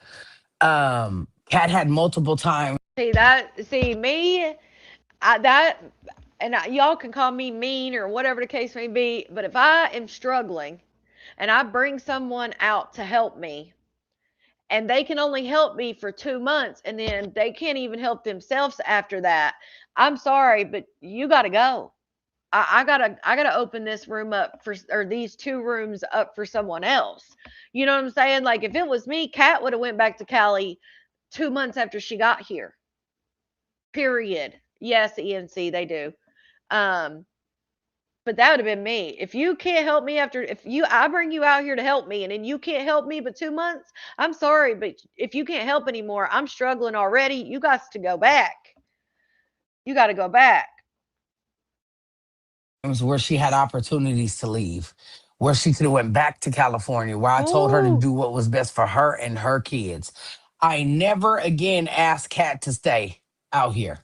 J: Kat had multiple times.
B: See me, y'all can call me mean or whatever the case may be, but if I am struggling and I bring someone out to help me and they can only help me for 2 months and then they can't even help themselves after that, I'm sorry, but you got to go. I gotta open this room up or these 2 rooms up for someone else. You know what I'm saying? Like if it was me, Kat would have went back to Cali 2 months after she got here. Period. Yes, ENC, they do. But that would have been me. If you can't help me I bring you out here to help me and then you can't help me but 2 months, I'm sorry, but if you can't help anymore, I'm struggling already. You got to go back. You got to go back.
J: Where she had opportunities to leave, where she could have went back to California, where I told her to do what was best for her and her kids. I never again asked Kat to stay out here.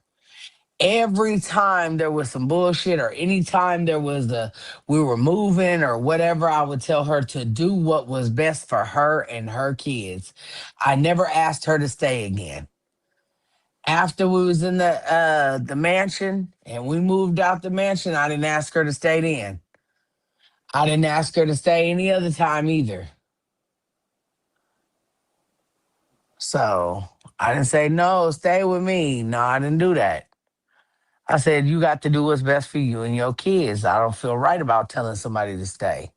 J: Every time there was some bullshit or anytime we were moving or whatever, I would tell her to do what was best for her and her kids. I never asked her to stay again. After we was in the mansion and we moved out the mansion, I didn't ask her to stay then. I didn't ask her to stay any other time either. So I didn't say, no, stay with me. No, I didn't do that. I said, you got to do what's best for you and your kids. I don't feel right about telling somebody to stay.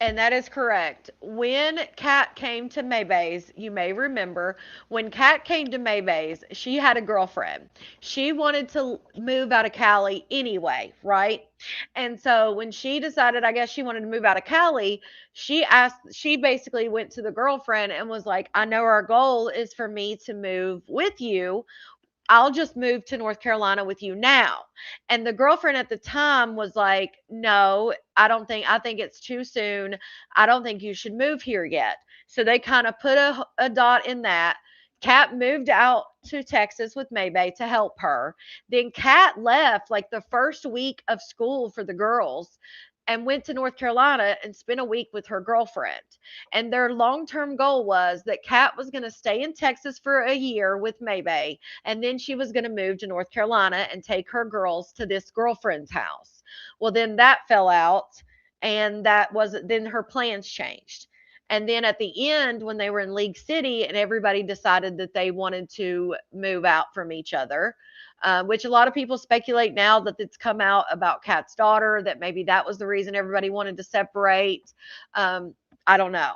B: And that is correct. When Kat came to Maybay's, you may remember, when Kat came to Maybay's, she had a girlfriend. She wanted to move out of Cali anyway, right? And so when she decided, I guess she wanted to move out of Cali, she basically went to the girlfriend and was like, I know our goal is for me to move with you. I'll just move to North Carolina with you now. And the girlfriend at the time was like, no, I think it's too soon. I don't think you should move here yet. So they kind of put a dot in that. Kat moved out to Texas with Maybay to help her. Then Kat left like the first week of school for the girls and went to North Carolina and spent a week with her girlfriend. And their long-term goal was that Kat was going to stay in Texas for a year with Maybay, and then she was going to move to North Carolina and take her girls to this girlfriend's house. Well, then that fell out, and then her plans changed. And then at the end, when they were in League City and everybody decided that they wanted to move out from each other, which a lot of people speculate now that it's come out about Kat's daughter, that maybe that was the reason everybody wanted to separate. I don't know.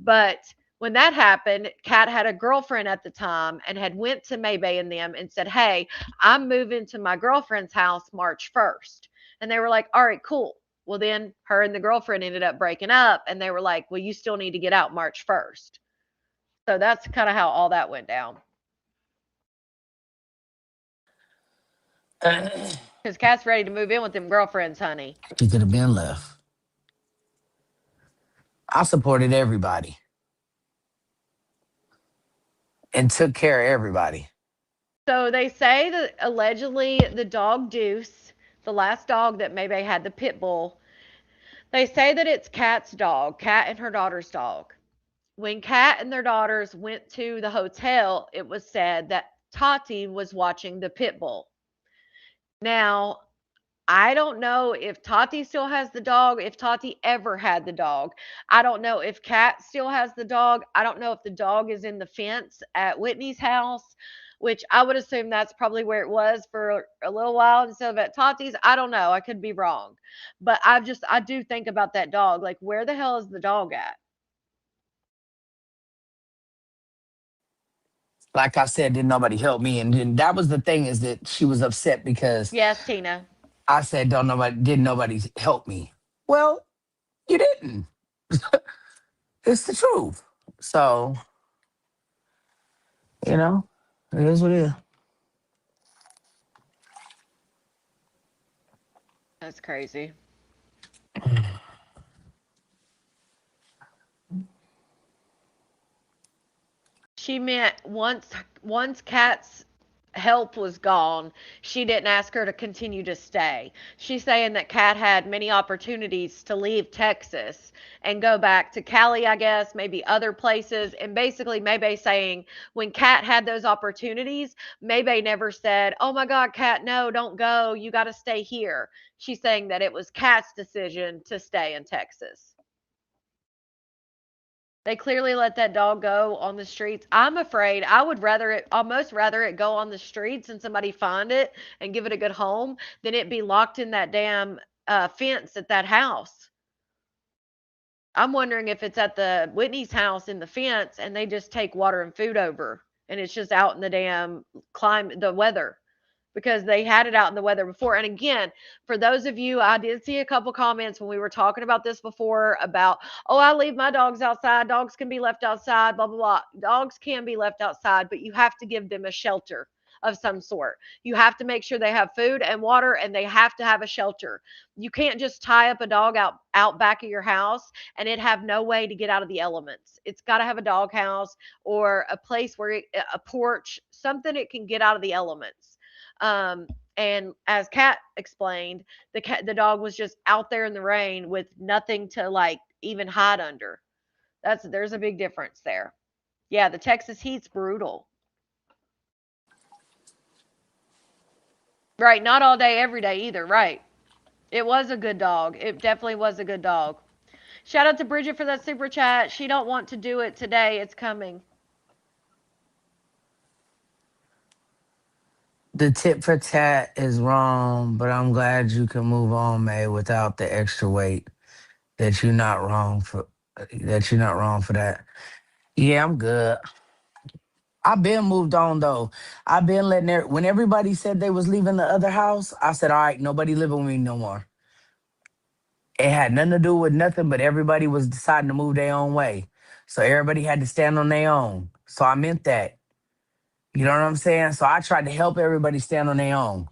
B: But when that happened, Kat had a girlfriend at the time and had went to Maybay and them and said, hey, I'm moving to my girlfriend's house March 1st. And they were like, all right, cool. Well, then her and the girlfriend ended up breaking up, and they were like, well, you still need to get out March 1st. So that's kind of how all that went down. Because Kat's ready to move in with them girlfriends, honey.
J: She could have been left. I supported everybody and took care of everybody.
B: So they say that allegedly the dog Deuce, the last dog that Maybay had, the pit bull, they say that it's Kat's dog, Kat and her daughter's dog. When Kat and their daughters went to the hotel, it was said that Tati was watching the pit bull. Now, I don't know if Tati still has the dog, if Tati ever had the dog. I don't know if Kat still has the dog. I don't know if the dog is in the fence at Whitney's house, which I would assume that's probably where it was for a little while instead of at Tati's. I don't know. I could be wrong. But I do think about that dog. Like, where the hell is the dog at?
J: Like I said, didn't nobody help me. And that was the thing, is that she was upset because
B: Yes, Tina.
J: I said, didn't nobody help me. Well, you didn't. It's the truth. So, it is what it is.
B: That's crazy. She meant once Kat's help was gone, she didn't ask her to continue to stay. She's saying that Kat had many opportunities to leave Texas and go back to Cali, I guess, maybe other places. And basically, Maybay saying when Kat had those opportunities, Maybay never said, oh my God, Kat, no, don't go. You got to stay here. She's saying that it was Kat's decision to stay in Texas. They clearly let that dog go on the streets. I'm afraid I would almost rather it go on the streets and somebody find it and give it a good home than it be locked in that damn fence at that house. I'm wondering if it's at the Whitney's house in the fence and they just take water and food over and it's just out in the damn the weather. Because they had it out in the weather before. And again, for those of you, I did see a couple comments when we were talking about this before about, oh, I leave my dogs outside. Dogs can be left outside, blah, blah, blah. Dogs can be left outside, but you have to give them a shelter of some sort. You have to make sure they have food and water, and they have to have a shelter. You can't just tie up a dog out back of your house and it have no way to get out of the elements. It's got to have a dog house or a place where a porch, something it can get out of the elements. And as Kat explained, the dog was just out there in the rain with nothing to like even hide under. There's a big difference there. Yeah, the Texas heat's brutal. Right, not all day, every day either, right. It was a good dog. It definitely was a good dog. Shout out to Bridget for that super chat. She don't want to do it today. It's coming.
J: The tit for tat is wrong, but I'm glad you can move on, May, without the extra weight. That you're not wrong for that. Yeah, I'm good. I've been moved on though. I've been when everybody said they was leaving the other house, I said, all right, nobody living with me no more. It had nothing to do with nothing, but everybody was deciding to move their own way. So everybody had to stand on their own. So I meant that. You know what I'm saying? So I tried to help everybody stand on their own.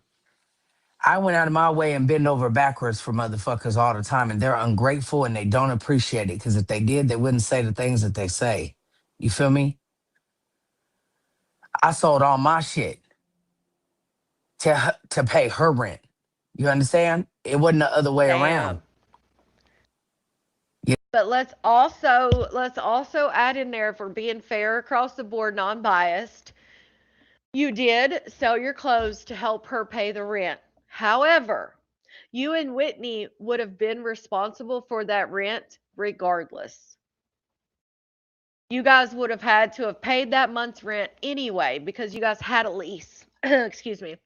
J: I went out of my way and bend over backwards for motherfuckers all the time, and they're ungrateful and they don't appreciate it, because if they did, they wouldn't say the things that they say. You feel me? I sold all my shit to pay her rent. You understand? It wasn't the other way around.
B: Damn. But let's also add in there, for being fair across the board, non-biased. You did sell your clothes to help her pay the rent. However, you and Whitney would have been responsible for that rent regardless. You guys would have had to have paid that month's rent anyway because you guys had a lease. Excuse me.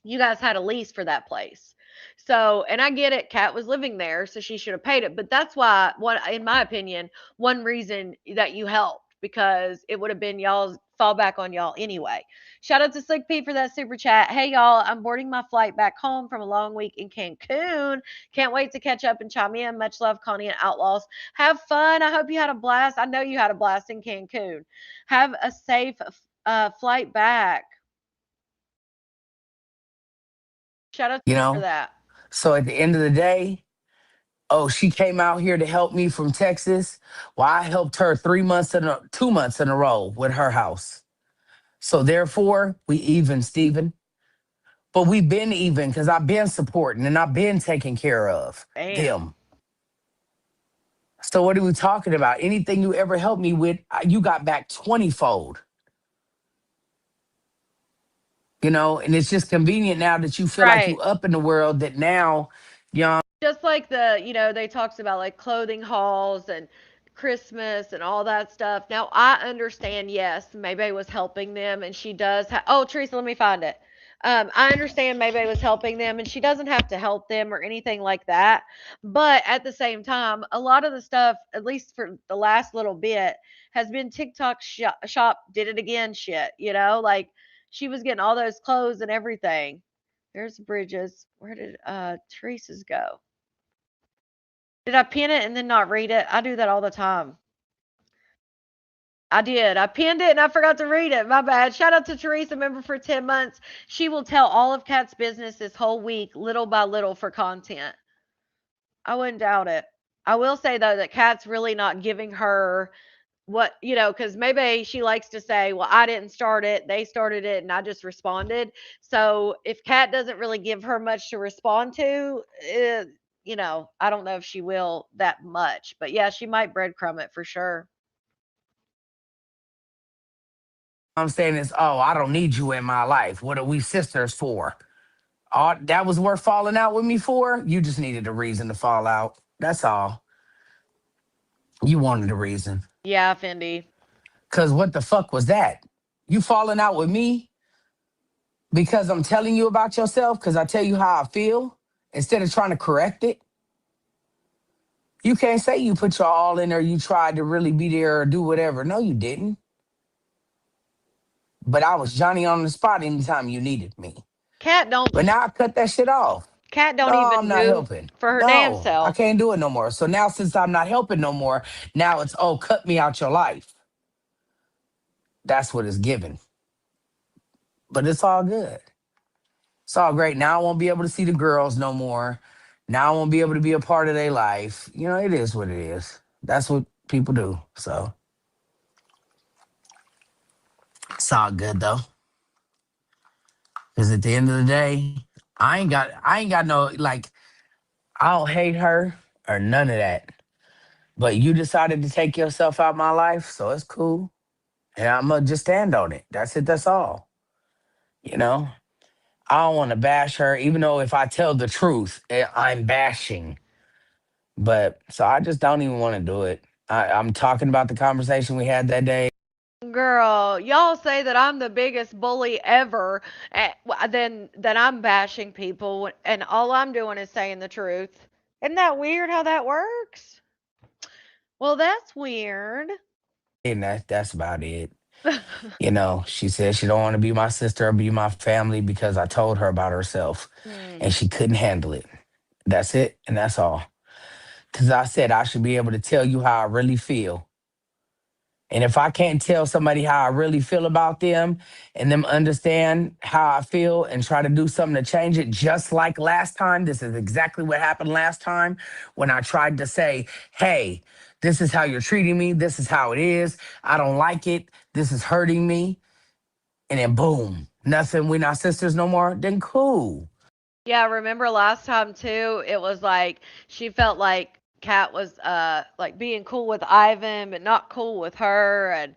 B: You guys had a lease for that place. So, and I get it, Kat was living there, so she should have paid it. But that's why, in my opinion, one reason that you helped, because it would have been y'all's fallback on y'all anyway. Shout out to Slick P for that super chat. Hey y'all, I'm boarding my flight back home from a long week in Cancun. Can't wait to catch up and chime in. Much love, Connie and Outlaws. Have fun. I hope you had a blast. I know you had a blast in Cancun. Have a safe flight back. Shout out to
J: You
B: you for
J: know?
B: that.
J: So at the end of the day, oh, she came out here to help me from Texas. Well, I helped her 2 months in a row with her house. So therefore, we even, Steven. But we've been even because I've been supporting and I've been taking care of them. So what are we talking about? Anything you ever helped me with, you got back 20-fold. You know, and it's just convenient now that you feel like you up in the world, that now, you know.
B: Just like they talks about like clothing hauls and Christmas and all that stuff. Now I understand, yes, Maybay was helping them and she does oh, Teresa, let me find it. I understand Maybay was helping them and she doesn't have to help them or anything like that. But at the same time, a lot of the stuff, at least for the last little bit, has been TikTok shop did it again shit, like she was getting all those clothes and everything. There's Bridges. Where did Teresa's go? Did I pin it and then not read it? I do that all the time. I did. I pinned it and I forgot to read it. My bad. Shout out to Teresa, member for 10 months. She will tell all of Kat's business this whole week, little by little, for content. I wouldn't doubt it. I will say, though, that Kat's really not giving her what, because maybe she likes to say, well, I didn't start it. They started it and I just responded. So if Kat doesn't really give her much to respond to, I don't know if she will that much. But yeah, she might breadcrumb it for sure.
J: I'm saying is, oh, I don't need you in my life. What are we sisters for? That was worth falling out with me for? You just needed a reason to fall out. That's all. You wanted a reason.
B: Yeah, Fendi.
J: Because what the fuck was that? You falling out with me because I'm telling you about yourself, because I tell you how I feel, instead of trying to correct it? You can't say you put your all in there, you tried to really be there or do whatever. No, you didn't. But I was Johnny on the spot anytime you needed me.
B: Kat don't.
J: But now I cut that shit off.
B: Kat don't even
J: I'm not helping.
B: For her damn self.
J: I can't do it no more. So now, since I'm not helping no more, now it's, oh, cut me out your life. That's what it's given. But it's all good. It's all great. Now I won't be able to see the girls no more. Now I won't be able to be a part of their life. It is what it is. That's what people do. So it's all good though. Because at the end of the day, I ain't got no, like, I don't hate her or none of that. But you decided to take yourself out my life, so it's cool. And I'm going to just stand on it. That's it. That's all. I don't want to bash her, even though if I tell the truth, I'm bashing. But so I just don't even want to do it. I'm talking about the conversation we had that day.
B: Girl, y'all say that I'm the biggest bully ever, then I'm bashing people, and all I'm doing is saying the truth. Isn't that weird how that works? Well, that's weird.
J: And that's about it. She said she don't want to be my sister or be my family because I told her about herself and she couldn't handle it. That's it. And that's all. Because I said I should be able to tell you how I really feel. And if I can't tell somebody how I really feel about them and them understand how I feel and try to do something to change it, just like last time, this is exactly what happened last time when I tried to say, hey, this is how you're treating me. This is how it is. I don't like it. This is hurting me. and then boom, nothing. We're not sisters no more. Then cool.
B: Yeah, remember last time too, it was like she felt like Kat was like being cool with Ivan but not cool with her, and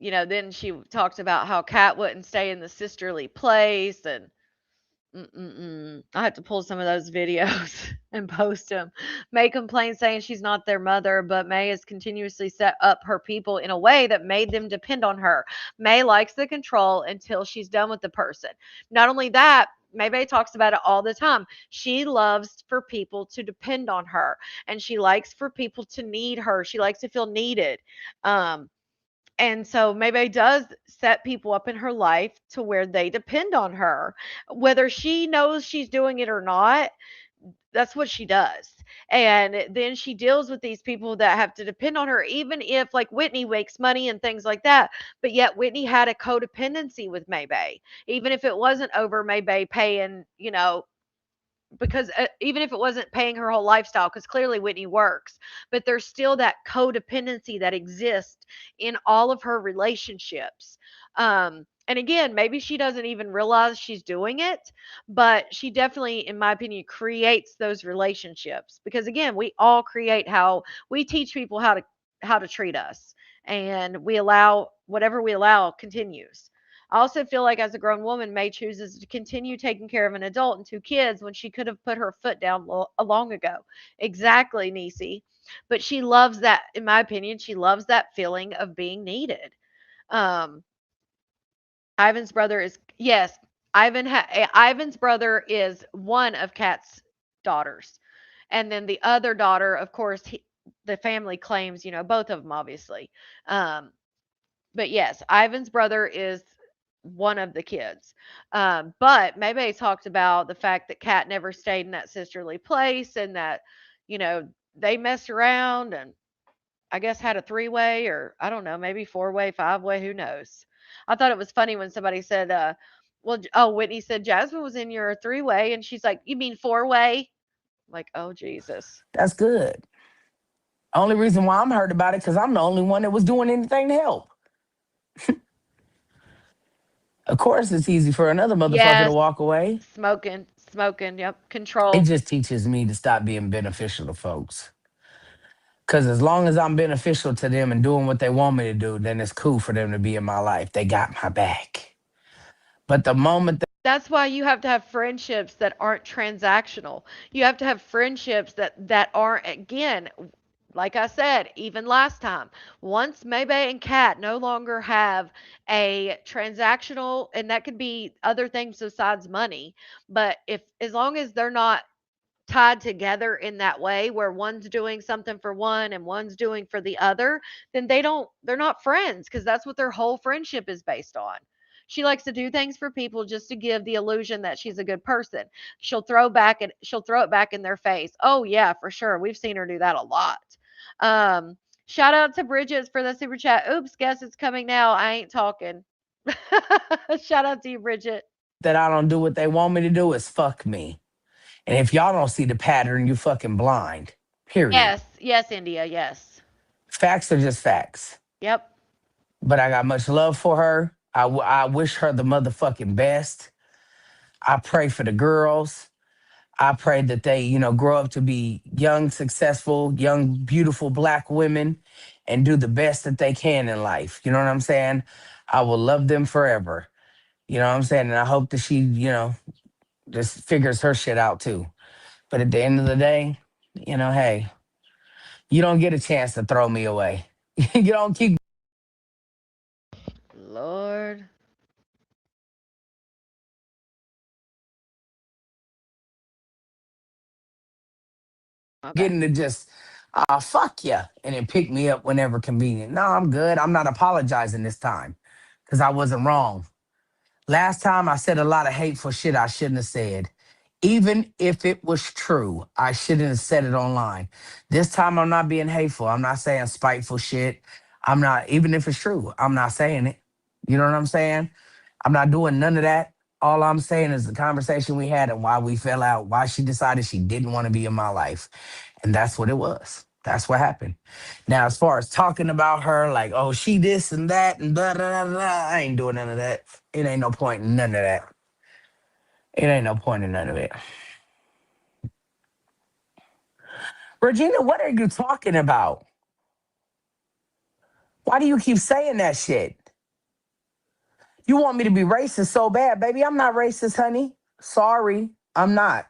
B: then she talked about how Kat wouldn't stay in the sisterly place, and I have to pull some of those videos and post them. May complains saying she's not their mother, but May has continuously set up her people in a way that made them depend on her. May likes the control until she's done with the person. Not only that, May talks about it all the time. She loves for people to depend on her, and she likes for people to need her. She likes to feel needed. Um, and so maybe does set people up in her life to where they depend on her, whether she knows she's doing it or not. That's what she does. And then she deals with these people that have to depend on her, even if like Whitney makes money and things like that. But yet Whitney had a codependency with Maybay, even if it wasn't over Maybay paying, because even if it wasn't paying her whole lifestyle, because clearly Whitney works, but there's still that codependency that exists in all of her relationships. And again, maybe she doesn't even realize she's doing it, but she definitely, in my opinion, creates those relationships, because again, we all create how we teach people how to treat us, and we allow whatever we allow continues. I also feel like as a grown woman, May chooses to continue taking care of an adult and two kids when she could have put her foot down long ago. Exactly, Nisi. But she loves that, in my opinion, she loves that feeling of being needed. Um, Ivan's brother is, yes, Ivan's brother is one of Kat's daughters. And then the other daughter, of course, the family claims, both of them, obviously. But yes, Ivan's brother is one of the kids. But Maybay talked about the fact that Kat never stayed in that sisterly place, and that, they messed around and I guess had a three-way, or I don't know, maybe four-way, five-way, who knows. I thought it was funny when somebody said, Whitney said Jasmine was in your three-way, and she's like, you mean four-way? Like, oh, Jesus.
J: That's good. Only reason why I'm hurt about it because I'm the only one that was doing anything to help. Of course, it's easy for another motherfucker to
B: Yes,
J: walk away.
B: smoking, yep,
J: It
B: control.
J: just teaches me to stop being beneficial to folks. Because as long as I'm beneficial to them and doing what they want me to do, then it's cool for them to be in my life. They got my back. But the moment
B: That's why you have to have friendships that aren't transactional. You have to have friendships that aren't, again, like I said, even last time, once Maybay and Kat no longer have a transactional, and that could be other things besides money, but if as long as they're not tied together in that way where one's doing something for one and one's doing for the other, then they're not friends, because that's what their whole friendship is based on. She likes to do things for people just to give the illusion that she's a good person. She'll throw it back in their face. Oh yeah, for sure. We've seen her do that a lot. Shout out to Bridget for the super chat. Oops, guess it's coming now. I ain't talking. Shout out to you, Bridget.
J: that I don't do what they want me to do is fuck me. And if y'all don't see the pattern, you fucking blind. Period.
B: Yes, India, yes.
J: Facts are just facts.
B: Yep.
J: But I got much love for her. I wish her the motherfucking best. I pray for the girls. I pray that they, grow up to be young, successful, young, beautiful black women and do the best that they can in life. You know what I'm saying? I will love them forever. You know what I'm saying? And I hope that she, just figures her shit out too. But at the end of the day, hey, you don't get a chance to throw me away. You don't keep.
B: Lord. Okay.
J: Getting to just fuck you and then pick me up whenever convenient. No, I'm good. I'm not apologizing this time because I wasn't wrong. Last time I said a lot of hateful shit I shouldn't have said. Even if it was true, I shouldn't have said it online. This time I'm not being hateful. I'm not saying spiteful shit. I'm not, even if it's true, I'm not saying it. You know what I'm saying? I'm not doing none of that. All I'm saying is the conversation we had and why we fell out, why she decided she didn't want to be in my life. And that's what it was. That's what happened. Now, as far as talking about her, like, oh, she this and that and blah, blah, blah, blah, I ain't doing none of that. It ain't no point in none of that. It ain't no point in none of it. Regina, what are you talking about? Why do you keep saying that shit? You want me to be racist so bad, baby. I'm not racist, honey. Sorry, I'm not.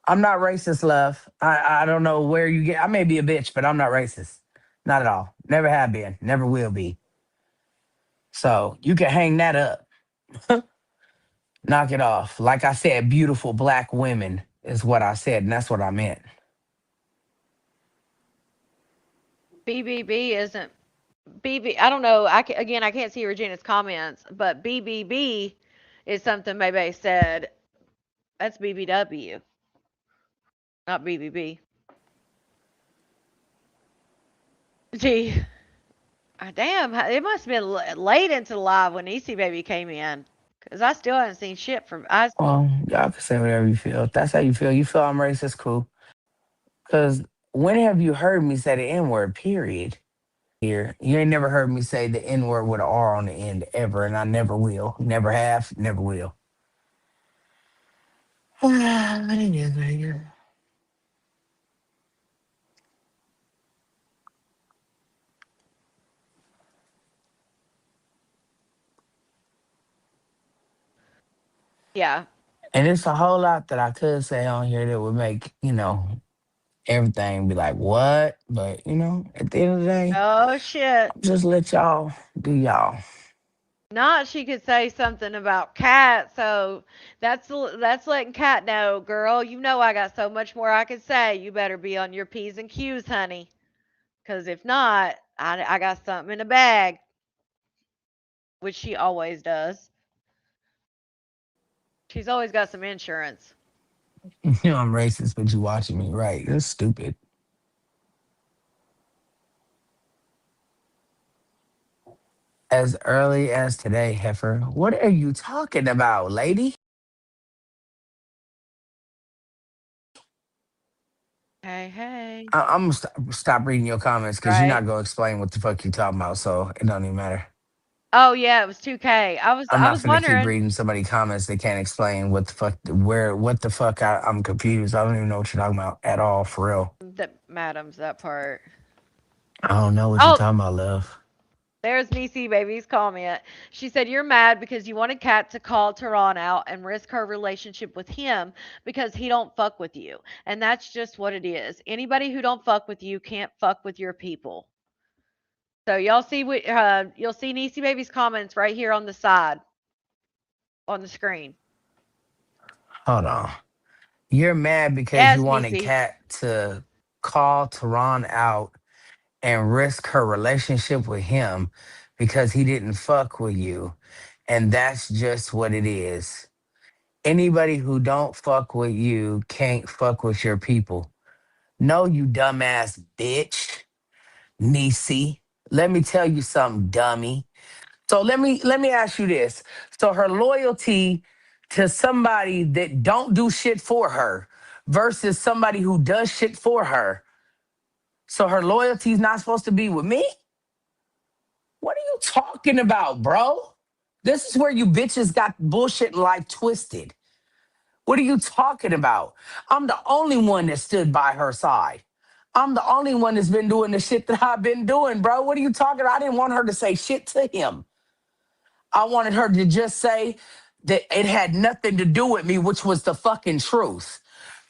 J: I'm not racist, love. I don't know where you get. I may be a bitch, but I'm not racist. Not at all. Never have been. Never will be. So you can hang that up. Knock it off. Like I said, beautiful black women is what I said, and that's what I meant.
B: BBB isn't BB. I don't know. Again, I can't see Regina's comments, but BBB is something Maybe said. That's BBW, not BBB. Gee, damn, it must have been late into live when Easy Baby came in, because I still haven't seen shit from.
J: Well, y'all can say whatever you feel. If that's how you feel. You feel I'm racist, cool. Because when have you heard me say the N word, period? Here, you ain't never heard me say the N word with an R on the end ever, and I never will. Never have, never will. But it is what it is.
B: Yeah.
J: And it's a whole lot that I could say on here that would make, everything be like, what? But, at the end of the day,
B: Oh shit.
J: just let y'all do y'all.
B: Not she could say something about Cat, so that's letting Cat know, girl. You know I got so much more I could say. You better be on your P's and Q's, honey. Because if not, I got something in the bag, which she always does. She's always got some insurance.
J: I'm racist, but you watching me, right? That's stupid. As early as today, Heifer. What are you talking about, lady?
B: Hey, hey.
J: I'm gonna stop reading your comments because you're
B: Right.
J: not gonna explain what the fuck you talking about, so it don't even matter.
B: Oh yeah, it was 2K. I was
J: I'm
B: I
J: not
B: was
J: finna keep
B: wondering.
J: reading somebody comments. They can't explain what the fuck, what the fuck. I'm confused. I don't even know what you're talking about at all, for real.
B: That madam's that part.
J: I don't know what you're
B: Oh,
J: talking about, love.
B: there's Nisi Baby's comment. She said, "You're mad because you wanted Kat to call Tehran out and risk her relationship with him because he don't fuck with you. And that's just what it is. Anybody who don't fuck with you can't fuck with your people." So y'all see what you'll see Nisi Baby's comments right here on the side on the screen.
J: Hold on. You're mad because you
B: Yes,
J: wanted
B: Nisi.
J: Kat to call Tehran out and risk her relationship with him because he didn't fuck with you. And that's just what it is. Anybody who don't fuck with you can't fuck with your people. No, you dumbass bitch, Nisi. Let me tell you something, dummy. So let me ask you this. So her loyalty to somebody that don't do shit for her versus somebody who does shit for her. So her loyalty is not supposed to be with me? What are you talking about, bro? This is where you bitches got bullshit in life twisted. What are you talking about? I'm the only one that stood by her side. I'm the only one that's been doing the shit that I've been doing, bro. What are you talking about? I didn't want her to say shit to him. I wanted her to just say that it had nothing to do with me, which was the fucking truth.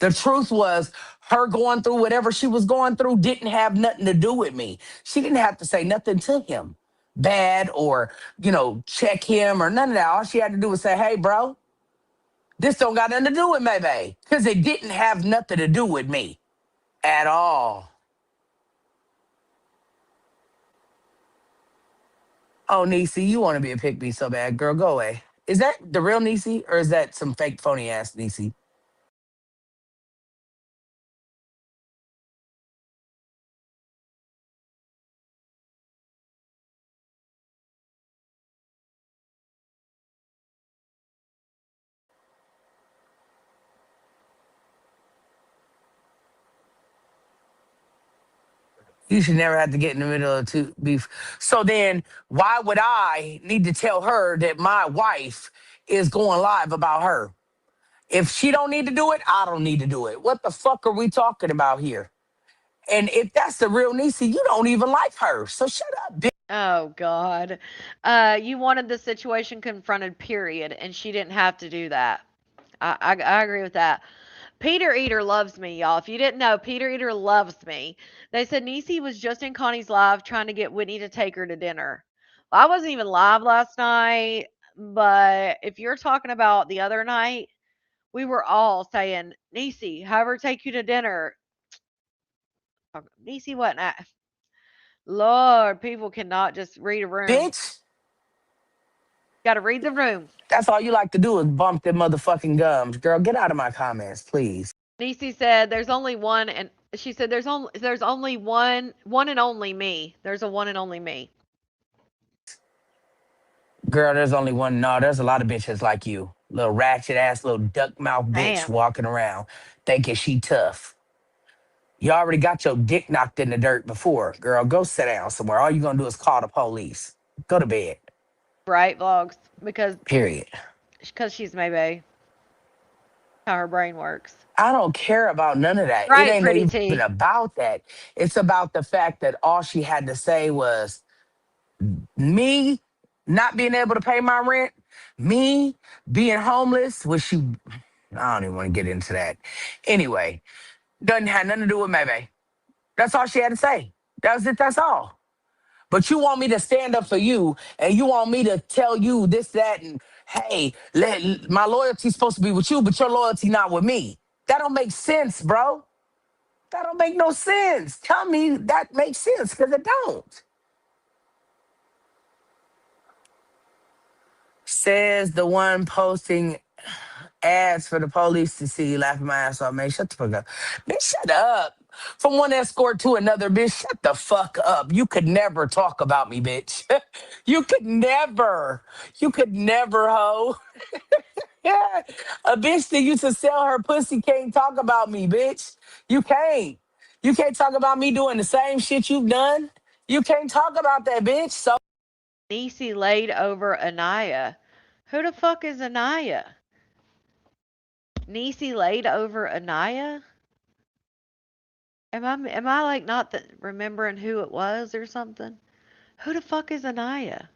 J: The truth was her going through whatever she was going through didn't have nothing to do with me. She didn't have to say nothing to him bad or, check him or none of that. All she had to do was say, hey, bro, this don't got nothing to do with Maybe because it didn't have nothing to do with me at all. Oh, Niecy, you want to be a pick me so bad. Girl, go away. Is that the real Niecy or is that some fake phony ass Niecy? You should never have to get in the middle of two beef. So then, why would I need to tell her that my wife is going live about her? If she don't need to do it, I don't need to do it. What the fuck are we talking about here? And if that's the real Niecy, you don't even like her. So shut up, bitch.
B: Oh God. You wanted the situation confronted, period, and she didn't have to do that. I agree with that. Peter Eater loves me, y'all. If you didn't know, Peter Eater loves me. They said Niecy was just in Connie's live trying to get Whitney to take her to dinner. Well, I wasn't even live last night, but if you're talking about the other night, we were all saying, Niecy, have her take you to dinner. Niecy wasn't at. Lord, people cannot just read a room.
J: Bitch.
B: Got to read the room.
J: That's all you like to do is bump them motherfucking gums. Girl, get out of my comments, please.
B: Niecy said, "There's only one," and she said, "There's only one and only me. There's a one and only me."
J: Girl, there's only one. No, there's a lot of bitches like you. Little ratchet ass, little duck mouth bitch
B: Damn.
J: walking around thinking she tough. You already got your dick knocked in the dirt before. Girl, go sit down somewhere. All you gonna do is call the police. Go to bed.
B: Right, vlogs, because
J: Period.
B: she's maybe how her brain works.
J: I don't care about none of that. It
B: Right,
J: ain't
B: Pretty
J: even
B: T.
J: about that. It's about the fact that all she had to say was me not being able to pay my rent, me being homeless, which she, I don't even want to get into that. Anyway, doesn't have nothing to do with Maybe. That's all she had to say. That was it. That's all. But you want me to stand up for you and you want me to tell you this, that, and hey, my loyalty's supposed to be with you, but your loyalty not with me. That don't make sense, bro. That don't make no sense. Tell me that makes sense, because it don't. Says the one posting ads for the police to see, laughing my ass off. Man, shut the fuck up. Bitch, shut up. From one escort to another, bitch, shut the fuck up. You could never talk about me, bitch. You could never. You could never, hoe. Yeah. A bitch that used to sell her pussy can't talk about me, bitch. You can't. You can't talk about me doing the same shit you've done. You can't talk about that, bitch. So
B: Niecy laid over Anaya. Who the fuck is Anaya? Niecy laid over Anaya? Am I like not remembering who it was or something? Who the fuck is Anaya?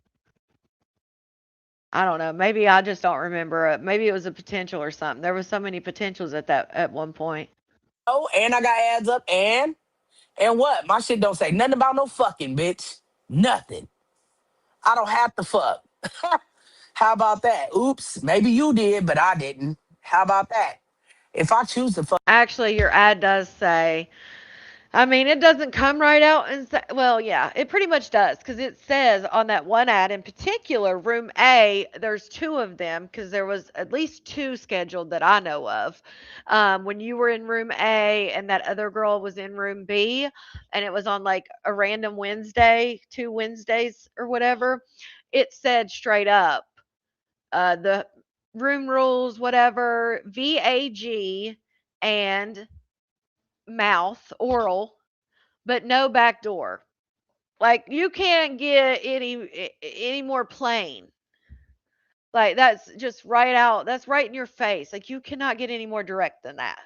B: I don't know. Maybe I just don't remember it. Maybe it was a potential or something. There was so many potentials at one point.
J: oh, and I got ads up, and what? My shit don't say nothing about no fucking, bitch. Nothing. I don't have to fuck. How about that? Oops, maybe you did, but I didn't. How about that? If I choose to fuck,
B: Actually, your ad does say, I mean, it doesn't come right out and say, well, yeah, it pretty much does, because it says on that one ad in particular, room A, there's two of them, because there was at least two scheduled that I know of. When you were in room A and that other girl was in room B, and it was on like a random Wednesday, 2 Wednesdays or whatever, it said straight up, the room rules, whatever, VAG and mouth, oral, but no back door. Like you can't get any more plain. Like that's just right out. That's right in your face. Like you cannot get any more direct than that.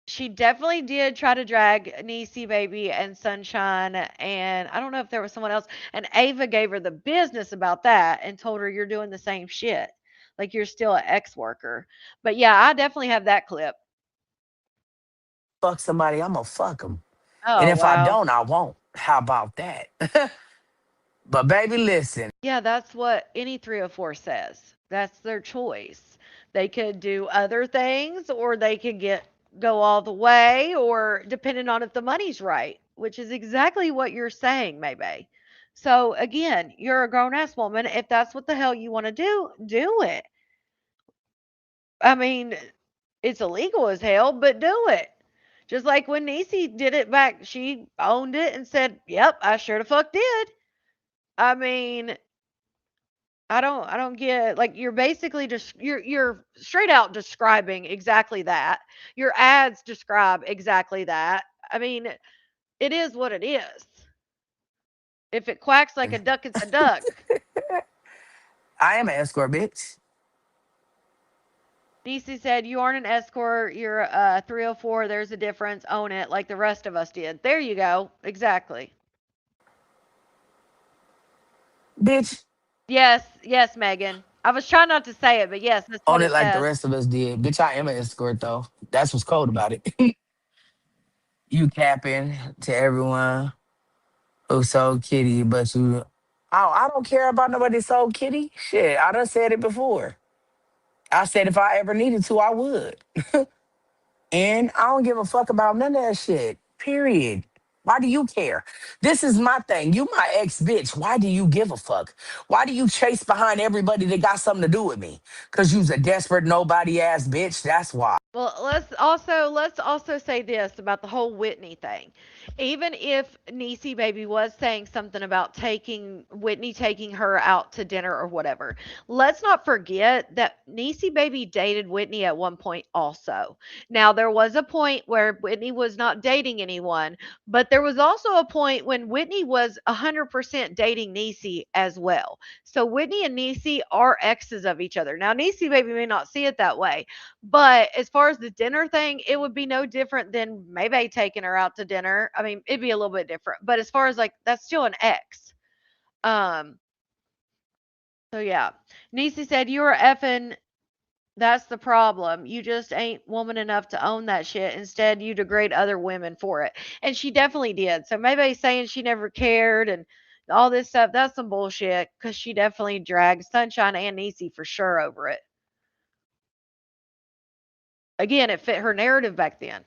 B: She definitely did try to drag Niecy Baby and Sunshine, and I don't know if there was someone else. And Ava gave her the business about that and told her you're doing the same shit. Like you're still an ex worker. But yeah, I definitely have that clip.
J: fuck somebody, I'm gonna fuck them.
B: Oh,
J: And if I
B: wow.
J: don't, I won't. How about that? But baby, listen.
B: Yeah, that's what any 304 says. That's their choice. They could do other things or they could go all the way or depending on if the money's right, which is exactly what you're saying, maybe. So again, you're a grown ass woman. If that's what the hell you want to do it. I mean, it's illegal as hell, but do it. Just like when Niecy did it back, she owned it and said, "Yep, I sure the fuck did." I mean, I don't get, like, you're basically just you're straight out describing exactly that. Your ads describe exactly that. I mean, it is what it is. If it quacks like a duck, it's a duck.
J: I am an escort, bitch.
B: Niecy said, "You aren't an escort. You're a 304. There's a difference. Own it, like the rest of us did." There you go. Exactly.
J: Bitch,
B: Yes, yes, Megan. I was trying not to say it, but yes, that's what
J: own
B: it
J: it like the
B: says.
J: rest of us did. Bitch, I am an escort though. That's what's cold about it. You capping to everyone who sold kitty, but you I don't care about nobody that sold kitty. Shit, I done said it before. I said if I ever needed to, I would. And I don't give a fuck about none of that shit. Period. Why do you care? This is my thing. You my ex bitch. Why do you give a fuck? Why do you chase behind everybody that got something to do with me? Cause you's a desperate nobody ass bitch. That's why.
B: Well, let's also say this about the whole Whitney thing. Even if Niecy baby was saying something about taking Whitney taking her out to dinner or whatever, let's not forget that Niecy baby dated Whitney at one point also. Now there was a point where Whitney was not dating anyone, but there was also a point when Whitney was 100% dating Niecy as well. So Whitney and Niecy are exes of each other. Now Niecy baby may not see it that way, but as far as the dinner thing, it would be no different than maybe taking her out to dinner. I mean, it'd be a little bit different. But as far as like that's still an ex. Um, so yeah. Niecy said you were effing that's the problem. You just ain't woman enough to own that shit. Instead, you degrade other women for it. And she definitely did. So maybe saying she never cared and all this stuff, that's some bullshit because she definitely dragged Sunshine and Niecy for sure over it. Again, it fit her narrative back then.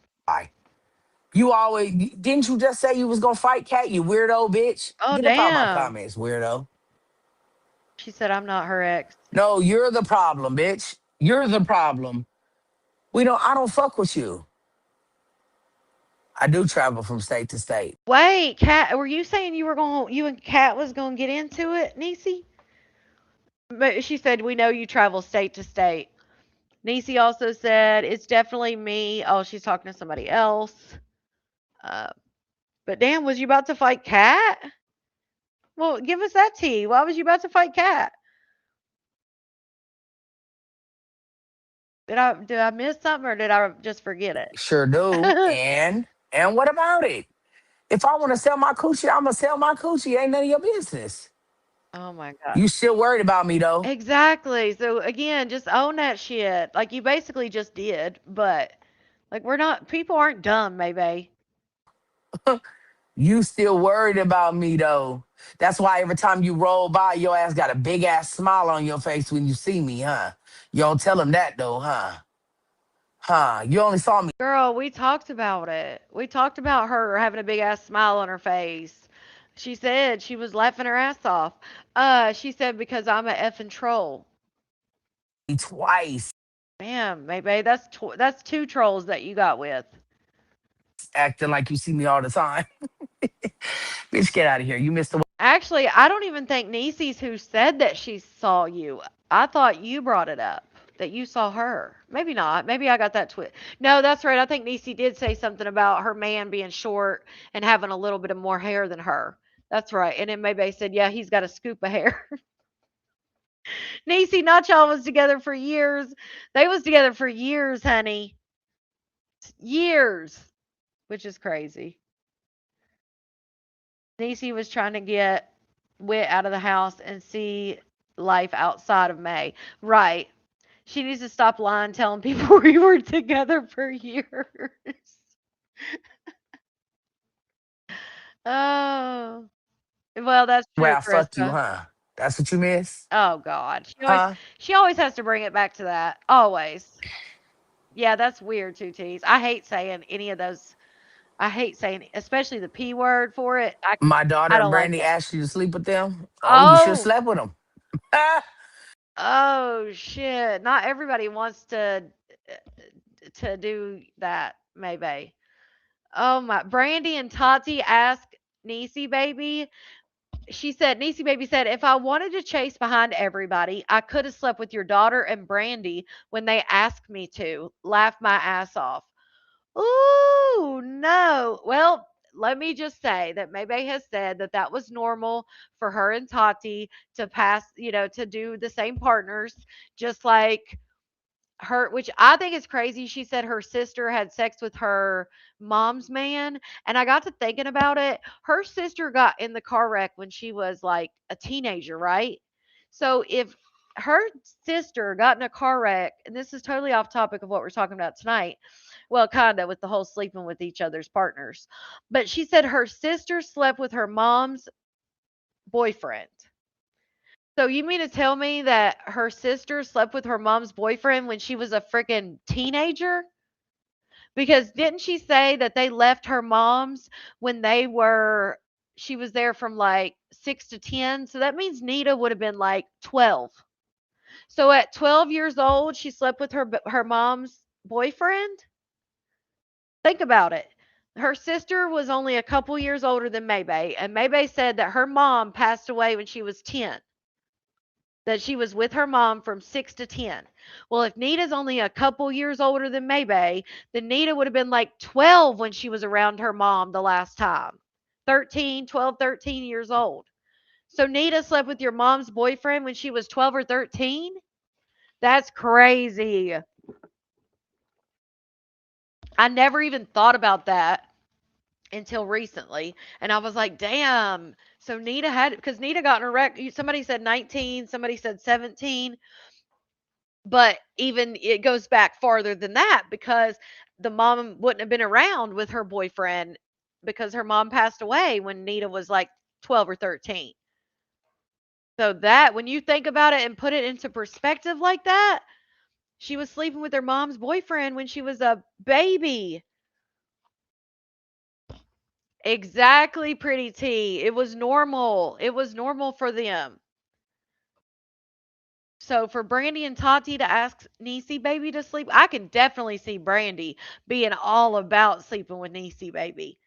J: You always didn't you just say you was gonna fight Cat, you weirdo bitch?
B: Oh,
J: Get up out my
B: damn.
J: comments, weirdo.
B: She said, I'm not her ex.
J: No, you're the problem, bitch. You're the problem. I don't fuck with you. I do travel from state to state.
B: Wait, Kat, were you saying you and Kat was going to get into it, Niecy? But she said, we know you travel state to state. Niecy also said, it's definitely me. Oh, she's talking to somebody else. But damn, was you about to fight Kat? Well, give us that tea. Why was you about to fight Kat? Did I miss something or did I just forget it?
J: Sure do. And what about it? If I want to sell my coochie, I'm gonna sell my coochie. Ain't none of your business.
B: Oh my God.
J: You still worried about me though?
B: Exactly. So again, just own that shit. Like you basically just did, but like people aren't dumb, maybe.
J: You still worried about me though. That's why every time you roll by, your ass got a big ass smile on your face when you see me, huh? You don't tell him that though, huh? Huh? You only saw me.
B: Girl, we talked about it. We talked about her having a big ass smile on her face. She said she was laughing her ass off. She said because I'm a effing troll.
J: Twice.
B: Man, maybe that's two trolls that you got with.
J: Acting like you see me all the time. Bitch, get out of here. You missed the
B: Actually, I don't even think Niecy's who said that she saw you. I thought you brought it up that you saw her. Maybe not. Maybe I got that No, that's right. I think Niecy did say something about her man being short and having a little bit of more hair than her. That's right. And then maybe said, yeah, he's got a scoop of hair. Niecy, not y'all was together for years. They was together for years, honey. Years. Which is crazy. Niecy was trying to get Wit out of the house and see life outside of May. Right. She needs to stop lying, telling people we were together for years. Oh. Well, that's
J: way
B: true,
J: I fucked you,
B: Krista.
J: huh? That's what you miss?
B: Oh God.
J: Huh?
B: She always has to bring it back to that. Always. Yeah, that's weird too, Tease. I hate saying any of those. I hate saying especially the P word for it.
J: My
B: I
J: daughter
B: don't like
J: Brandy
B: it.
J: asked you to sleep with them. Oh, you should have
B: Oh.
J: slept with them.
B: Oh shit. Not everybody wants to do that, maybe. Oh my Brandy and Tati ask Niecy baby, she said, Niecy Baby said, if I wanted to chase behind everybody, I could have slept with your daughter and Brandy when they asked me to. Laugh my ass off. Ooh, no. Well, let me just say that Maybay has said that that was normal for her and Tati to pass, to do the same partners, just like her, which I think is crazy. She said her sister had sex with her mom's man. And I got to thinking about it. Her sister got in the car wreck when she was like a teenager, right? So if her sister got in a car wreck, and this is totally off topic of what we're talking about tonight, well, kind of with the whole sleeping with each other's partners, but she said her sister slept with her mom's boyfriend. So you mean to tell me that her sister slept with her mom's boyfriend when she was a freaking teenager? Because didn't she say that they left her mom's when she was there from like 6 to 10? So that means Nita would have been like 12. So at 12 years old, she slept with her mom's boyfriend? Think about it. Her sister was only a couple years older than Maybay, and Maybay said that her mom passed away when she was 10. That she was with her mom from 6 to 10. Well, if Nita's only a couple years older than Maybay, then Nita would have been like 12 when she was around her mom the last time. 13 years old. So Nita slept with your mom's boyfriend when she was 12 or 13? That's crazy. I never even thought about that until recently. And I was like, damn. So Nita had, because Nita got in a wreck. Somebody said 19, somebody said 17. But even it goes back farther than that because the mom wouldn't have been around with her boyfriend because her mom passed away when Nita was like 12 or 13. So that, when you think about it and put it into perspective like that, she was sleeping with her mom's boyfriend when she was a baby. Exactly, Pretty T. It was normal. It was normal for them. So for Brandy and Tati to ask Niecy Baby to sleep, I can definitely see Brandy being all about sleeping with Niecy Baby.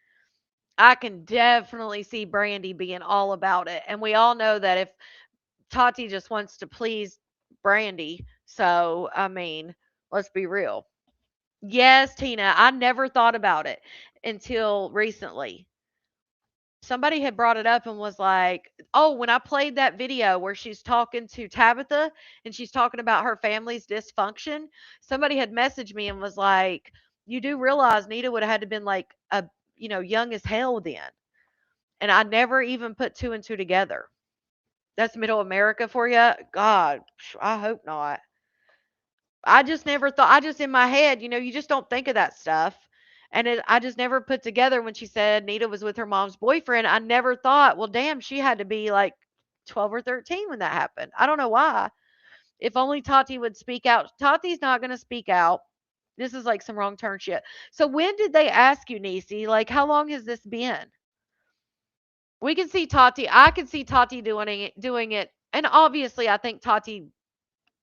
B: I can definitely see Brandy being all about it. And we all know that if Tati just wants to please Brandy, so I mean, let's be real. Yes, Tina, I never thought about it until recently. Somebody had brought it up and was like, "Oh, when I played that video where she's talking to Tabitha and she's talking about her family's dysfunction, somebody had messaged me and was like, "You do realize Nita would have had to been like young as hell then." And I never even put two and two together. That's middle America for you? God, I hope not. I just never thought, I just in my head, you just don't think of that stuff. And I just never put together when she said Nita was with her mom's boyfriend. I never thought, well, damn, she had to be like 12 or 13 when that happened. I don't know why. If only Tati would speak out. Tati's not going to speak out. This is like some wrong turn shit. So when did they ask you, Niecy? Like, how long has this been? We can see Tati. I can see Tati doing it. And obviously, I think Tati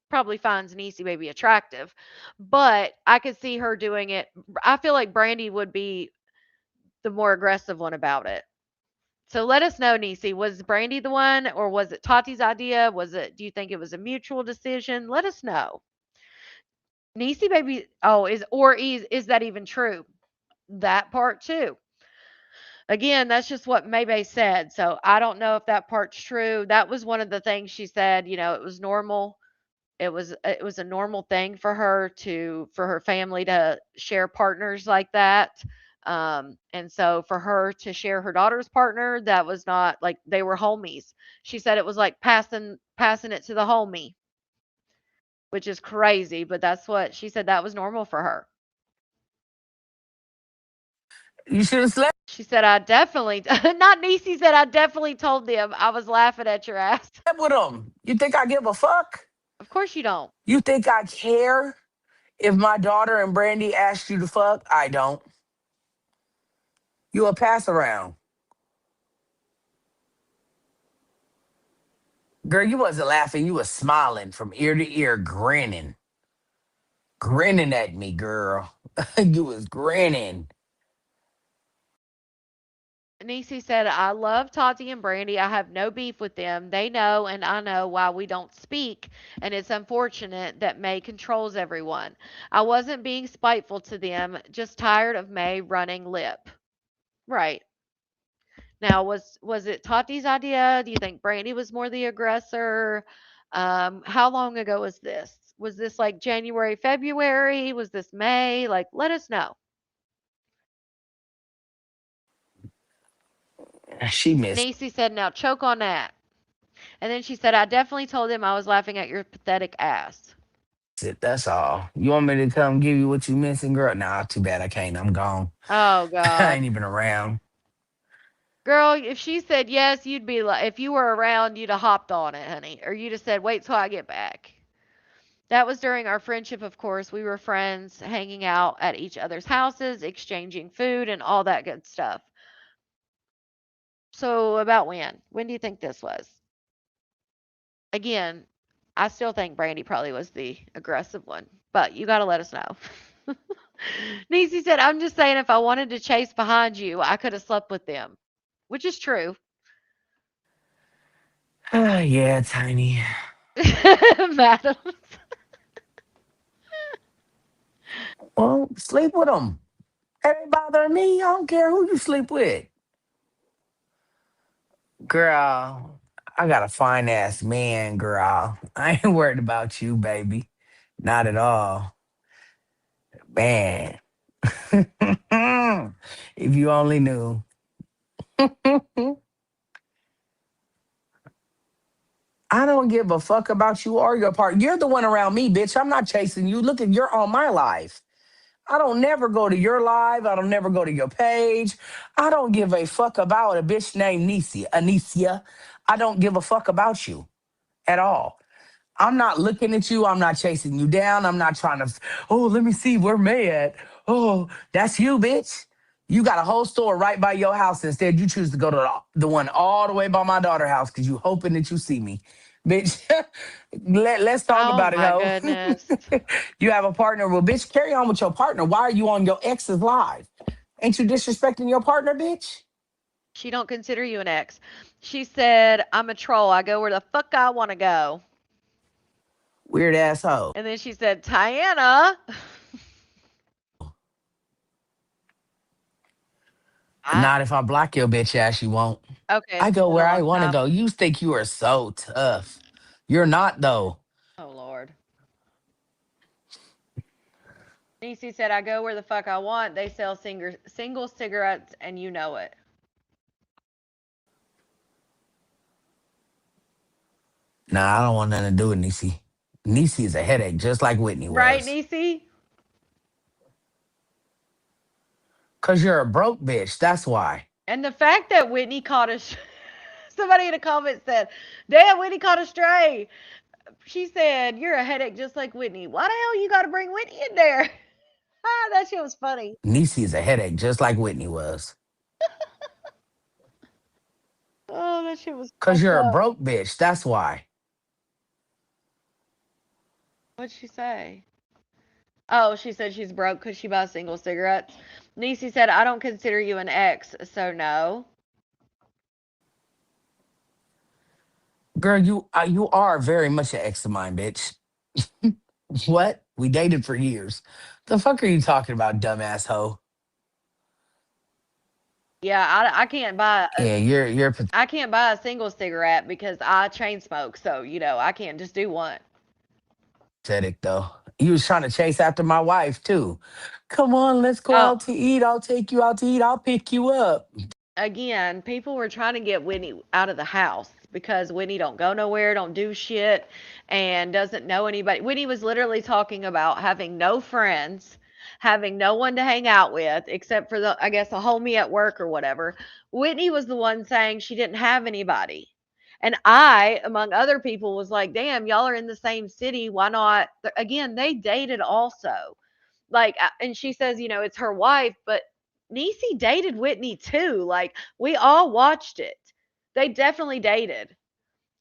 B: probably finds Niecy Baby attractive, but I could see her doing it. I feel like Brandy would be the more aggressive one about it. So let us know, Niecy. Was Brandy the one, or was it Tati's idea? Do you think it was a mutual decision? Let us know. Niecy Baby, oh, is that even true? That part too. Again, that's just what Maybay said. So I don't know if that part's true. That was one of the things she said, it was normal. It was a normal thing for her family to share partners like that. And so for her to share her daughter's partner, that was not like they were homies. She said it was like passing it to the homie, which is crazy, but that's what she said, that was normal for her.
J: You should have slept
B: She said, I definitely, not Niecy said, I definitely told them. I was laughing at your ass.
J: with him. You think I give a fuck?
B: Of course you don't.
J: You think I care if my daughter and Brandy asked you to fuck? I don't. You a pass around. Girl, you wasn't laughing. You was smiling from ear to ear, grinning. Grinning at me, girl. You was grinning.
B: Niecy said, I love Tati and Brandy. I have no beef with them. They know and I know why we don't speak, and it's unfortunate that May controls everyone. I wasn't being spiteful to them, just tired of May running lip. Right. Now, was it Tati's idea? Do you think Brandy was more the aggressor? How long ago was this? Was this like January, February? Was this May? Like, let us know.
J: She missed
B: Niecy said, now choke on that. And then she said, I definitely told him I was laughing at your pathetic ass.
J: it. That's all. You want me to come give you what you missing, girl? Nah, too bad I can't. I'm gone.
B: Oh,
J: I
B: God.
J: ain't even around.
B: Girl, if she said yes, you'd be like, if you were around, you'd have hopped on it, honey. Or you'd have said, wait till I get back. That was during our friendship, of course. We were friends, hanging out at each other's houses, exchanging food, and all that good stuff. So, about when? When do you think this was? Again, I still think Brandy probably was the aggressive one, but you got to let us know. Niecy said, I'm just saying if I wanted to chase behind you, I could have slept with them, which is true.
J: Yeah, Tiny.
B: Madam.
J: Well, sleep with them. That ain't bothering me. I don't care who you sleep with. Girl, I got a fine ass man, girl. I ain't worried about you, baby. Not at all. Man. If you only knew. I don't give a fuck about you or your part. You're the one around me, bitch. I'm not chasing you. Look at you're on my life. I don't never go to your live. I don't never go to your page. I don't give a fuck about a bitch named Nicia. Anicia. I don't give a fuck about you at all. I'm not looking at you. I'm not chasing you down. I'm not trying to, oh, let me see where May at. Oh, that's you, bitch. You got a whole store right by your house. Instead, you choose to go to the one all the way by my daughter's house because you hoping that you see me. Bitch, let's talk
B: Oh
J: about it,
B: my
J: ho.
B: goodness.
J: You have a partner. Well, bitch, carry on with your partner. Why are you on your ex's live? Ain't you disrespecting your partner, bitch?
B: She don't consider you an ex. She said, I'm a troll. I go where the fuck I want to go.
J: Weird asshole.
B: And then she said, Tiana.
J: Not if I block your bitch ass, you won't.
B: Okay,
J: I
B: it's
J: go
B: been
J: where
B: a
J: I
B: long
J: want to
B: time.
J: go. You think you are so tough. You're not, though.
B: Oh, Lord. Niecy said, I go where the fuck I want. They sell single cigarettes, and you know it.
J: Nah, I don't want nothing to do with Niecy. Niecy is a headache, just like Whitney
B: Right,
J: was.
B: Niecy?
J: Because you're a broke bitch. That's why.
B: And the fact that Whitney caught a somebody in a comment said, damn, Whitney caught a stray. She said, you're a headache just like Whitney. Why the hell you got to bring Whitney in there? Ah, that shit was funny.
J: Niecy is a headache, just like Whitney was.
B: Oh, that shit was
J: Because
B: fucked
J: you're a
B: up.
J: broke bitch. That's why.
B: What'd she say? Oh, she said she's broke because she buys single cigarettes. Niecy said, I don't consider you an ex, so no.
J: Girl, you are very much an ex of mine, bitch. What? We dated for years. The fuck are you talking about, dumbass hoe?
B: Yeah, I can't buy
J: Yeah, you're
B: I can't buy a single cigarette because I chain smoke, so I can't just do one.
J: pathetic though. You was trying to chase after my wife too. Come on, let's go
B: Oh,
J: out to eat. I'll take you out to eat. I'll pick you up.
B: again, people were trying to get Whitney out of the house because Whitney don't go nowhere, don't do shit, and doesn't know anybody. Whitney was literally talking about having no friends, having no one to hang out with except for I guess, a homie at work or whatever. Whitney was the one saying she didn't have anybody. And I, among other people, was like, damn, y'all are in the same city. Why not? Again, they dated also. Like, and she says, it's her wife, but Niecy dated Whitney too. Like, we all watched it. They definitely dated.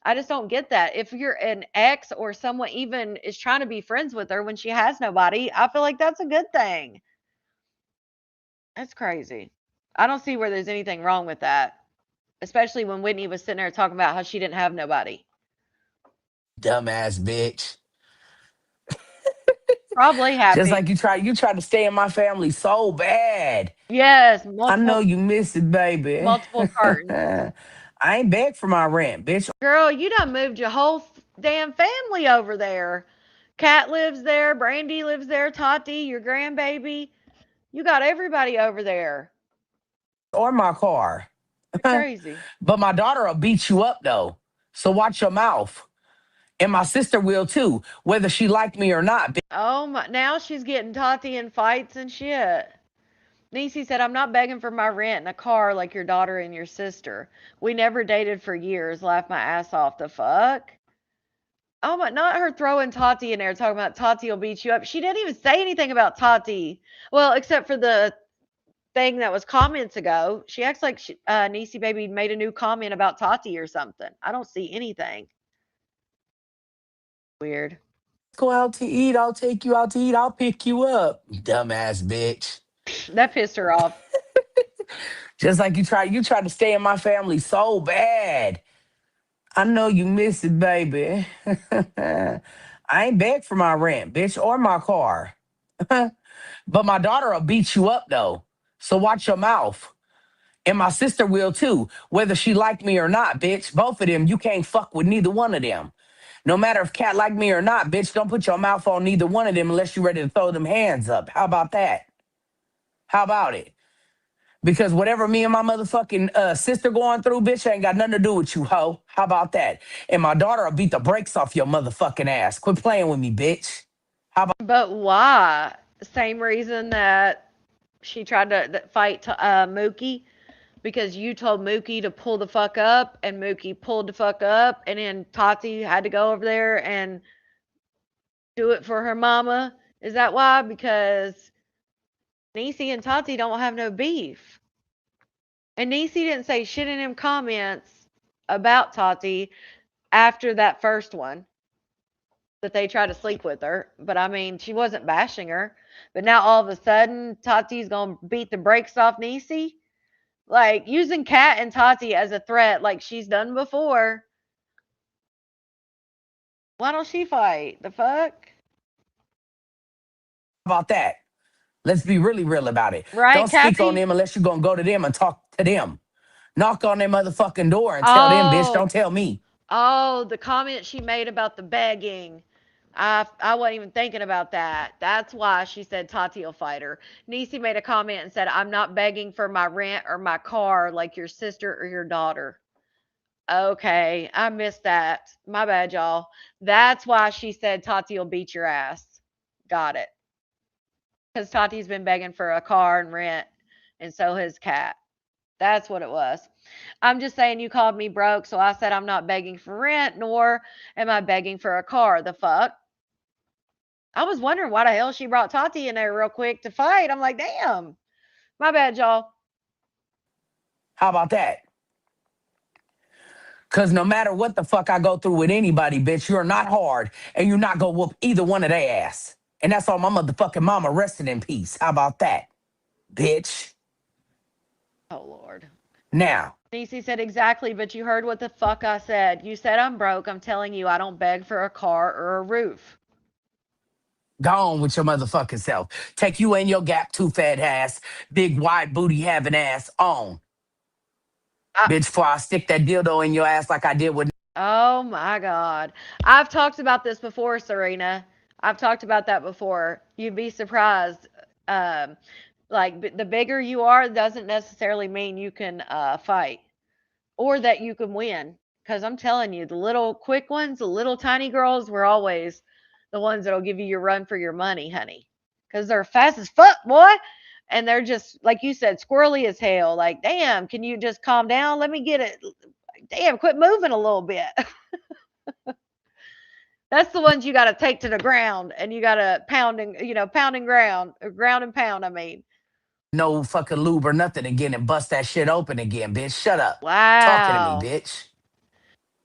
B: I just don't get that. If you're an ex or someone even is trying to be friends with her when she has nobody, I feel like that's a good thing. That's crazy. I don't see where there's anything wrong with that. Especially when Whitney was sitting there talking about how she didn't have nobody.
J: Dumbass bitch.
B: Probably
J: Just
B: happy.
J: like you tried to stay in my family so bad.
B: Yes,
J: I know you miss it, baby.
B: multiple cartons.
J: I ain't beg for my rent, bitch.
B: Girl, you done moved your whole damn family over there. Kat lives there, Brandy lives there, Tati, your grandbaby. You got everybody over there.
J: Or my car.
B: You're crazy.
J: But my daughter will beat you up though. So watch your mouth. And my sister will too, whether she like me or not.
B: Oh my, now she's getting Tati in fights and shit. Niecy said, I'm not begging for my rent and a car like your daughter and your sister. We never dated for years. Laughed my ass off. The fuck? Oh my, not her throwing Tati in there talking about Tati will beat you up. She didn't even say anything about Tati. Well, except for the thing that was comments ago. She acts like Niecy baby made a new comment about Tati or something. I don't see anything. Weird.
J: Go out to eat. I'll take you out to eat. I'll pick you up. Dumbass bitch.
B: That pissed her off.
J: Just like you tried to stay in my family so bad. I know you miss it, baby. I ain't beg for my rent, bitch, or my car. But my daughter will beat you up though. So watch your mouth. And my sister will too, whether she like me or not, bitch. Both of them, you can't fuck with neither one of them. No matter if Cat like me or not, bitch, don't put your mouth on neither one of them unless you're ready to throw them hands up. How about that? How about it? Because whatever me and my motherfucking sister going through, bitch, ain't got nothing to do with you, hoe. How about that? And my daughter will beat the brakes off your motherfucking ass. Quit playing with me, bitch.
B: But why? Same reason that she tried to fight Mookie, because you told Mookie to pull the fuck up, and Mookie pulled the fuck up, and then Tati had to go over there and do it for her mama. Is that why? Because Niecy and Tati don't have no beef. And Niecy didn't say shit in them comments about Tati after that first one that they tried to sleep with her. But I mean, she wasn't bashing her. But now all of a sudden, Tati's going to beat the brakes off Niecy. Like, using Kat and Tati as a threat like she's done before. Why don't she fight? The fuck?
J: How about that? Let's be really real about it.
B: Right,
J: Don't speak on
B: Kathy?
J: them unless you're going to go to them and talk to them. Knock on their motherfucking door and tell them, bitch, don't tell me.
B: Oh, the comment she made about the begging. I wasn't even thinking about that. That's why she said Tati will fight her. Niecy made a comment and said, I'm not begging for my rent or my car like your sister or your daughter. Okay, I missed that. My bad, y'all. That's why she said Tati will beat your ass. Got it. Because Tati's been begging for a car and rent, and so has Kat. That's what it was. I'm just saying you called me broke, so I said I'm not begging for rent, nor am I begging for a car. The fuck? I was wondering why the hell she brought Tati in there real quick to fight. I'm like, damn. My bad, y'all.
J: How about that? Because no matter what the fuck I go through with anybody, bitch, you're not hard, and you're not going to whoop either one of their ass. And that's all my motherfucking mama resting in peace. How about that, bitch?
B: Oh, Lord.
J: Now.
B: Niecy said, exactly, but you heard what the fuck I said. You said I'm broke. I'm telling you, I don't beg for a car or a roof.
J: Go on with your motherfucking self. Take you and your gap tooth fat ass, big wide booty having ass on. Bitch, before I stick that dildo in your ass like I did with...
B: Oh, my God. I've talked about this before, Serena. I've talked about that before. You'd be surprised. Like, the bigger you are doesn't necessarily mean you can fight or that you can win. Because I'm telling you, the little quick ones, the little tiny girls, were always the ones that'll give you your run for your money, honey. Because they're fast as fuck, boy. And they're just, like you said, squirrely as hell. Like, damn, can you just calm down? Let me get it. Damn, quit moving a little bit. That's the ones you got to take to the ground, and you got to pounding ground, ground and pound, I mean.
J: No fucking lube or nothing again and bust that shit open again, bitch. Shut up.
B: Wow.
J: Talking to me, bitch.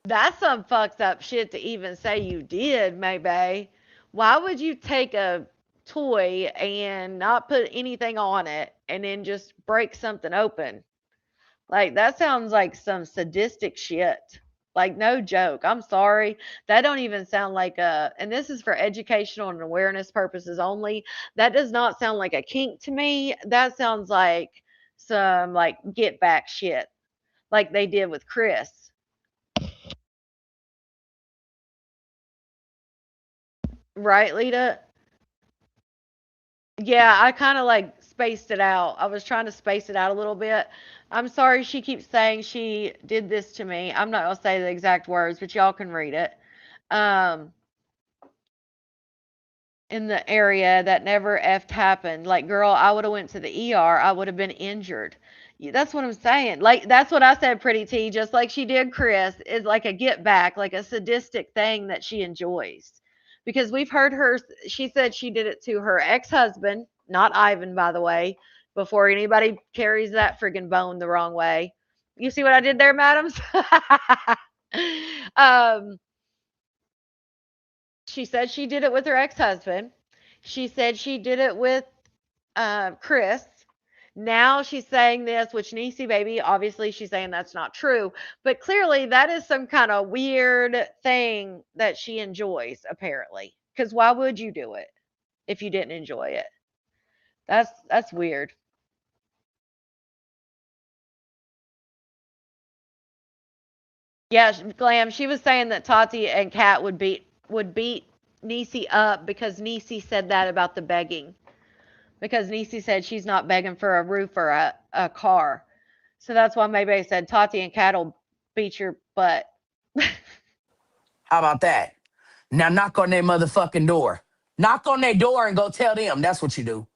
B: That's some fucked up shit to even say you did, maybe. Why would you take a toy and not put anything on it and then just break something open. Like, that sounds like some sadistic shit. Like, no joke. I'm sorry. That don't even sound like and this is for educational and awareness purposes only. That does not sound like a kink to me. That sounds like some like get back shit, like they did with Chris. Right, Lita? Yeah, I kind of like spaced it out. I was trying to space it out a little bit. I'm sorry she keeps saying she did this to me. I'm not going to say the exact words, but y'all can read it. In the area that never effed happened. Like, girl, I would have went to the ER. I would have been injured. That's what I'm saying. Like, that's what I said, Pretty T, just like she did Chris, is like a get back, like a sadistic thing that she enjoys. Because we've heard her, she said she did it to her ex-husband, not Ivan, by the way, before anybody carries that friggin' bone the wrong way. You see what I did there, madams? She said she did it with her ex-husband. She said she did it with Chris. Now she's saying this, which Niecy baby, obviously she's saying that's not true, but clearly that is some kind of weird thing that she enjoys, apparently. Because why would you do it if you didn't enjoy it? That's weird. Yeah, Glam, she was saying that Tati and Kat would beat Niecy up because Niecy said that about the begging. Because Niecy said she's not begging for a roof or a car. So that's why maybe I said Tati and Kat will beat your butt.
J: How about that? Now knock on their motherfucking door. Knock on their door and go tell them. That's what you do.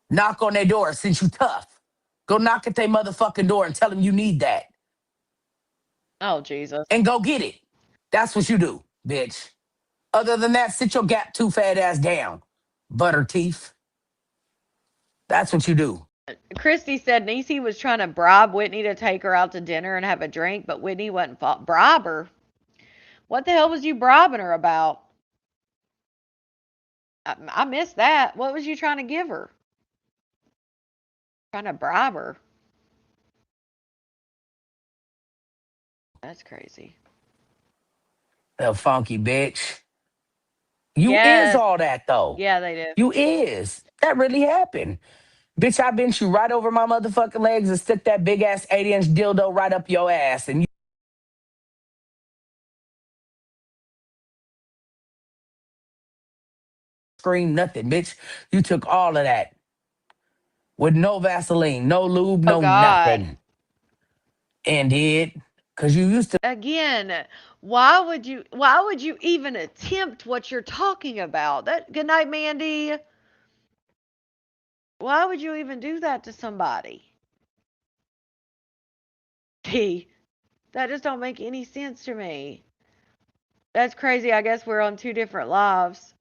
J: Knock on their door since you tough. Go knock at their motherfucking door and tell them you need that.
B: Oh, Jesus.
J: And go get it. That's what you do, bitch. Other than that, sit your gap too fat ass down. Butter teeth. That's what you do.
B: Christy said Niecy was trying to bribe Whitney to take her out to dinner and have a drink, but Whitney wasn't bribe her. What the hell was you bribing her about? I missed that. What was you trying to give her? Trying to bribe her. That's crazy.
J: The funky bitch. You
B: Yes.
J: is all that though.
B: Yeah, they did.
J: You is. That really happened. Bitch, I bent you right over my motherfucking legs and stuck that big ass 8-inch dildo right up your ass. And you screamed nothing, bitch. You took all of that. With no Vaseline, no lube, no nothing. And did. Because you used to.
B: Again, why would you even attempt what you're talking about? Good night, Mandy. Why would you even do that to somebody? That just don't make any sense to me. That's crazy. I guess we're on two different lives.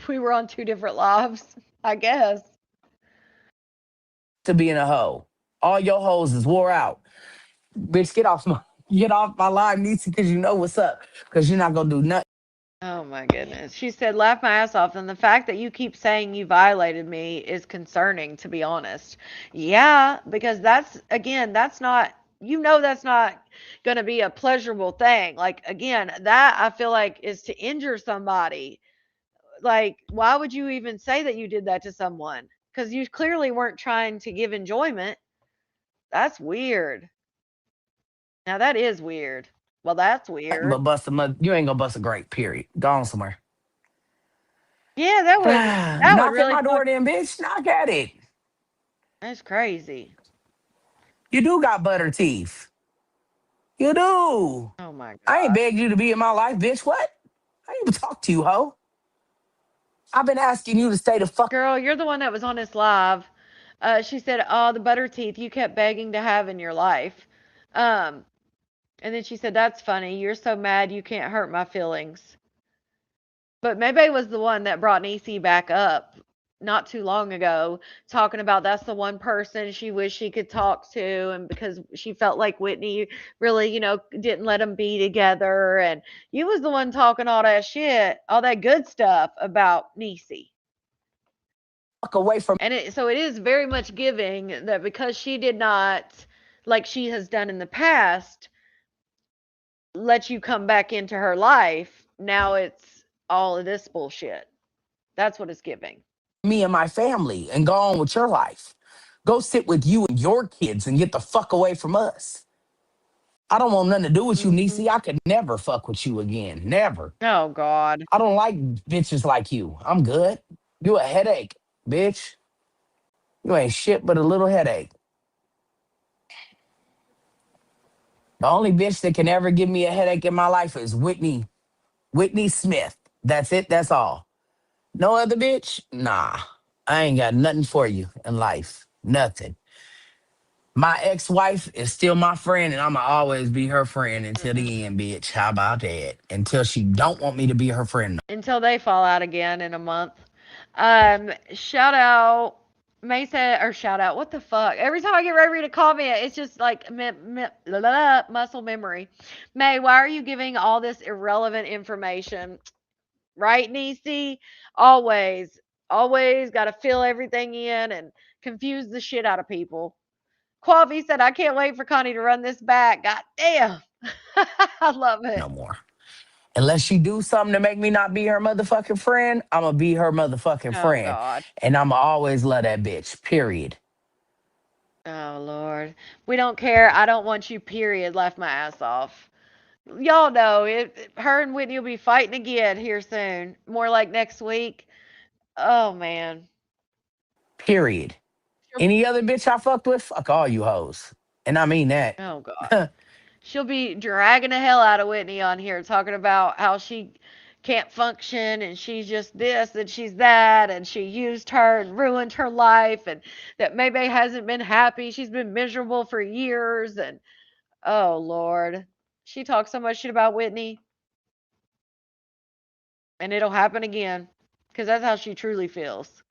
B: We were on two different lives, I guess.
J: To being a hoe. All your hoes is wore out. Bitch, get off my live, Niecy, because you know what's up. Because you're not going to do nothing.
B: Oh my goodness. She said, laugh my ass off. And the fact that you keep saying you violated me is concerning, to be honest. Yeah, because that's not, that's not going to be a pleasurable thing. Like, again, that I feel like is to injure somebody. Like, why would you even say that you did that to someone? Because you clearly weren't trying to give enjoyment. That's weird. Now, that is weird. Well, that's weird.
J: But you ain't gonna bust a grape, period. Go on somewhere.
B: Yeah, that would
J: knock
B: really
J: at my door then, bitch. Knock at it.
B: That's crazy.
J: You do got butter teeth. You do.
B: Oh my God.
J: I ain't begged you to be in my life, bitch. What? I ain't even talk to you, ho. I've been asking you to stay the fuck.
B: Girl, you're the one that was on this live. She said, oh, the butter teeth you kept begging to have in your life. And then she said, that's funny. You're so mad you can't hurt my feelings. But Maybe was the one that brought Niecy back up not too long ago, talking about that's the one person she wished she could talk to, and because she felt like Whitney really, didn't let them be together. And you was the one talking all that shit, all that good stuff about Niecy.
J: fuck away from
B: And so it is very much giving that because she did not, like she has done in the past, let you come back into her life. Now it's all of this bullshit. That's what it's giving.
J: me and my family and go on with your life. Go sit with you and your kids and get the fuck away from us. I don't want nothing to do with you, Niecy. I could never fuck with you again. Never.
B: Oh God.
J: I don't like bitches like you. I'm good. You a headache, bitch. You ain't shit but a little headache. The only bitch that can ever give me a headache in my life is Whitney Smith. That's it. That's all. No other bitch? Nah. I ain't got nothing for you in life. Nothing. My ex-wife is still my friend, and I'ma always be her friend until the end, bitch. How about that? Until she don't want me to be her friend.
B: Until they fall out again in a month. Shout out Mesa, or shout out. What the fuck? Every time I get ready to comment, it's just like muscle memory. May, why are you giving all this irrelevant information? Right, Niecy? Always, always got to fill everything in and confuse the shit out of people. Quavi said, I can't wait for Connie to run this back. God damn. I love it.
J: No more. Unless she do something to make me not be her motherfucking friend, I'ma be her motherfucking
B: Oh,
J: friend.
B: God.
J: And I'ma always love that bitch. Period.
B: Oh, Lord. We don't care. I don't want you, period. Left my ass off. Y'all know her and Whitney will be fighting again here soon. More like next week. Oh, man.
J: Period. Any other bitch I fucked with, fuck all you hoes. And I mean that.
B: Oh, God. She'll be dragging the hell out of Whitney on here, talking about how she can't function and she's just this and she's that and she used her and ruined her life and that maybe hasn't been happy. She's been miserable for years and oh Lord. She talks so much shit about Whitney. And it'll happen again. Because that's how she truly feels.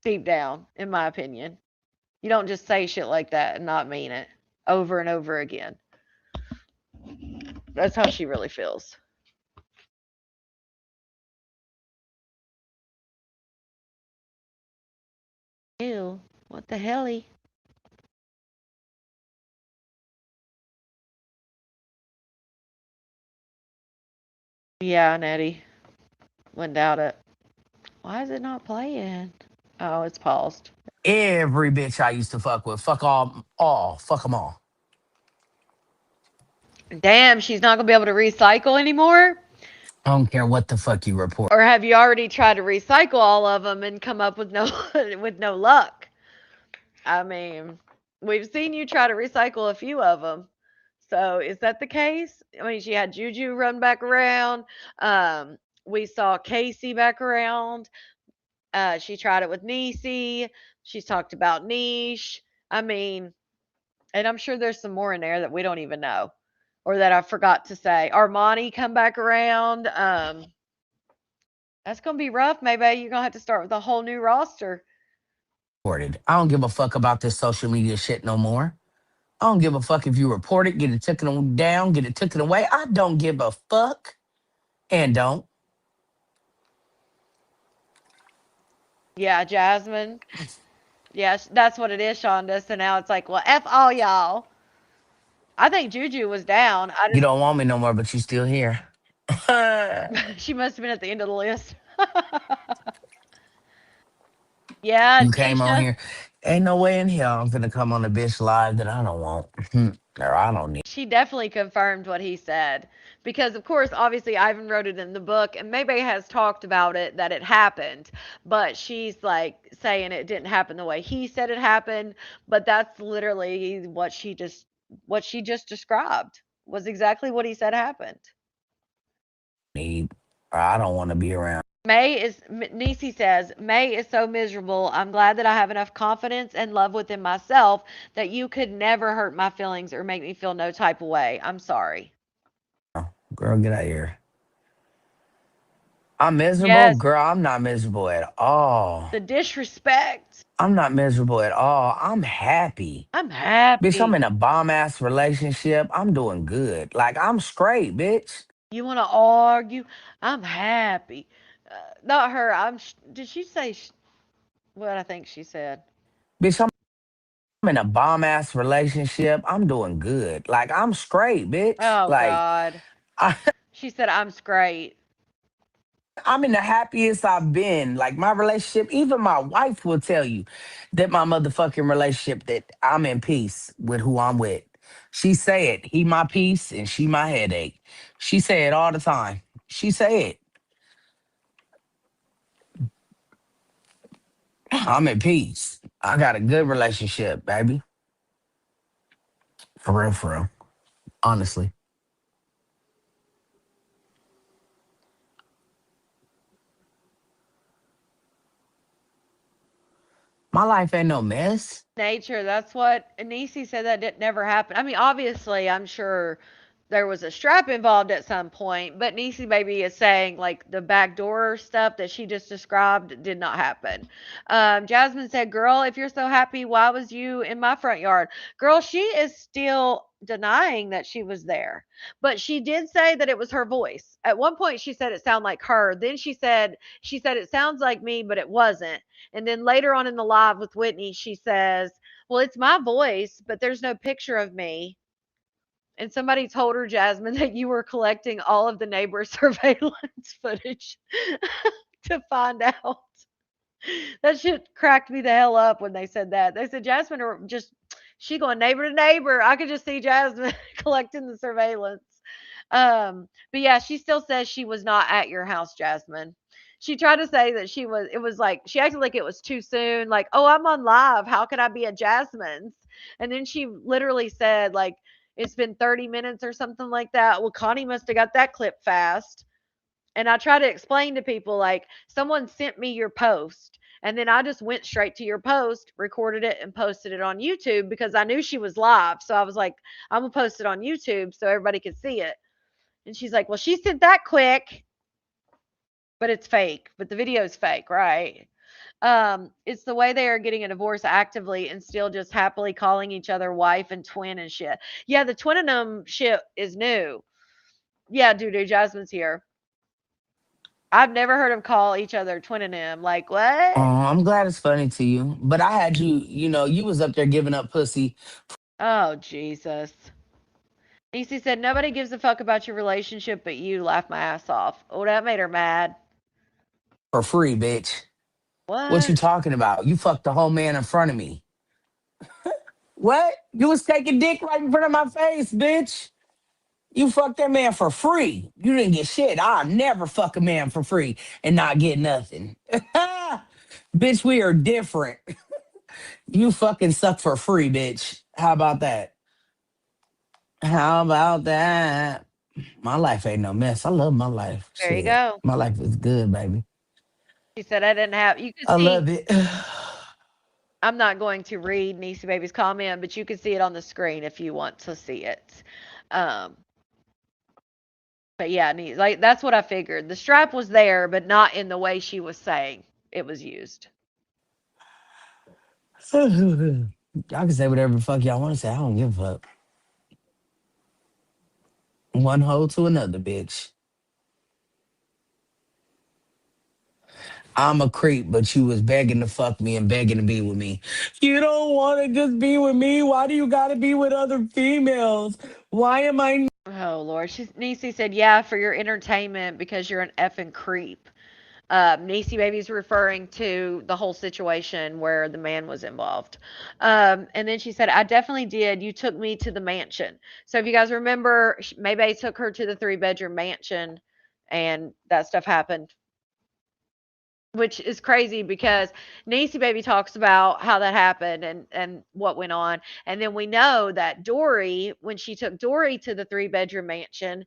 B: Deep down, in my opinion. You don't just say shit like that and not mean it over and over again. That's how she really feels. Ew, what the helly? Yeah, Nettie. Wouldn't doubt it. Why is it not playing? Oh, it's paused.
J: Every bitch I used to fuck with, fuck fuck them all.
B: Damn, she's not gonna be able to recycle anymore?
J: I don't care what the fuck you report.
B: Or have you already tried to recycle all of them and come up with no with no luck? I mean, we've seen you try to recycle a few of them. So is that the case? I mean, she had Juju run back around. We saw Casey back around. She tried it with Niecy. She's talked about Niche. I mean, and I'm sure there's some more in there that we don't even know or that I forgot to say. Armani come back around. That's going to be rough. Maybe you're going to have to start with a whole new roster.
J: I don't give a fuck about this social media shit no more. I don't give a fuck if you report it, get it taken down, get it taken away. I don't give a fuck and don't.
B: Yeah, Jasmine. Yeah, that's what it is, Shonda. So now it's like, well, F all y'all. I think Juju was down.
J: You don't want me no more, but you still here.
B: She must have been at the end of the list. Yeah,
J: You came on
B: Nisha.
J: here. Ain't no way in hell I'm gonna come on a bitch live that I don't want. Or I don't need.
B: She definitely confirmed what he said. Because, of course, obviously, Ivan wrote it in the book, and Maybay has talked about it, that it happened. But she's, like, saying it didn't happen the way he said it happened. But that's literally what she just described was exactly what he said happened.
J: Or I don't want to be around.
B: Niecy says, May is so miserable. I'm glad that I have enough confidence and love within myself that you could never hurt my feelings or make me feel no type of way. I'm sorry.
J: Girl, get out of here. I'm miserable?
B: Yes.
J: Girl, I'm not miserable at all.
B: The disrespect.
J: I'm not miserable at all. I'm happy.
B: I'm happy.
J: Bitch, I'm in a bomb-ass relationship. I'm doing good. Like, I'm straight, bitch.
B: You want to argue? I'm happy. Not her. Did she say? What I think she said.
J: Bitch, I'm in a bomb ass relationship. I'm doing good. Like I'm straight, bitch.
B: Oh
J: Like
B: God.
J: I,
B: She said I'm straight.
J: I'm in the happiest I've been. Like my relationship, even my wife will tell you that my motherfucking relationship that I'm in peace with who I'm with. She say it. He my peace and she my headache. She say it all the time. She say it. I'm in peace. I got a good relationship, baby. For real, for real. Honestly. My life ain't no mess.
B: Nature. That's what Anisi said that didn't never happen. I mean, obviously, I'm sure there was a strap involved at some point, but Niecy Baby is saying like the backdoor stuff that she just described did not happen. Jasmine said, "Girl, if you're so happy, why was you in my front yard?" Girl, she is still denying that she was there, but she did say that it was her voice. At one point, she said it sounded like her. Then she said it sounds like me, but it wasn't. And then later on in the live with Whitney, she says, "Well, it's my voice, but there's no picture of me." And somebody told her, Jasmine, that you were collecting all of the neighbor surveillance footage to find out. That shit cracked me the hell up when they said that. They said Jasmine or just she going neighbor to neighbor. I could just see Jasmine collecting the surveillance. But yeah, she still says she was not at your house, Jasmine. She tried to say that she was, it was like, she acted like it was too soon. Like, oh, I'm on live. How could I be at Jasmine's? And then she literally said, like, it's been 30 minutes or something like that. Well, Connie must have got that clip fast. And I try to explain to people, like, someone sent me your post. And then I just went straight to your post, recorded it, and posted it on YouTube because I knew she was live. So I was like, I'm going to post it on YouTube so everybody could see it. And she's like, well, she sent that quick, but it's fake. But the video is fake, right? It's the way they are getting a divorce actively and still just happily calling each other wife and twin and shit. Yeah, the twin and them shit is new. Yeah, dude, Jasmine's here. I've never heard them call each other twin and them. Like,
J: Oh,
B: what?
J: I'm glad it's funny to you. But I had you, you was up there giving up pussy
B: Oh, Jesus. Niecy said, nobody gives a fuck about your relationship but you. Laugh my ass off. Oh, that made her mad.
J: for free, bitch. What you
B: What?
J: talking about? You fucked the whole man in front of me. What? You was taking dick right in front of my face, bitch. You fucked that man for free. You didn't get shit. I'll never fuck a man for free and not get nothing. Bitch, we are different. You fucking suck for free, bitch. How about that? How about that? My life ain't no mess. I love my life.
B: There you
J: Shit.
B: go.
J: My life is good, baby.
B: She said, I didn't have, you could
J: I
B: see,
J: love it.
B: I'm not going to read Niecy Baby's comment, but you can see it on the screen if you want to see it. Um, but yeah, like that's what I figured. The strap was there, but not in the way she was saying it was used.
J: Y'all can say whatever the fuck y'all want to say. I don't give a fuck. One hoe to another, bitch. I'm a creep, but you was begging to fuck me and begging to be with me. You don't want to just be with me. Why do you got to be with other females? Why am I?
B: Oh Lord, Niecy said, yeah, for your entertainment because you're an effing creep. Niecy Baby's referring to the whole situation where the man was involved. And then she said, I definitely did. You took me to the mansion. So if you guys remember, Maybay took her to the 3-bedroom mansion and that stuff happened. Which is crazy because Niecy Baby talks about how that happened and what went on. And then we know that Dory, when she took Dory to the 3-bedroom mansion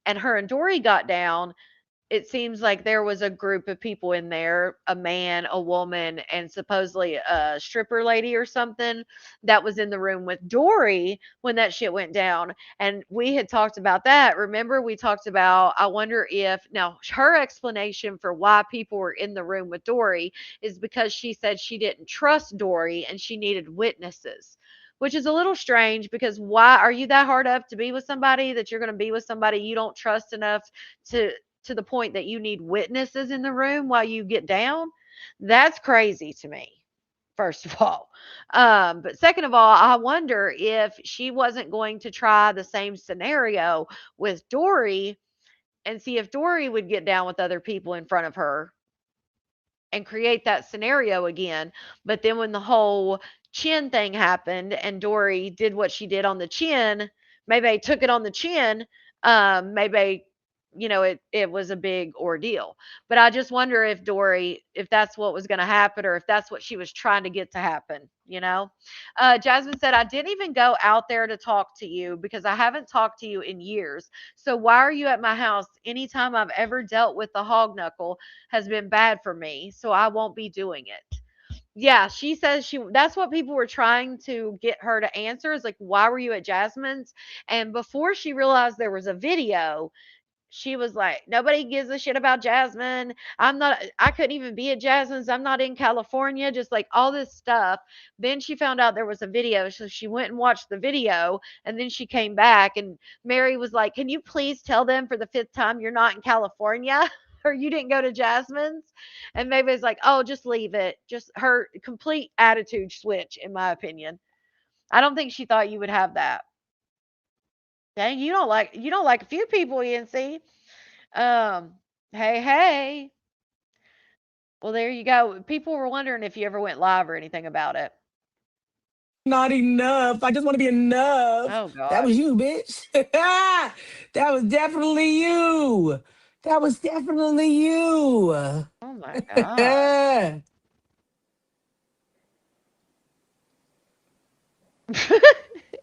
B: and her and Dory got down, it seems like there was a group of people in there, a man, a woman, and supposedly a stripper lady or something that was in the room with Dory when that shit went down. And we had talked about that. Remember, we talked about, I wonder if, now her explanation for why people were in the room with Dory is because she said she didn't trust Dory and she needed witnesses. Which is a little strange because why are you that hard up to be with somebody that you're going to be with somebody you don't trust enough to the point that you need witnesses in the room while you get down. That's crazy to me, first of all. But second of all, I wonder if she wasn't going to try the same scenario with Dory and see if Dory would get down with other people in front of her and create that scenario again. But then when the whole chin thing happened and Dory did what she did on the chin, maybe took it on the chin, maybe it was a big ordeal. But I just wonder if Dory, if that's what was going to happen, or if that's what she was trying to get to happen. Jasmine said, I didn't even go out there to talk to you because I haven't talked to you in years. So why are you at my house? Anytime I've ever dealt with the hog knuckle has been bad for me, so I won't be doing it. Yeah, she says that's what people were trying to get her to answer, is like, why were you at Jasmine's? And before she realized there was a video, she was like, nobody gives a shit about Jasmine. I couldn't even be at Jasmine's. I'm not in California, just like all this stuff. Then she found out there was a video. So she went and watched the video, and then she came back, and Mary was like, can you please tell them for the fifth time you're not in California? Or you didn't go to Jasmine's? And maybe it's like, oh, just leave it. Just her complete attitude switch, in my opinion. I don't think she thought you would have that. Dang, you don't like a few people, ENC. Um, hey, hey. Well, there you go. People were wondering if you ever went live or anything about it.
J: Not enough. I just want to be enough.
B: Oh
J: That
B: God.
J: was you, bitch. That was definitely you. That was definitely you.
B: Oh my God.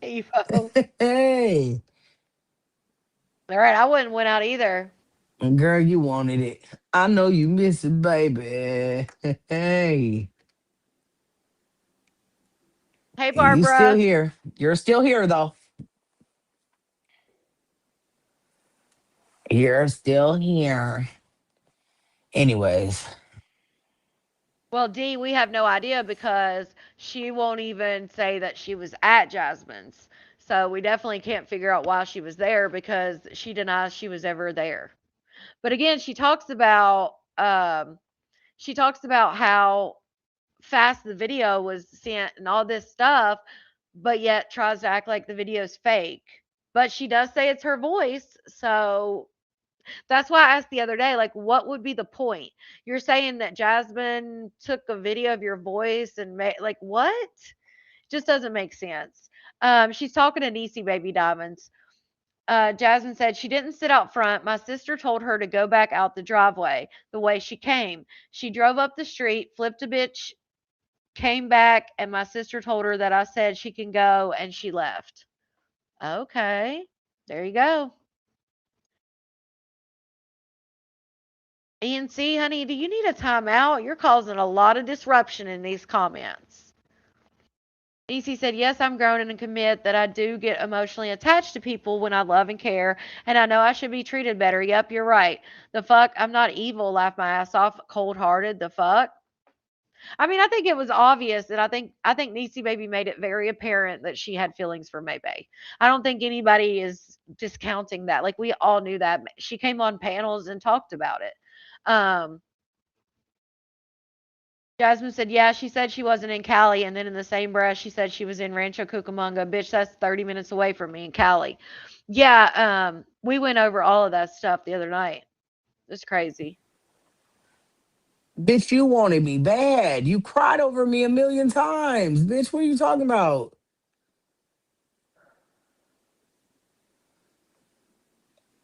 B: Evo.
J: Hey,
B: All right, I wouldn't went out either.
J: girl, you wanted it. I know you miss it, baby. Hey,
B: Hey,
J: you still
B: Barbara.
J: here. You're still here, though. You're still here. Anyways,
B: Well, D, we have no idea because she won't even say that she was at Jasmine's. So we definitely can't figure out why she was there because she denies she was ever there. But again, she talks about how fast the video was sent and all this stuff, but yet tries to act like the video's fake. But she does say it's her voice, so that's why I asked the other day, like, what would be the point? You're saying that Jasmine took a video of your voice and made, like, what? Just doesn't make sense. She's talking to Niecy Baby Diamonds. Jasmine said she didn't sit out front. My sister told her to go back out the driveway the way she came. She drove up the street, flipped a bitch, came back, and my sister told her that I said she can go, and she left. Okay, there you go. ENC, honey, do you need a timeout? You're causing a lot of disruption in these comments. EC said, yes, I'm grown and commit that I do get emotionally attached to people when I love and care, and I know I should be treated better. Yep, you're right. The fuck? I'm not evil. Laugh my ass off. Cold hearted. The fuck? I mean, I think it was obvious, and I think Niecy Baby made it very apparent that she had feelings for Maybay. I don't think anybody is discounting that. Like, we all knew that. She came on panels and talked about it. Um, Jasmine said, yeah, she said she wasn't in Cali, and then in the same breath, she said she was in Rancho Cucamonga. Bitch, that's 30 minutes away from me in Cali. Yeah, we went over all of that stuff the other night. It's crazy.
J: bitch, you wanted me bad. You cried over me a million times. Bitch, what are you talking about?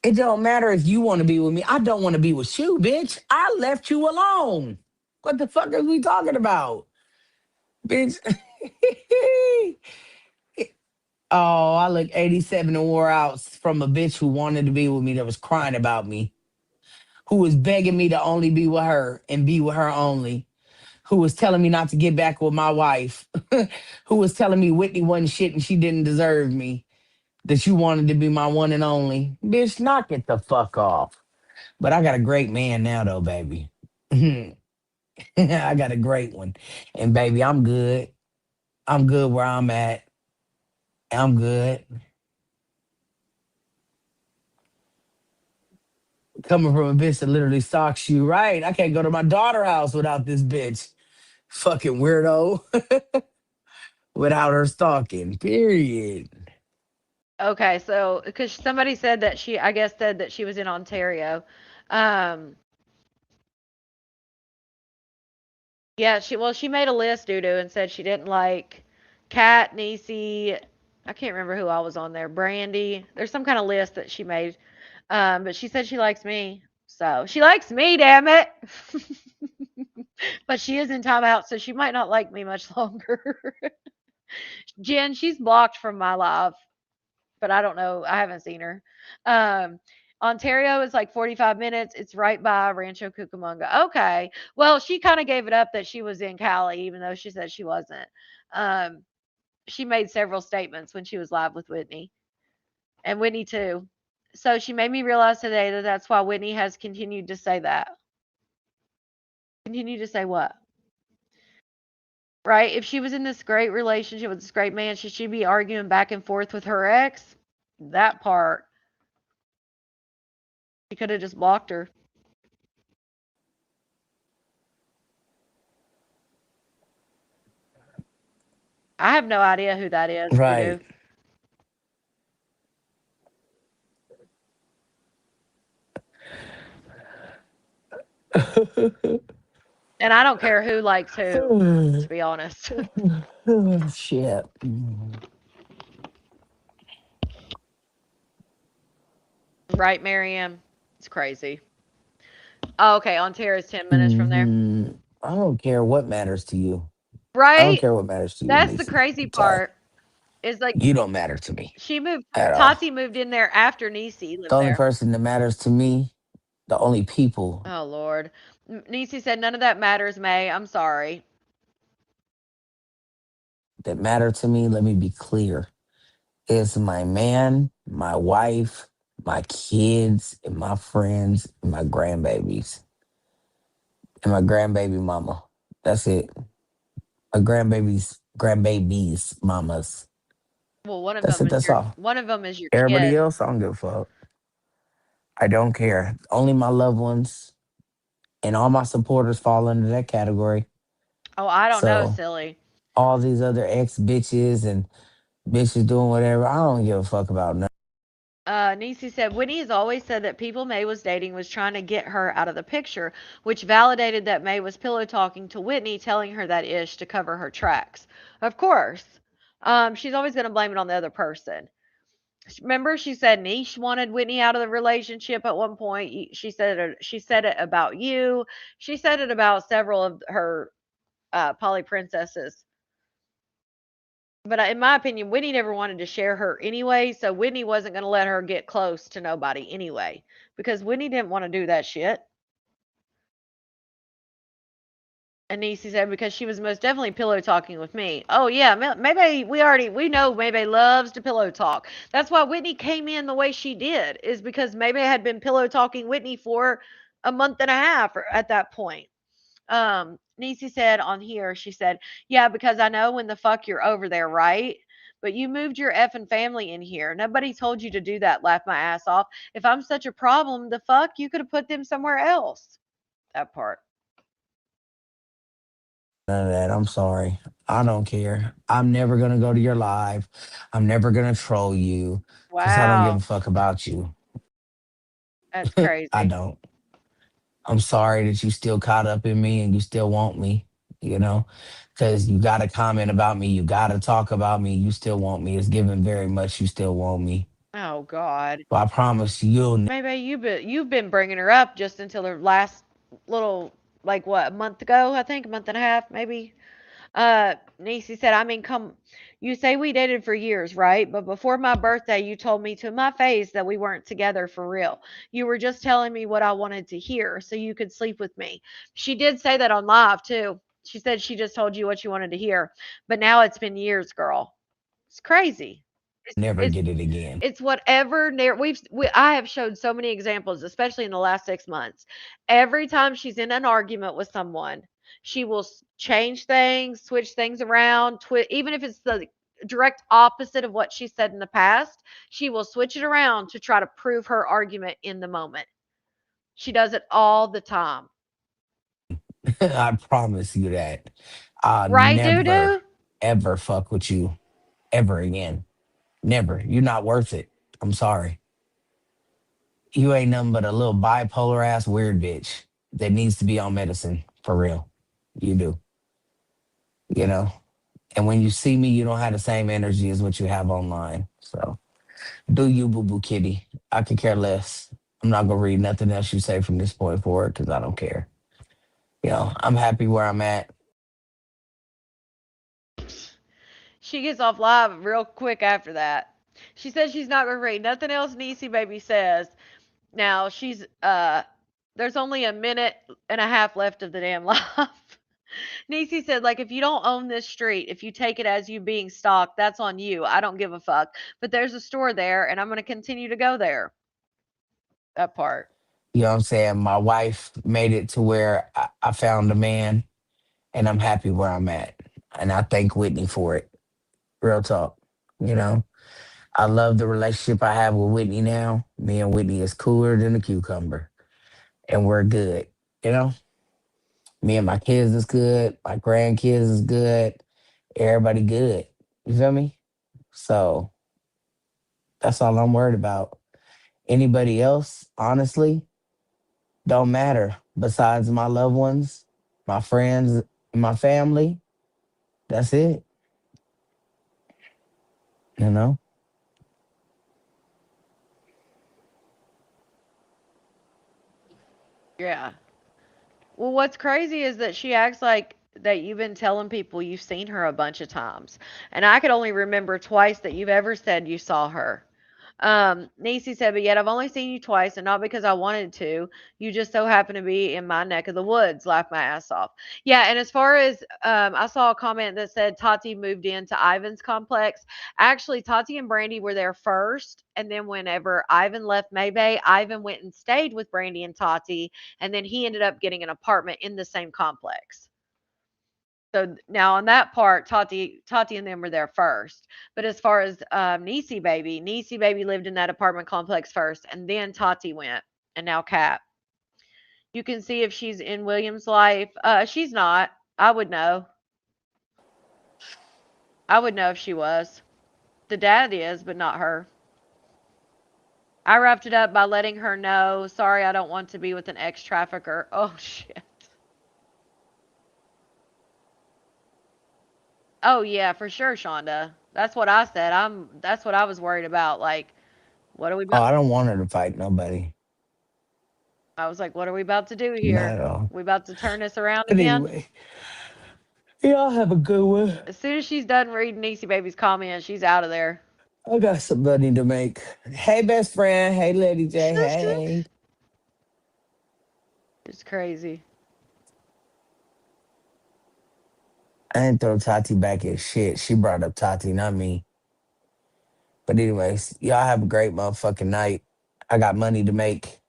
J: It don't matter if you want to be with me. I don't want to be with you, bitch. I left you alone. What the fuck are we talking about? Bitch. Oh, I look 87 and wore out from a bitch who wanted to be with me that was crying about me, who was begging me to only be with her and be with her only, who was telling me not to get back with my wife, who was telling me Whitney wasn't shit and she didn't deserve me, that you wanted to be my one and only. Bitch, knock it the fuck off. But I got a great man now, though, baby. I got a great one. And baby, I'm good. I'm good where I'm at. I'm good. Coming from a bitch that literally stalks you, right? I can't go to my daughter's house without this bitch. Fucking weirdo. Without her stalking. Period.
B: Okay, so because somebody said that I guess said that she was in Ontario. Um, yeah, she made a list, Dudu, and said she didn't like Kat, Niecy. I can't remember who I was on there. Brandy. There's some kind of list that she made. But she said she likes me. So she likes me, damn it. But she is in timeout, so she might not like me much longer. Jen, she's blocked from my live, but I don't know. I haven't seen her. Um, Ontario is like 45 minutes. It's right by Rancho Cucamonga. Okay. Well, she kind of gave it up that she was in Cali, even though she said she wasn't. Um, she made several statements when she was live with Whitney, and Whitney too. So she made me realize today that that's why Whitney has continued to say that. Continue to say what? Right? If she was in this great relationship with this great man, should she be arguing back and forth with her ex? That part. She could have just blocked her. I have no idea who that is,
J: Right.
B: And I don't care who likes who, to be honest.
J: Oh, shit.
B: Right, Miriam? It's crazy. Oh, okay, Ontario's 10 minutes from there.
J: I don't care what matters to you. I don't
B: Right?
J: care what matters to you,
B: That's the
J: Niecy.
B: crazy
J: I'm sorry.
B: part. Is like
J: You don't matter to me
B: she moved.
J: at all.
B: Tati moved in there after Niecy
J: The
B: lived
J: only
B: there.
J: person that matters to me, the only people
B: Oh Lord. Niecy said none of that matters, May. I'm sorry.
J: that matter to me, let me be clear, is my man, my wife, my kids, and my friends, and my grandbabies, and my grandbaby mama. That's it. My grandbabies, mamas.
B: Well, one of
J: That's
B: them
J: it.
B: is
J: That's
B: your
J: all. Everybody
B: kid.
J: else, I don't give a fuck. I don't care. Only my loved ones and all my supporters fall under that category.
B: Oh, I don't know,
J: So
B: silly.
J: all these other ex bitches and bitches doing whatever, I don't give a fuck about nothing.
B: Niecy said Whitney has always said that people May was dating was trying to get her out of the picture, which validated that May was pillow talking to Whitney, telling her that ish to cover her tracks. Of course. She's always going to blame it on the other person. Remember, she said Niche wanted Whitney out of the relationship at one point. She said it about you. She said it about several of her poly princesses. But in my opinion, Whitney never wanted to share her anyway, so Whitney wasn't going to let her get close to nobody anyway, because Whitney didn't want to do that shit. And Niecy said because she was most definitely pillow talking with me. Oh yeah, maybe we know maybe loves to pillow talk. That's why Whitney came in the way she did, is because maybe had been pillow talking Whitney for a month and a half at that point. Niecy said on here, she said, yeah, because I know when the fuck you're over there, right? But you moved your effing family in here. Nobody told you to do that. Laugh my ass off. If I'm such a problem, the fuck, you could have put them somewhere else. That part.
J: None of that. I'm sorry. I don't care. I'm never gonna go to your live. I'm never gonna troll you because I don't give
B: Wow.
J: a fuck about you.
B: That's
J: I
B: crazy.
J: don't. I'm sorry that you still caught up in me and you still want me, you know, because you got to comment about me. You got to talk about me. You still want me. It's given very much. You still want me.
B: Oh God.
J: But I promise you'll
B: Maybe you've been bringing her up just until her last little, like what, a month ago, I think, a month and a half, maybe. Niecy said, I mean, come, you say we dated for years, right? But before my birthday, you told me to my face that we weren't together for real. You were just telling me what I wanted to hear so you could sleep with me. She did say that on live too. She said she just told you what you wanted to hear. But now it's been years, girl. It's crazy. It's,
J: never
B: it's
J: get it again.
B: it's whatever I have showed so many examples, especially in the last 6 months. Every time she's in an argument with someone, she will change things, switch things around, even if it's the direct opposite of what she said in the past, she will switch it around to try to prove her argument in the moment. She does it all the time.
J: I promise you that. I'll
B: Right,
J: never,
B: Doo-Doo?
J: ever fuck with you ever again. Never. You're not worth it. I'm sorry. You ain't nothing but a little bipolar ass weird bitch that needs to be on medicine for real. You do, you know? And when you see me, you don't have the same energy as what you have online. So do you, boo boo kitty. I could care less. I'm not gonna read nothing else you say from this point forward because I don't care. I'm happy where I'm at.
B: She gets off live real quick after that. She says she's not gonna read nothing else Niecy Baby says. Now she's there's only a minute and a half left of the damn live. Niecy said, like, if you don't own this street, if you take it as you being stalked, that's on you. I don't give a fuck. But there's a store there, and I'm going to continue to go there. That part.
J: You know what I'm saying? My wife made it to where I found a man and I'm happy where I'm at. And I thank Whitney for it. Real talk. You know, I love the relationship I have with Whitney now. Me and Whitney is cooler than a cucumber. And we're good. You know, me and my kids is good. My grandkids is good. Everybody good. You feel me? So that's all I'm worried about. Anybody else, honestly, don't matter. Besides my loved ones, my friends, and my family, that's it. You know?
B: Yeah. Well, what's crazy is that she acts like that you've been telling people you've seen her a bunch of times. And I could only remember twice that you've ever said you saw her. Niecy said, but yet I've only seen you twice, and not because I wanted to. You just so happen to be in my neck of the woods. Laughed my ass off. Yeah, and as far as I saw a comment that said Tati moved into Ivan's complex. Actually, Tati and Brandy were there first, and then whenever Ivan left Maybay, Ivan went and stayed with Brandy and Tati, and then he ended up getting an apartment in the same complex. So now on that part, Tati and them were there first. But as far as Niecy Baby lived in that apartment complex first, and then Tati went, and now Kat. You can see if she's in William's life. She's not. I would know. I would know if she was. The dad is, but not her. I wrapped it up by letting her know, sorry, I don't want to be with an ex trafficker. Oh shit. Oh yeah, for sure, Shonda. That's what I said. That's what I was worried about. Like, what are we
J: Oh,
B: about?
J: I don't want her to fight nobody.
B: I was like, what are we about to do
J: Not
B: here?
J: at all.
B: We about to turn this around
J: But
B: again?
J: anyway, y'all have a good one.
B: As soon as she's done reading Niecy Baby's comments, she's out of there.
J: I got some money to make. Hey, best friend. Hey, Lady J. Hey.
B: It's crazy.
J: I didn't throw Tati back at shit. She brought up Tati, not me. But anyways, y'all have a great motherfucking night. I got money to make.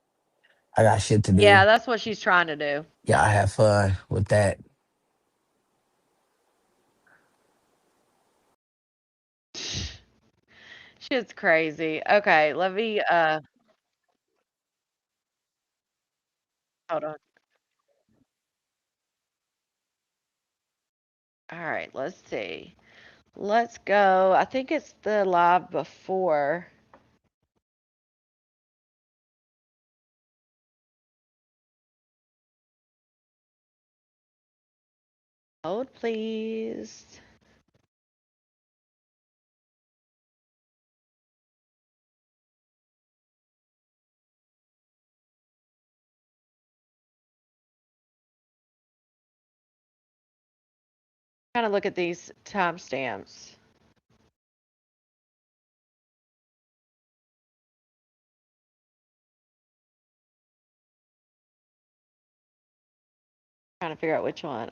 J: I got shit to
B: Yeah,
J: do.
B: that's what she's trying to do.
J: Y'all have fun with that.
B: Shit's crazy. Okay, let me hold on. All right, let's see. Let's go. I think it's the live before. Hold, please. Trying to look at these timestamps. Trying to figure out which one.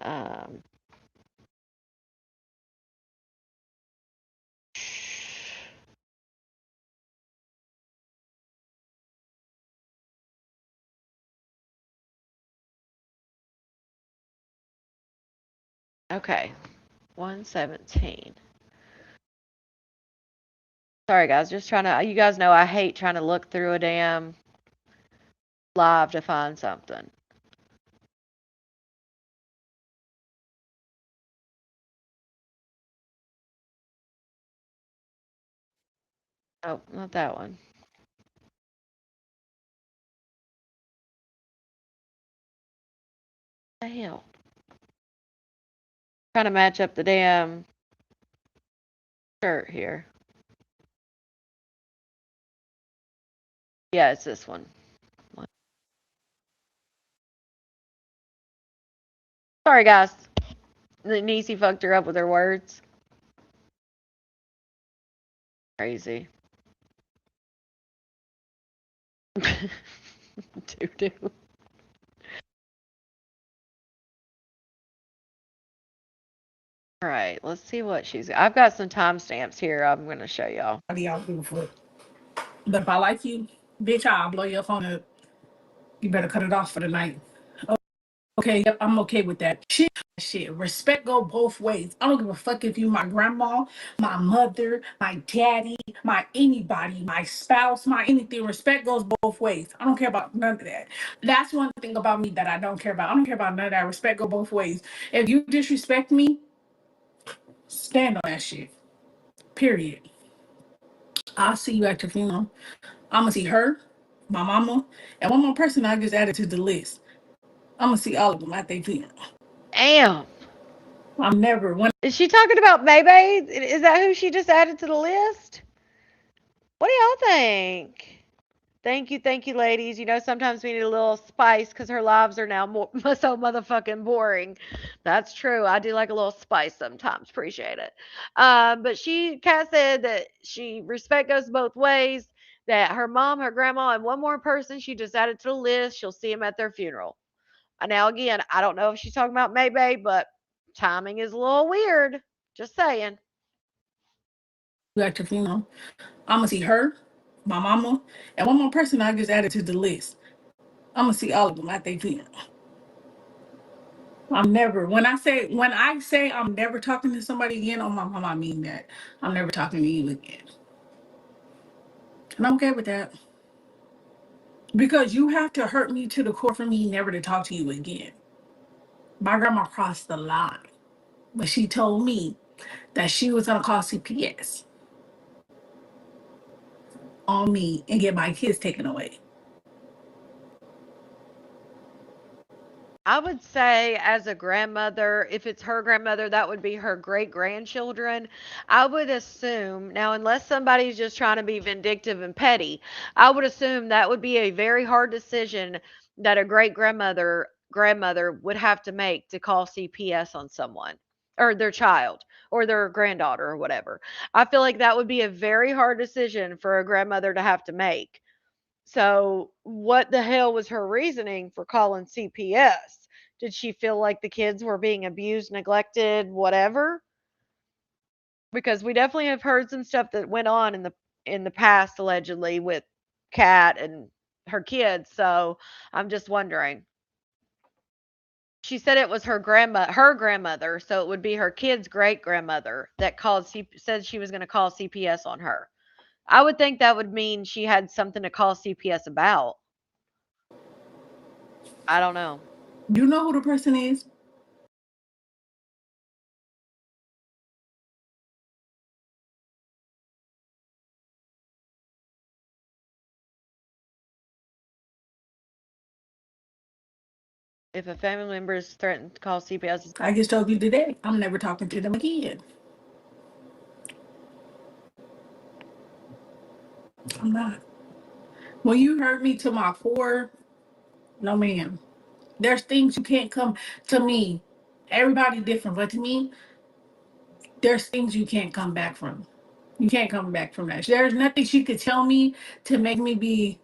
B: Okay, 117. Sorry, guys. Just trying to. You guys know I hate trying to look through a damn live to find something. Oh, not that one. What the hell? Trying to match up the damn shirt here. Yeah, it's this one. Sorry, guys. Niecy fucked her up with her words. Crazy. Doo-doo. All right, let's see what she's. I've got some timestamps here. I'm gonna show y'all.
F: Y'all beautiful. But if I like you, bitch, I'll blow your phone up. You better cut it off for the night. Okay, yep, I'm okay with that. Shit. Respect go both ways. I don't give a fuck if you my grandma, my mother, my daddy, my anybody, my spouse, my anything. Respect goes both ways. I don't care about none of that. That's one thing about me that I don't care about. I don't care about none of that. Respect go both ways. If you disrespect me, stand on that shit. Period. I'll see you at the funeral. I'm gonna see her, my mama, and one more person I just added to the list. I'm gonna see all of them at their funeral.
B: Damn.
F: I'm never when
B: Is she talking about Bebe? Is that who she just added to the list? What do y'all think? Thank you, ladies. You know, sometimes we need a little spice because her lives are now so motherfucking boring. That's true. I do like a little spice sometimes. Appreciate it. But Kat said that respect goes both ways. That her mom, her grandma, and one more person she just added to the list. She'll see them at their funeral. Now, again, I don't know if she's talking about Maybe, but timing is a little weird. Just saying.
F: at the funeral, I'm gonna see her, my mama, and one more person I just added to the list. I'm gonna see all of them at their funeral. I'm never when I say I'm never talking to somebody again on my mama, I mean that. I'm never talking to you again. And I'm okay with that. Because you have to hurt me to the core for me never to talk to you again. My grandma crossed the line. But she told me that she was gonna call CPS on me and get my kids taken away.
B: I would say, as a grandmother, if it's her grandmother, that would be her great grandchildren. I would assume, now, unless somebody's just trying to be vindictive and petty, I would assume that would be a very hard decision that a great grandmother would have to make to call CPS on someone or their child or their granddaughter or whatever. I feel like that would be a very hard decision for a grandmother to have to make. So, what the hell was her reasoning for calling CPS? Did she feel like the kids were being abused, neglected, whatever? Because we definitely have heard some stuff that went on in the past allegedly with Kat and her kids. So, I'm just wondering. She said it was her grandmother, so it would be her kid's great grandmother that said she was going to call CPS on her. I would think that would mean she had something to call CPS about. I don't know.
F: You know who the person is?
B: If a family member is threatened to call CPS,
F: I just told you today. I'm never talking to them again. I'm not. When you hurt me to my core, no ma'am. There's things you can't come to me. Everybody different, but to me, there's things you can't come back from. You can't come back from that. There's nothing she could tell me to make me be.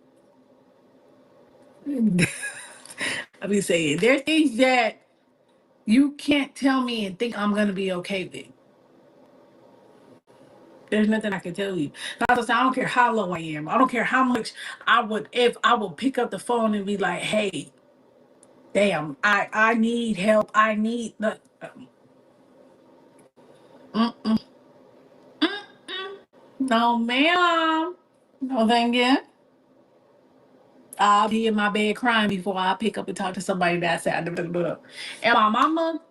F: I'll be saying there's things that you can't tell me and think I'm gonna be okay with. There's nothing I can tell you. I don't care how low I am. I don't care how much if I would pick up the phone and be like, hey, damn, I need help. I need the mm-mm, mm-mm. No, ma'am. No, thank you. I'll be in my bed crying before I pick up and talk to somebody that said, and my mama,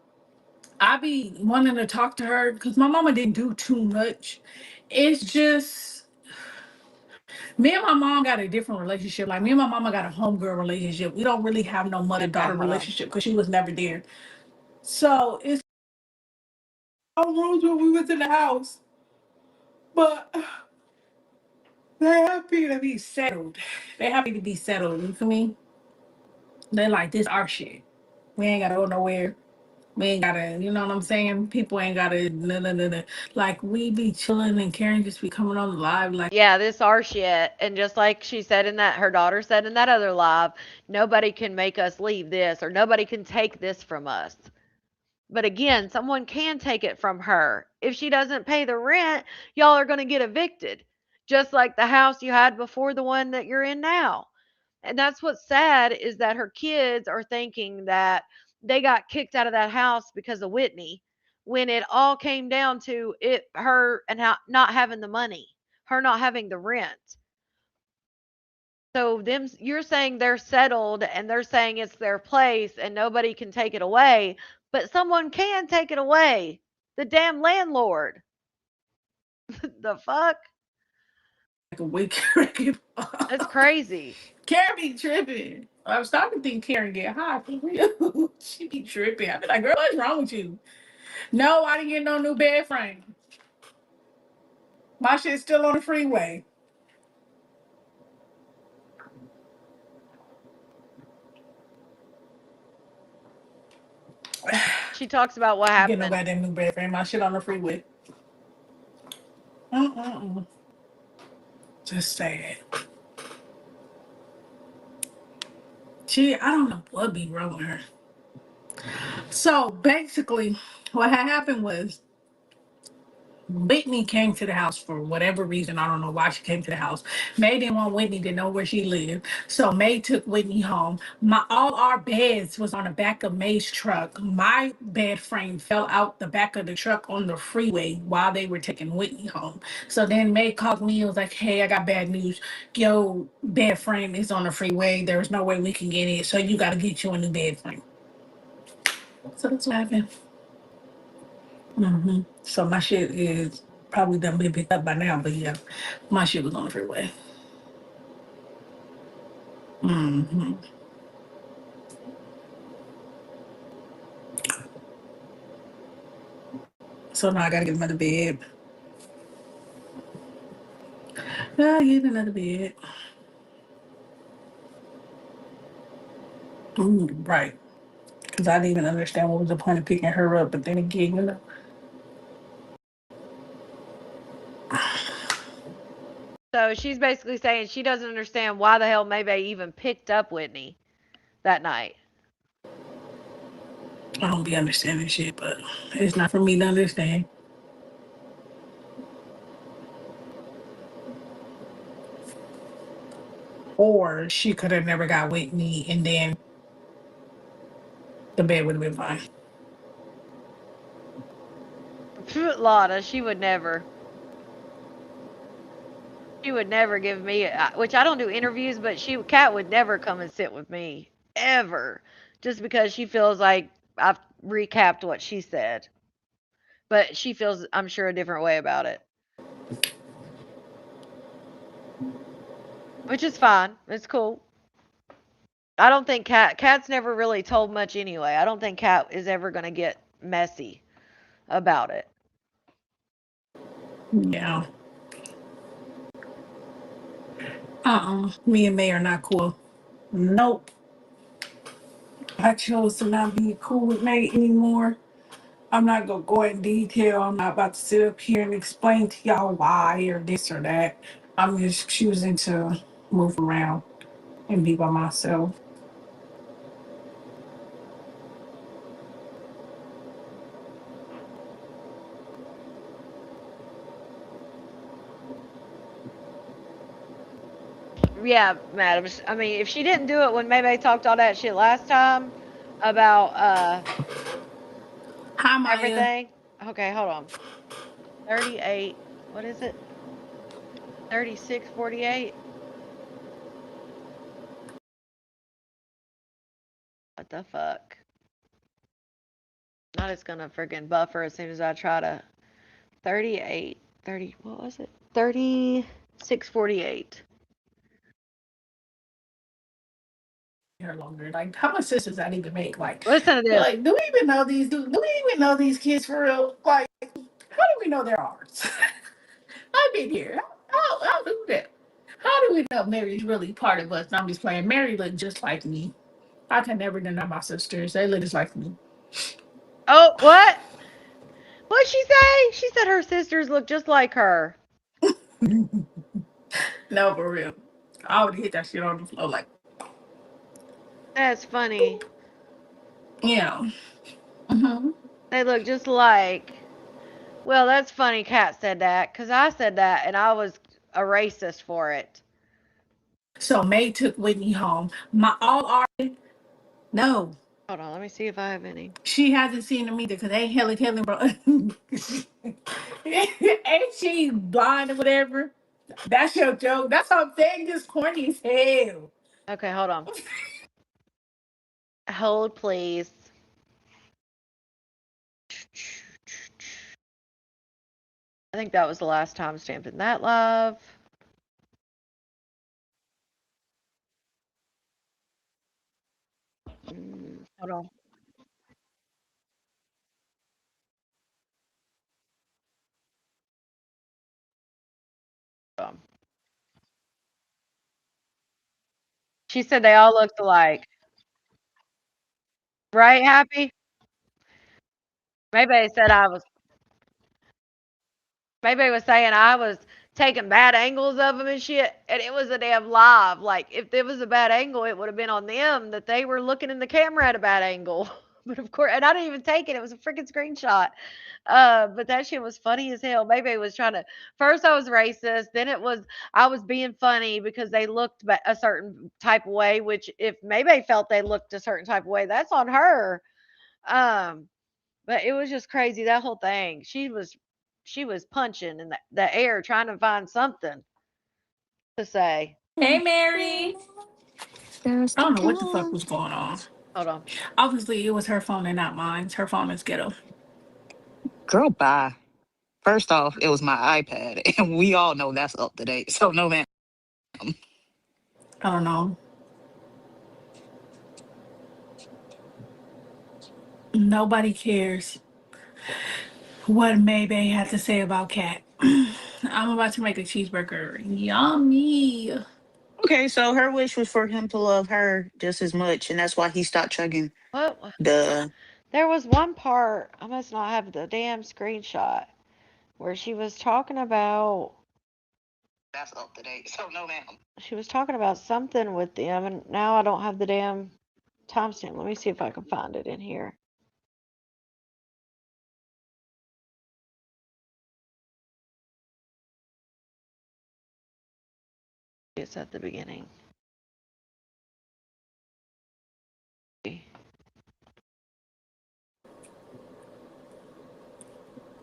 F: I be wanting to talk to her because my mama didn't do too much. It's just me and my mom got a different relationship. Like me and my mama got a homegirl relationship. We don't really have no mother-daughter
B: Okay, hold on.
F: relationship because she was never there. So it's all rooms when we was in the house. But they happy to be settled. They happy to be settled. You feel me? They like this our shit. We ain't gotta go nowhere. We ain't gotta, you know what I'm saying? People ain't gotta, like we be chilling and Karen just be coming on live like,
B: Yeah, this our shit. And just like she said in that, her daughter said in that other live, nobody can make us leave this or nobody can take this from us. But again, someone can take it from her. If she doesn't pay the rent, y'all are going to get evicted, just like the house you had before the one that you're in now. And that's what's sad is that her kids are thinking that they got kicked out of that house because of Whitney when it all came down to it her and not having the money, her not having the rent. So them you're saying they're settled and they're saying it's their place and nobody can take it away, but someone can take it away. The damn landlord. The fuck?
F: a wicked.
B: That's crazy.
F: Karen be tripping. I'm starting to think Karen get high for real. She be tripping. I be like, girl, what's wrong with you? No, I didn't get no new bed frame. My shit's still on the freeway.
B: She talks about what
F: Get no
B: happened.
F: goddamn new bed frame. My shit on the freeway. Mm-mm-mm. Just sad. I don't know what be wrong with her. So basically, what had happened was Whitney came to the house for whatever reason. I don't know why she came to the house. May didn't want Whitney to know where she lived. So May took Whitney home. All our beds was on the back of May's truck. My bed frame fell out the back of the truck on the freeway while they were taking Whitney home. So then May called me and was like, hey, I got bad news. Yo, bed frame is on the freeway. There's no way we can get it. So you gotta get you a new bed frame. So that's what happened. So my shit is probably done been picked up by now, but yeah, my shit was on the freeway. hmm So now I gotta get another bed. I get another bed. Right. Because I didn't even understand what was the point of picking her up, but then again,
B: So she's basically saying she doesn't understand why the hell Maybay even picked up Whitney that night.
F: I don't be understanding shit, but it's not for me to understand. Or she could have never got Whitney and then the bed would have been fine.
B: Lotta, she would never. She would never give me, which I don't do interviews, but Kat would never come and sit with me ever, just because she feels like I've recapped what she said. But she feels, I'm sure, a different way about it, which is fine. It's cool. I don't think Kat's never really told much anyway. I don't think Kat is ever gonna get messy about it.
F: Yeah. Me and May are not cool. Nope. I chose to not be cool with May anymore. I'm not gonna go in detail. I'm not about to sit up here and explain to y'all why or this or that. I'm just choosing to move around and be by myself.
B: Yeah, madam. I mean, if she didn't do it when Maybay talked all that shit last time about
F: Hi, Maya.
B: everything. Okay, hold on. 38. What is it? 3648. What the fuck? Not it's gonna freaking buffer as soon as I try to 38, 30, what was it? 3648.
F: Hair longer. Like, how much sense does that even make?
B: Listen to this.
F: Like, do we even know these? Do we even know these kids for real? Like, how do we know their arts? I've been here. How do that? How do we know Mary's really part of us? And I'm just playing. Mary looked just like me. I can never deny my sisters. They look just like me.
B: Oh, what? What'd she say? She said her sisters look just like her.
F: No, for real. I would hit that shit on the floor like,
B: That's funny.
F: yeah. Mm-hmm.
B: They look just like. Well, that's funny Kat said that, because I said that and I was a racist for it.
F: So May took Whitney home. My all art. No,
B: Hold on, let me see if I have any.
F: she hasn't seen them either because they ain't Helen Keller, bro. Ain't she blind or whatever? That's your joke. That's what I'm saying. Just corny as hell.
B: Okay, hold on. Hold, please. I think that was the last time stamped in that love. Hold on. She said they all looked alike. Right, Happy? Maybe said I was. Maybe was saying I was taking bad angles of them and shit, and it was a damn live. Like, if there was a bad angle, it would have been on them that they were looking in the camera at a bad angle. But of course, and I didn't even take it. It was a freaking screenshot. But that shit was funny as hell. Maybe was trying to. First, I was racist. Then it was I was being funny because they looked a certain type of way. Which, if maybe felt they looked a certain type of way, that's on her. Um, but it was just crazy that whole thing. She was punching in the air trying to find something to say.
E: Hey, Mary.
F: I don't know what the fuck was going on.
B: Hold on.
F: Obviously, it was her phone and not mine. Her phone is ghetto.
K: Girl, bye. First off, it was my iPad, and we all know that's up to date. So no, man.
F: I don't know. Nobody cares what Maybay had to say about Cat. I'm about to make a cheeseburger. Yummy.
K: Okay, so her wish was for him to love her just as much, and that's why he stopped chugging
B: What?
K: the.
B: There was one part, I must not have the damn screenshot, where she was talking about.
K: That's up to date. So no, ma'am.
B: She was talking about something with them, and now I don't have the damn timestamp. Let me see if I can find it in here. It's at the beginning.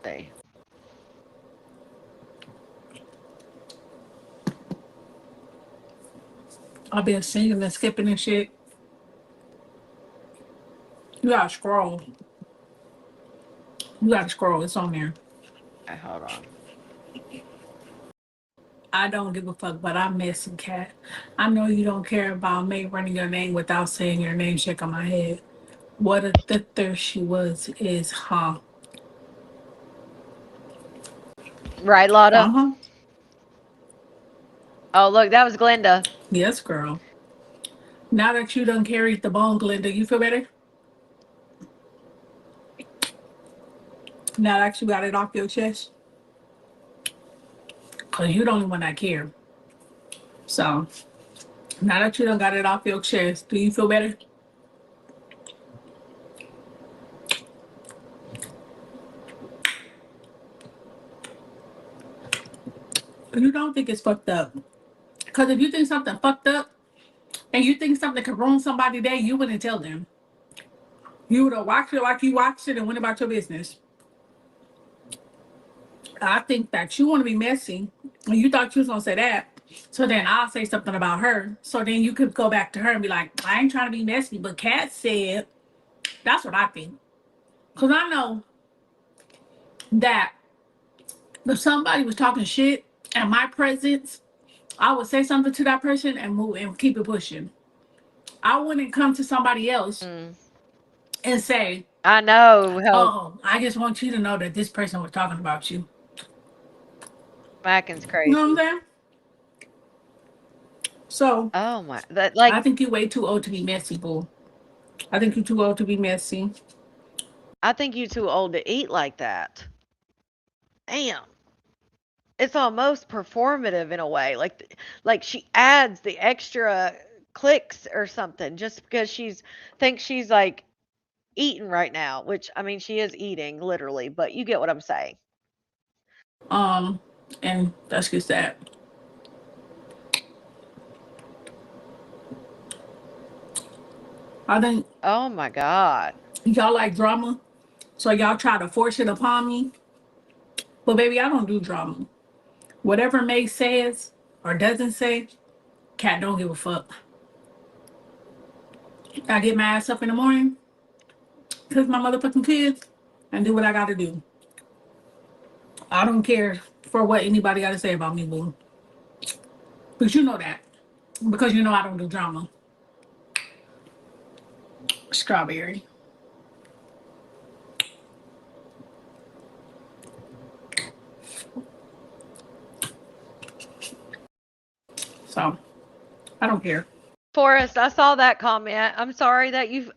B: Say.
F: I've been singing and skipping and shit. You gotta scroll. You gotta scroll. It's on there.
B: Okay, hold on.
F: I don't give a fuck, but I miss you, Cat. I know you don't care about me running your name without saying your name. Shake on my head. What a thither she was is, huh?
B: Right, Lotta?
F: Uh-huh.
B: Oh, look, that was Glenda.
F: Yes, girl. Now that you done carried the bone, Glenda, you feel better? Now that you got it off your chest? Because you the only one that care. So, now that you done got it off your chest, do you feel better? You don't think it's fucked up. Because if you think something fucked up, and you think something could ruin somebody's day, you wouldn't tell them. You would have watched it like you watched it and went about your business. I think that you want to be messy, and you thought you was going to say that. So then I'll say something about her. So then you could go back to her and be like, I ain't trying to be messy, but Kat said, that's what I think. Because I know that if somebody was talking shit in my presence, I would say something to that person and move and keep it pushing. I wouldn't come to somebody else
B: Mm.
F: and say,
B: I know. Hell,
F: oh, I just want you to know that this person was talking about you.
B: Mackin's
F: You
B: crazy.
F: know what I'm saying? So
B: Oh my, that
F: I
B: like
F: think you're way too old to be messy, boo. I think you're too old to be messy.
B: I think you too old to eat like that. Damn. It's almost performative in a way. Like she adds the extra clicks or something just because thinks she's like eating right now, which I mean she is eating literally, but you get what I'm saying.
F: And that's just that. I think
B: Oh my God.
F: y'all like drama, so y'all try to force it upon me. But baby, I don't do drama. Whatever May says or doesn't say, Cat don't give a fuck. I get my ass up in the morning, cook my motherfucking kids, and do what I gotta do. I don't care for what anybody gotta say about me, boo. But you know that. Because you know I don't do drama. Strawberry. So I don't care.
B: Forrest, I saw that comment. I'm sorry that you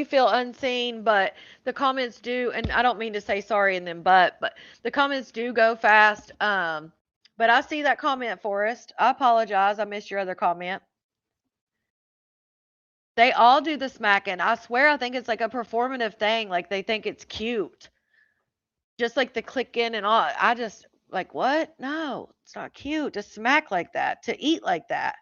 B: feel unseen, but the comments do, and I don't mean to say sorry and then but the comments do go fast. But I see that comment, Forrest. I apologize. I missed your other comment. They all do the smacking. I swear I think it's like a performative thing. Like they think it's cute. Just like the click in and all. I just like what? No, it's not cute to smack like that, to eat like that.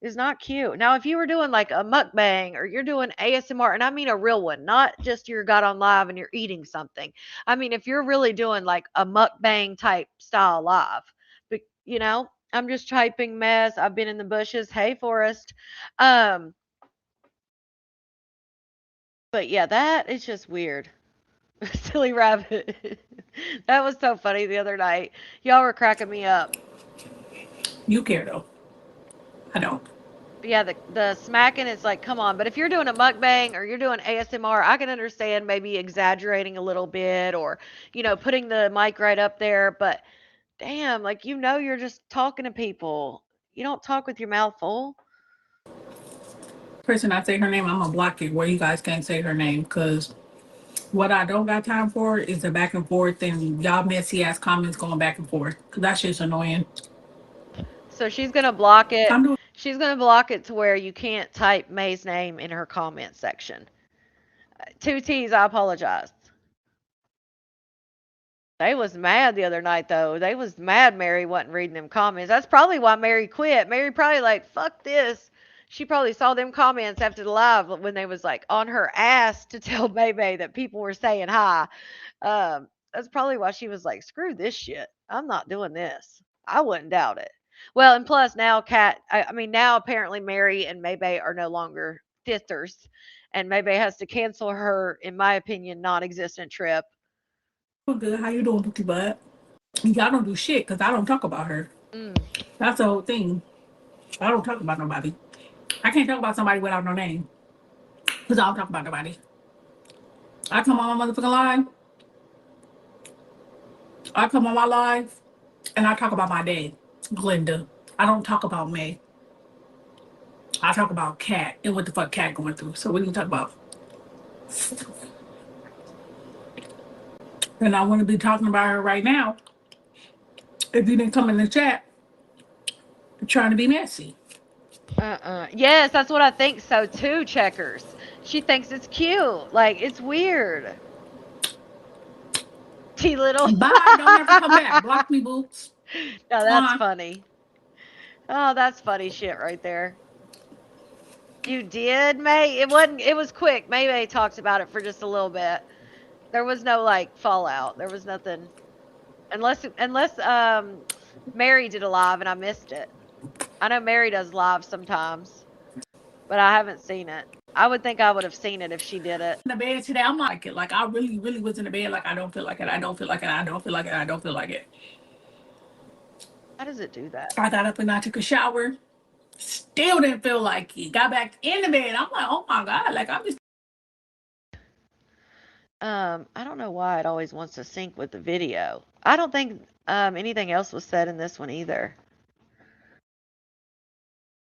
B: Is not cute. Now, if you were doing like a mukbang or you're doing ASMR, and I mean a real one, not just you're got on live and you're eating something. I mean, if you're really doing like a mukbang type style live, but you know, I'm just typing mess. I've been in the bushes. Hey, Forrest. Um, but yeah, that is just weird. Silly rabbit. That was so funny the other night. Y'all were cracking me up.
F: You care though. I don't.
B: But yeah, the smacking is like, come on. But if you're doing a mukbang or you're doing ASMR, I can understand maybe exaggerating a little bit or, putting the mic right up there. But damn, like, you're just talking to people. You don't talk with your mouth full.
F: Person I say her name, I'm gonna block it where you guys can't say her name because what I don't got time for is the back and forth and y'all messy ass comments going back and forth. Cause that shit's annoying.
B: So she's going to block it.
F: I'm doing
B: She's going to block it to where you can't type May's name in her comment section. Two T's, I apologize. They was mad the other night though. They was mad Mary wasn't reading them comments. That's probably why Mary quit. Mary probably like, fuck this. She probably saw them comments after the live when they was like on her ass to tell Bebe that people were saying hi. That's probably why she was like, screw this shit. I'm not doing this. I wouldn't doubt it. Well, and plus now now apparently Mary and Maybay are no longer sisters. And Maybay has to cancel her, in my opinion, non-existent trip.
F: good. How you doing, Bookie Bud? Y'all don't do shit because I don't talk about her.
B: Mm.
F: That's the whole thing. I don't talk about nobody. I can't talk about somebody without no name. Because I don't talk about nobody. I come on my motherfucking live. I come on my live and I talk about my day, Glenda. I don't talk about May. I talk about Cat and what the fuck Cat going through. So what do you talk about? And I want to be talking about her right now. If you didn't come in the chat, you're trying to be messy.
B: Yes, that's what I think so too, Checkers. She thinks it's cute. Like, it's weird. T Little.
F: Bye. Don't ever come back. Block me, boots.
B: No, that's funny. Oh, that's funny shit right there. You did, May? It was quick. May talked about it for just a little bit. There was no like fallout. There was nothing. Unless Mary did a live and I missed it. I know Mary does live sometimes, but I haven't seen it. I would think I would have seen it if she did it.
F: In the bed today, I'm like I really, really was in the bed. Like, I don't feel like it. I don't feel like it. I don't feel like it. I don't feel like it.
B: How does it do that?
F: I got up and I took a shower. Still didn't feel like it. Got back in the bed. I'm like, oh my God. Like, I'm just.
B: I don't know why it always wants to sync with the video. I don't think anything else was said in this one either.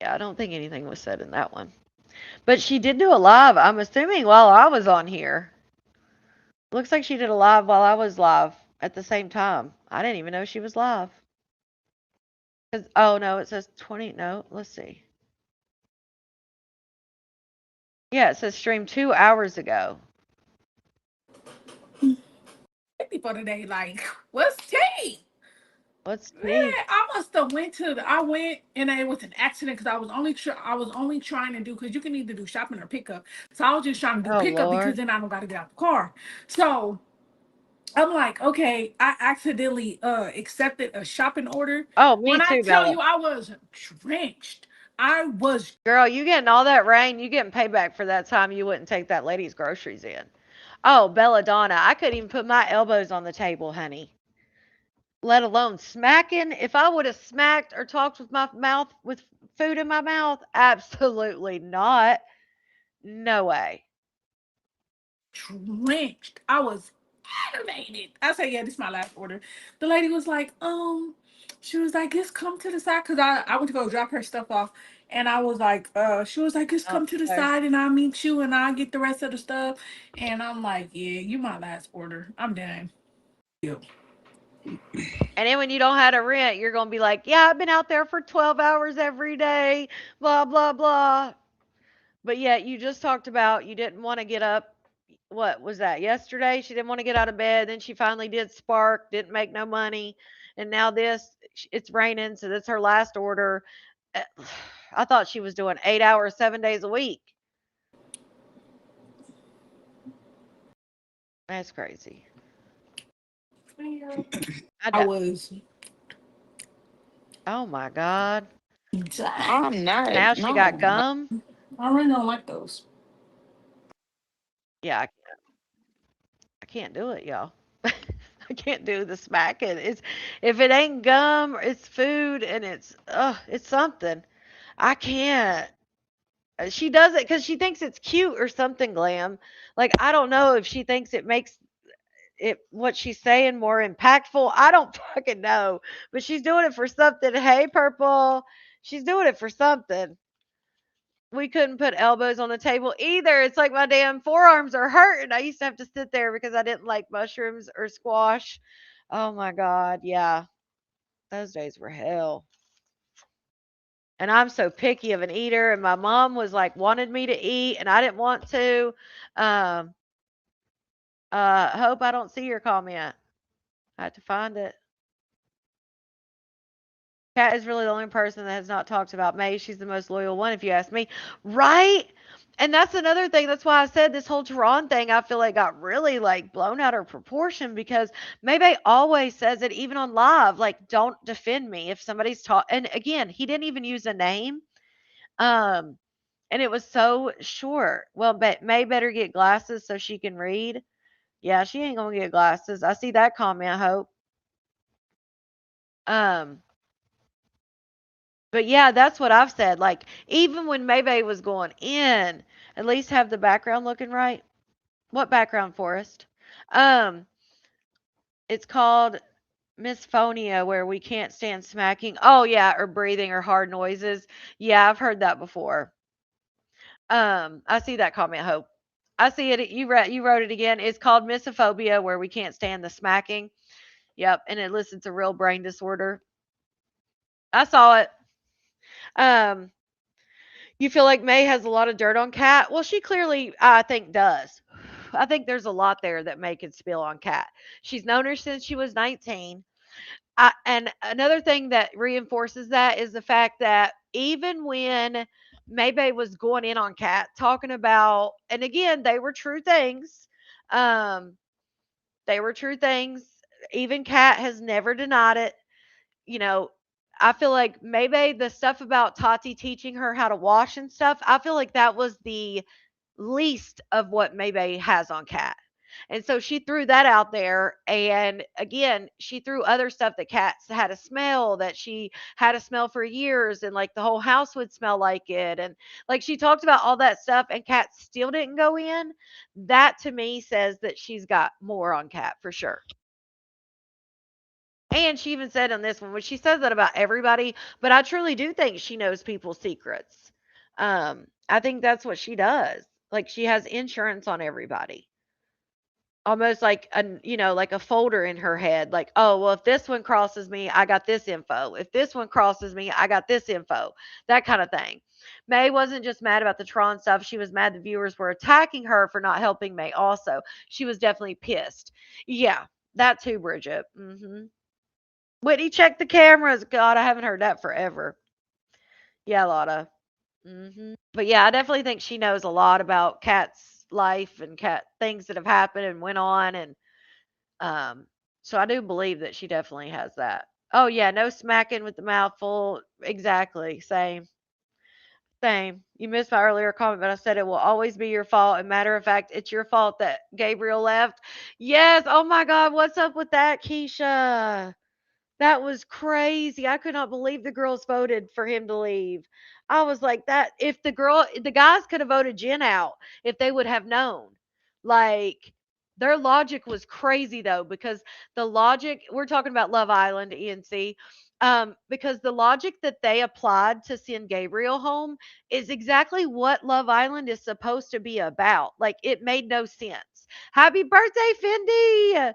B: Yeah, I don't think anything was said in that one. But she did do a live, I'm assuming, while I was on here. Looks like she did a live while I was live at the same time. I didn't even know she was live. Oh no, it says 20. No, let's see. Yeah, it says stream 2 hours ago.
F: For today, like, what's tea?
B: What's tea?
F: Man, I must have I went and it was an accident because I was only trying to do, because you can either do shopping or pickup. So I was just trying to do
B: Oh,
F: pickup because
B: Lord.
F: then I don't got to get out the car. So I'm like, okay, I accidentally accepted a shopping order.
B: Oh, me
F: When I
B: too,
F: tell
B: Bella.
F: you I was drenched, I was.
B: Girl, you getting all that rain, you getting payback for that time you wouldn't take that lady's groceries in. Oh, Belladonna, I couldn't even put my elbows on the table, honey. Let alone smacking. If I would have smacked or talked with my mouth with food in my mouth, absolutely not. No way.
F: Drenched. I was aggravated. I said, yeah, this is my last order. The lady was like, she was like, just come to the side, because I went to go drop her stuff off. And I was like, she was like, just come to the
B: Okay.
F: side and I'll meet you and I'll get the rest of the stuff. And I'm like, yeah, you my last order. I'm done. Yep.
B: And then when you don't have a rent, you're going to be like, yeah, I've been out there for 12 hours every day, blah, blah, blah. But yet you just talked about you didn't want to get up. What was that? Yesterday, she didn't want to get out of bed. Then she finally did Spark, didn't make no money. And now this, it's raining. So that's her last order. I thought she was doing 8 hours, 7 days a week. That's crazy.
F: I was.
B: Oh my God.
K: I'm not.
B: Now she got
K: No.
B: gum.
F: I really don't like those.
B: Yeah, I can't do it, y'all. I can't do the smacking. It's if it ain't gum, it's food, and it's something. I can't. She does it because she thinks it's cute or something, Glam. Like I don't know if she thinks it makes it what she's saying more impactful. I don't fucking know, but she's doing it for something. Hey, Purple, she's doing it for something. We couldn't put elbows on the table either. It's like my damn forearms are hurting. I used to have to sit there because I didn't like mushrooms or squash. Oh my God. Yeah. Those days were hell. And I'm so picky of an eater. And my mom was like, wanted me to eat, and I didn't want to. Um, Hope I don't see your comment. I had to find it. Kat is really the only person that has not talked about May. She's the most loyal one, if you ask me. Right? And that's another thing. That's why I said this whole Tehran thing, I feel like got really like blown out of proportion because Maybay always says it, even on live, like, don't defend me if somebody's taught. And again, he didn't even use a name. And it was so short. Well, but May better get glasses so she can read. Yeah, she ain't gonna get glasses. I see that comment, Hope. Um, But yeah, that's what I've said. Like, even when Maybay was going in, at least have the background looking right. What background, Forrest? Um, it's called misphonia, where we can't stand smacking. Oh yeah, or breathing or hard noises. Yeah, I've heard that before. I see that comment, Hope. I see it. You wrote it again. It's called misophobia, where we can't stand the smacking. Yep, and it lists it's a real brain disorder. I saw it. Um, You feel like May has a lot of dirt on Kat? Well, she clearly, I think, does. I think there's a lot there that May could spill on Kat. She's known her since she was 19. And another thing that reinforces that is the fact that even when Maybay was going in on Kat, talking about, and again, they were true things. Um, they were true things. Even Kat has never denied it. you know, I feel like maybe the stuff about Tati teaching her how to wash and stuff, I feel like that was the least of what Maybay has on Kat. And so she threw that out there. And again, she threw other stuff that Kat had a smell that she had a smell for years, and like the whole house would smell like it. And like she talked about all that stuff, and Kat still didn't go in. That to me says that she's got more on Kat for sure. And she even said on this one, which she says that about everybody, but I truly do think she knows people's secrets. I think that's what she does. Like she has insurance on everybody. Almost like like a folder in her head. Like, oh, well, if this one crosses me, I got this info. If this one crosses me, I got this info. That kind of thing. May wasn't just mad about the Tron stuff. She was mad the viewers were attacking her for not helping May also. She was definitely pissed. Yeah, that too, Bridget. Whitney, check the cameras. God, I haven't heard that forever. Yeah, Lotta. But yeah, I definitely think she knows a lot about Kat's life and Kat things that have happened and went on, and um, so I do believe that she definitely has that. Oh yeah, no smacking with the mouth full. Exactly, same, same. You missed my earlier comment, but I said it will always be your fault. And matter of fact, it's your fault that Gabriel left. Yes. Oh my God, what's up with that, Keisha? That was crazy. I could not believe the girls voted for him to leave. I was like that if the guys could have voted Jen out if they would have known. Like their logic was crazy though, because the logic we're talking about Love Island, ENC. Because the logic that they applied to send Gabriel home is exactly what Love Island is supposed to be about. Like it made no sense. Happy birthday, Fendi!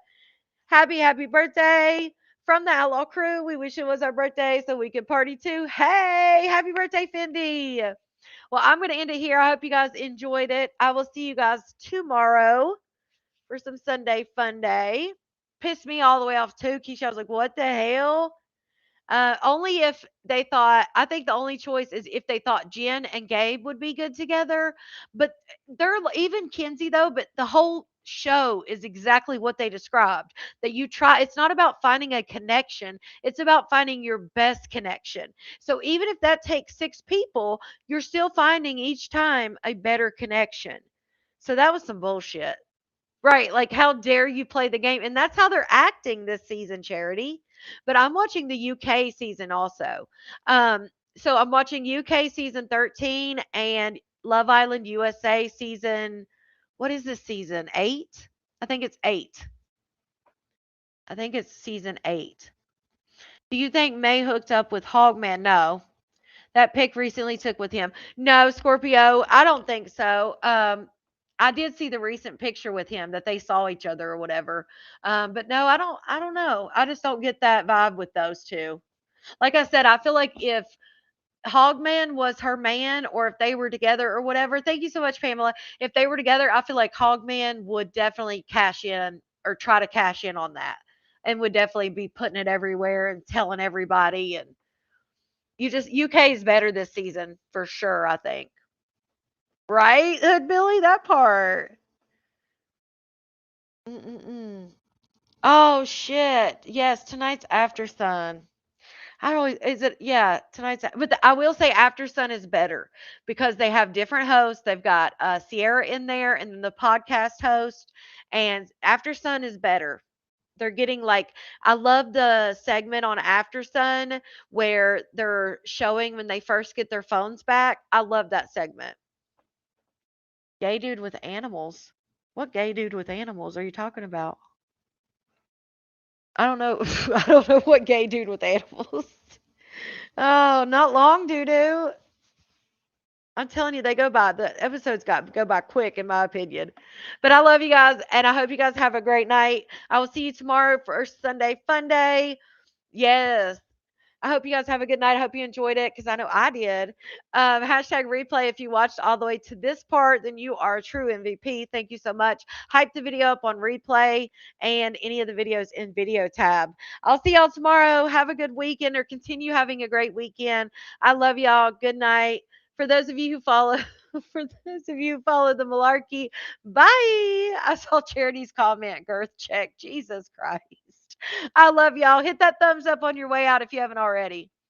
B: Happy birthday from the Outlaw crew. We wish it was our birthday so we could party too. Hey, happy birthday, Fendi. Well, I'm going to end it here. I hope you guys enjoyed it. I will see you guys tomorrow for some Sunday fun day. Pissed me all the way off too, Keisha. I was like, what the hell? Only if they thought, I think the only choice is if they thought Jen and Gabe would be good together. But even Kenzie though, but the whole show is exactly what they described. That you try, it's not about finding a connection, it's about finding your best connection. So even if that takes 6 people, you're still finding each time a better connection. So that was some bullshit. Right, like how dare you play the game? And that's how they're acting this season, Charity. But I'm watching the UK season also. So I'm watching UK season 13 and Love Island USA season, what is this season? 8? I think it's 8. I think it's season 8. Do you think May hooked up with Hogman? No. That pic recently took with him. No, Scorpio, I don't think so. I did see the recent picture with him that they saw each other or whatever. But no, I don't know. I just don't get that vibe with those two. Like I said, I feel like if Hogman was her man or if they were together or whatever. Thank you so much, Pamela. If they were together, I feel like Hogman would definitely cash in or try to cash in on that and would definitely be putting it everywhere and telling everybody. And UK is better this season for sure, I think. Right, Hood Billy? That part. Mm-mm-mm. Oh shit! Yes, tonight's After Sun. I don't know. Is it? Yeah, tonight's. But I will say After Sun is better because they have different hosts. They've got Sierra in there, and then the podcast host. And After Sun is better. They're getting like I love the segment on After Sun where they're showing when they first get their phones back. I love that segment. Gay dude with animals. What gay dude with animals are you talking about? I don't know. I don't know what gay dude with animals. Oh, not long, doo doo. I'm telling you, they go by. The episodes go by quick, in my opinion. But I love you guys, and I hope you guys have a great night. I will see you tomorrow for Sunday Fun Day. Yes. I hope you guys have a good night. I hope you enjoyed it because I know I did. Hashtag replay. If you watched all the way to this part, then you are a true MVP. Thank you so much. Hype the video up on replay and any of the videos in video tab. I'll see y'all tomorrow. Have a good weekend or continue having a great weekend. I love y'all. Good night. For those of you who follow, for those of you who follow the Malarkey, bye. I saw Charity's comment, girth check. Jesus Christ. I love y'all. Hit that thumbs up on your way out if you haven't already.